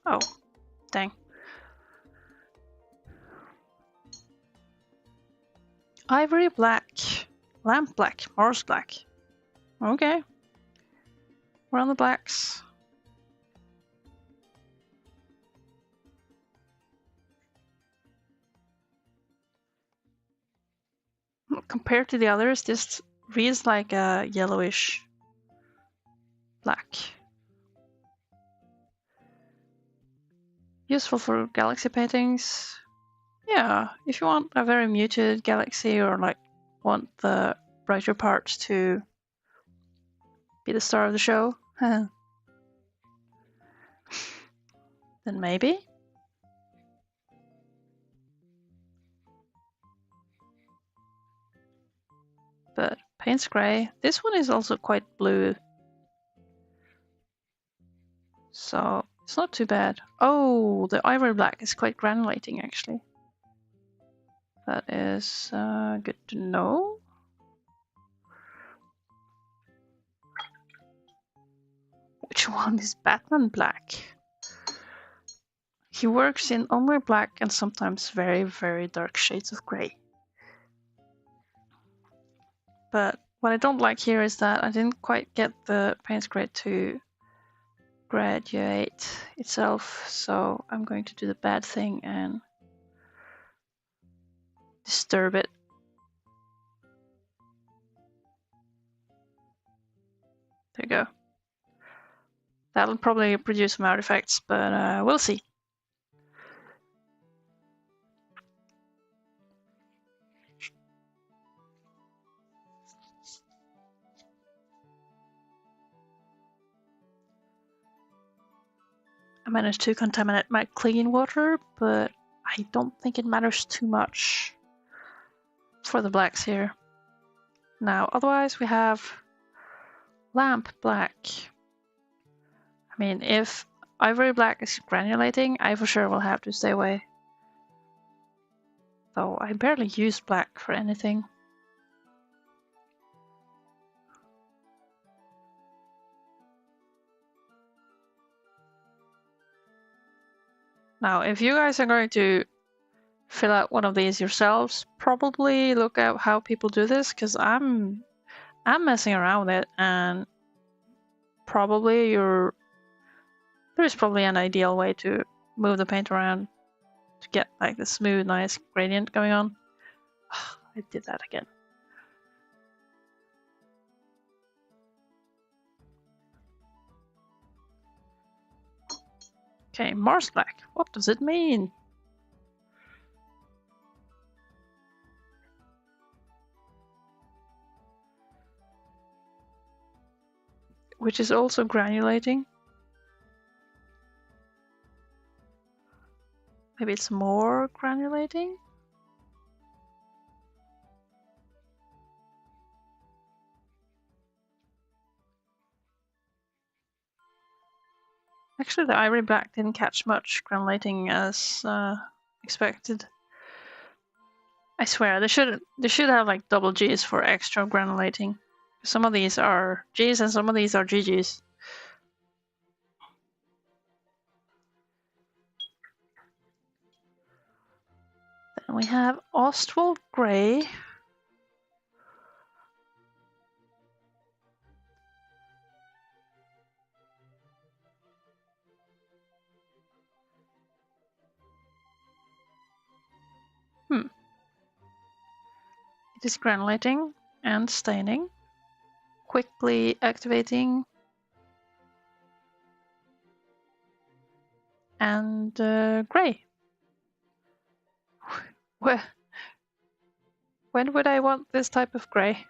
Oh, dang. Ivory black, lamp black, Morse black. Okay. We're on the blacks. Compared to the others, this reads like a yellowish black. Useful for galaxy paintings. Yeah, if you want a very muted galaxy or like want the brighter parts to be the star of the show, then maybe. But Payne's Grey, this one is also quite blue. So It's not too bad. Oh, the ivory black is quite granulating actually. That is good to know. Which one is Batman Black? He works in ombre black and sometimes very, very dark shades of grey. But what I don't like here is that I didn't quite get the paint grade to graduate itself, so I'm going to do the bad thing and disturb it. There you go. That'll probably produce some artifacts, but we'll see. I managed to contaminate my clean water, but I don't think it matters too much for the blacks here. Now, otherwise we have lamp black. I mean, if ivory black is granulating, I for sure will have to stay away. Though I barely use black for anything. Now, if you guys are going to fill out one of these yourselves, probably look at how people do this, because I'm messing around with it, and probably there's probably an ideal way to move the paint around to get like the smooth, nice gradient going on. I did that again. Okay, Mars black. What does it mean? Which is also granulating. Maybe it's more granulating? Actually, the ivory black didn't catch much granulating as expected. I swear, they should have like double G's for extra granulating. Some of these are G's and some of these are GG's. Then we have Ostwald Grey. It is granulating and staining, quickly activating, and grey. When would I want this type of grey?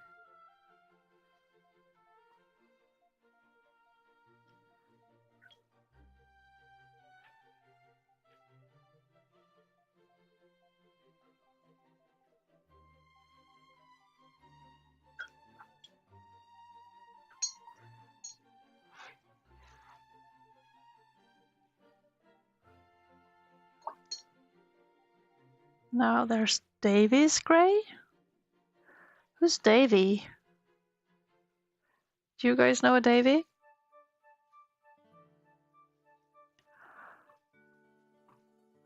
Now there's Davy's grey. Who's Davy? Do you guys know a Davy?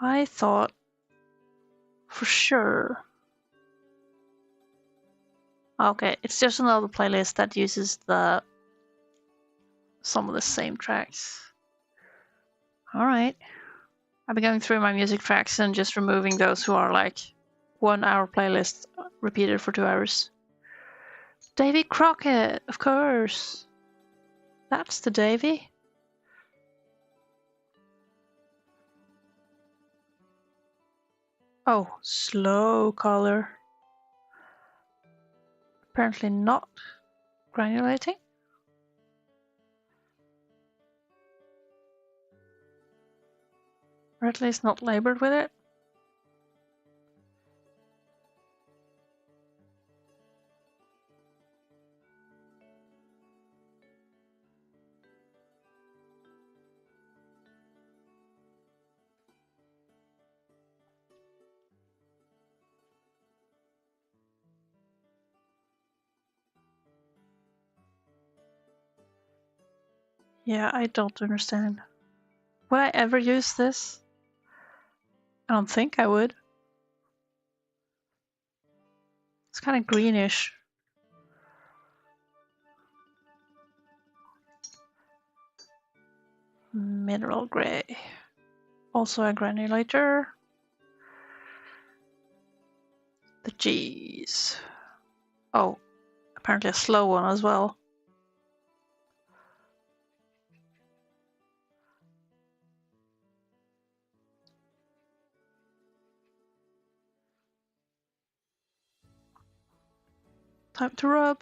I thought for sure. Okay, it's just another playlist that uses some of the same tracks. Alright. I've been going through my music tracks and just removing those who are like 1 hour playlists repeated for 2 hours. Davy Crockett, of course. That's the Davy. Oh, slow color. Apparently not granulating. Or at least not labored with it. Yeah, I don't understand. Would I ever use this? I don't think I would. It's kind of greenish. Mineral gray. Also a granulator. The G's. Oh, apparently a slow one as well. Time to rub.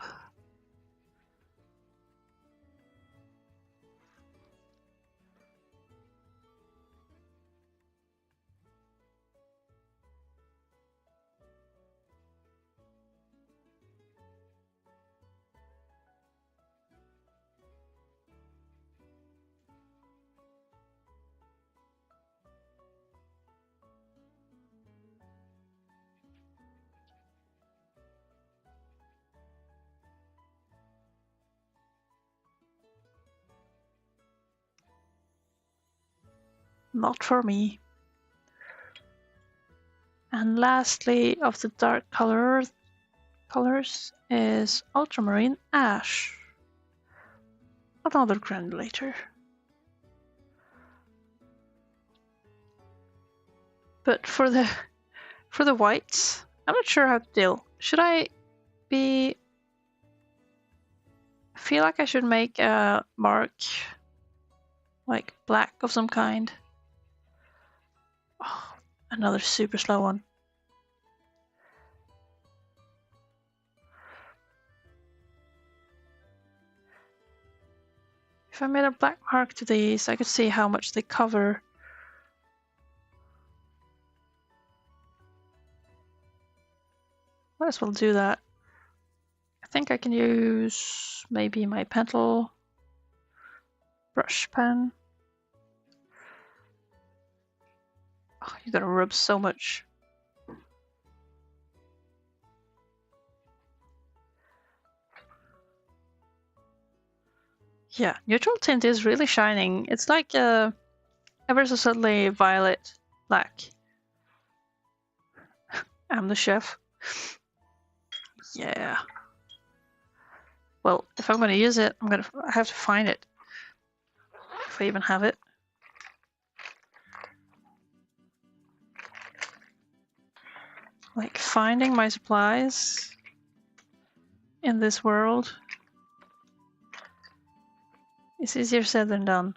Not for me. And lastly, of the dark colors is ultramarine ash. Another granulator. But for the whites, I'm not sure how to deal. Should I be? I feel like I should make a mark, like black of some kind. Oh, another super slow one. If I made a black mark to these, I could see how much they cover. Might as well do that. I think I can use maybe my pencil brush pen. Oh, you gotta rub so much. Yeah, neutral tint is really shining. It's like ever so subtly violet black. I'm the chef. Yeah. Well, if I'm gonna use it, I have to find it. If I even have it. Like finding my supplies in this world is easier said than done.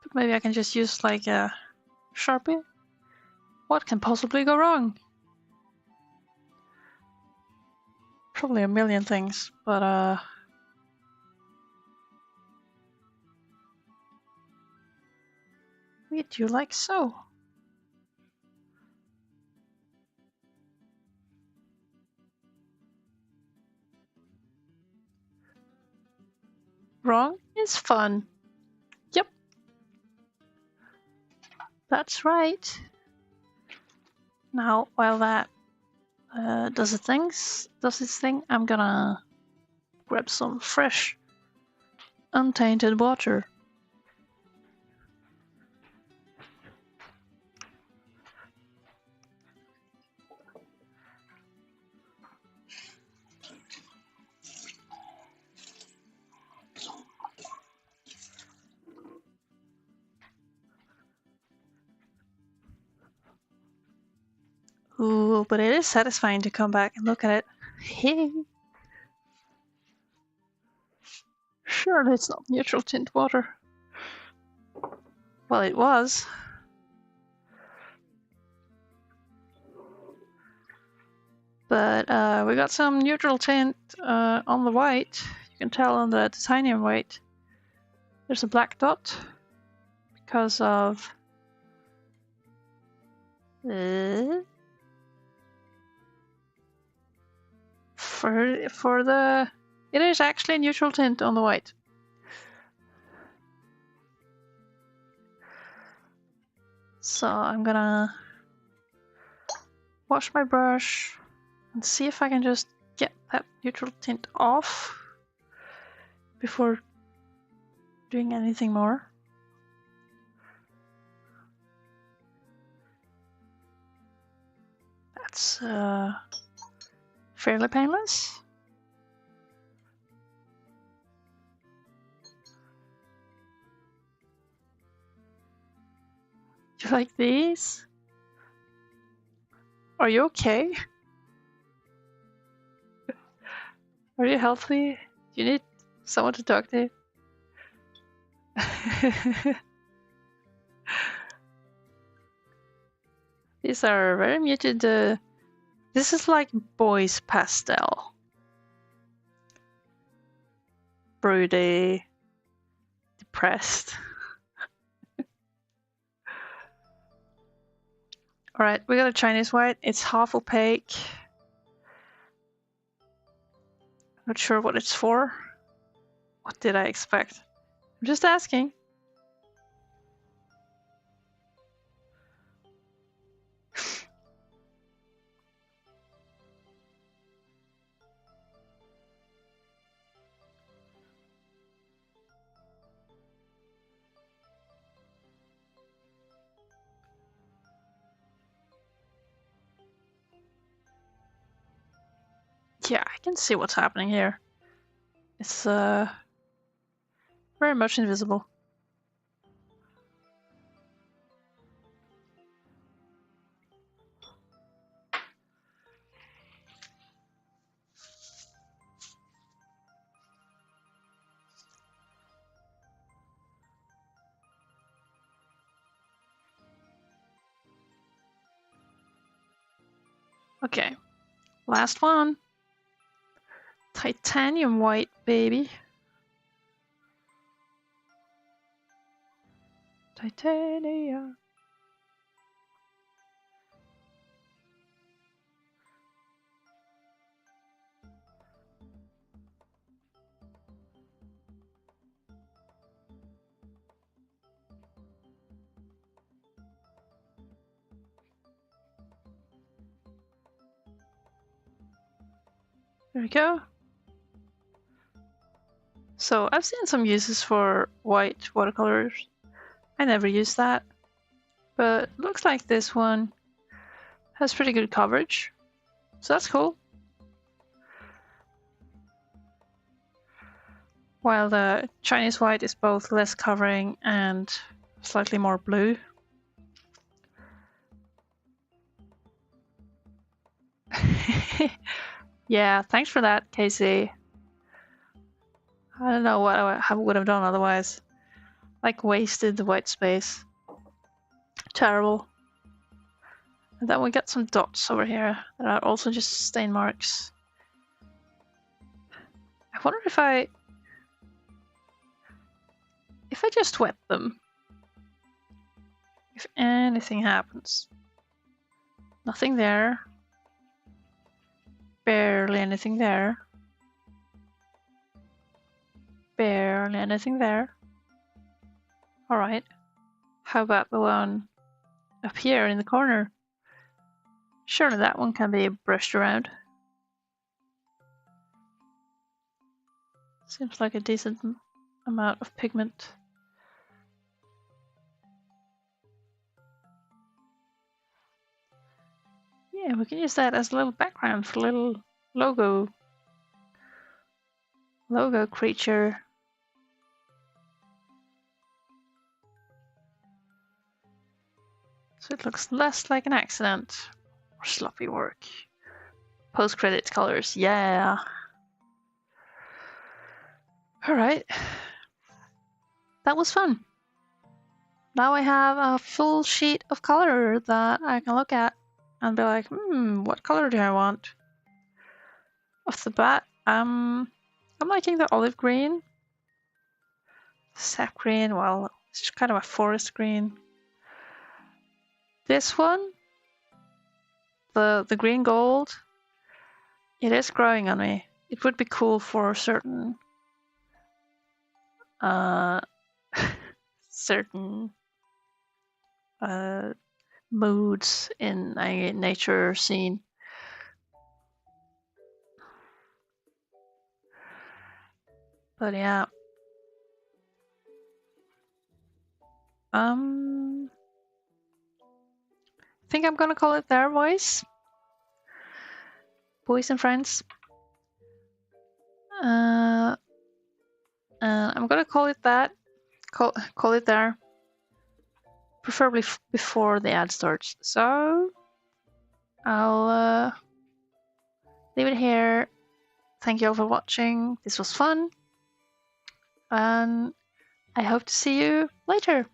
But maybe I can just use like a Sharpie. What can possibly go wrong? Probably a million things, but we do like so. Wrong is fun. Yep. That's right. Now, while that does its thing, I'm gonna grab some fresh, untainted water. Ooh, but it is satisfying to come back and look at it. Hey. Surely it's not neutral tint water. Well, it was. But we got some neutral tint on the white. You can tell on the titanium white. There's a black dot because of for the it is actually neutral tint on the white. So I'm gonna wash my brush and see if I can just get that neutral tint off before doing anything more. That's fairly painless. Do you like these? Are you okay? Are you healthy? Do you need someone to talk to? These are very muted. This is like boys pastel. Broody. Depressed. Alright, we got a Chinese white. It's half opaque. Not sure what it's for. What did I expect? I'm just asking. Yeah, I can see what's happening here. It's very much invisible. Okay, last one. Titanium white, baby. Titanium. There we go. So I've seen some uses for white watercolors. I never use that, but looks like this one has pretty good coverage, so that's cool. While the Chinese white is both less covering and slightly more blue. Yeah, thanks for that, Casey. I don't know what I would have done otherwise. Like, wasted the white space. Terrible. And then we got some dots over here that are also just stain marks. I wonder if I just wet them, if anything happens. Nothing there. Barely anything there. Barely anything there. Alright. How about the one up here in the corner? Surely that one can be brushed around. Seems like a decent amount of pigment. Yeah, we can use that as a little background for a little logo creature. So it looks less like an accident or sloppy work. Post-credit colors, yeah. Alright. That was fun. Now I have a full sheet of color that I can look at and be like, what color do I want? Off the bat, I'm liking the olive green. Sap green, well, it's kind of a forest green. This one, the green gold, it is growing on me. It would be cool for certain certain moods in a nature scene. But yeah. I think I'm gonna call it there, boys and friends. I'm gonna call it that. Call it there. Preferably before the ad starts. So I'll leave it here. Thank you all for watching. This was fun. And I hope to see you later.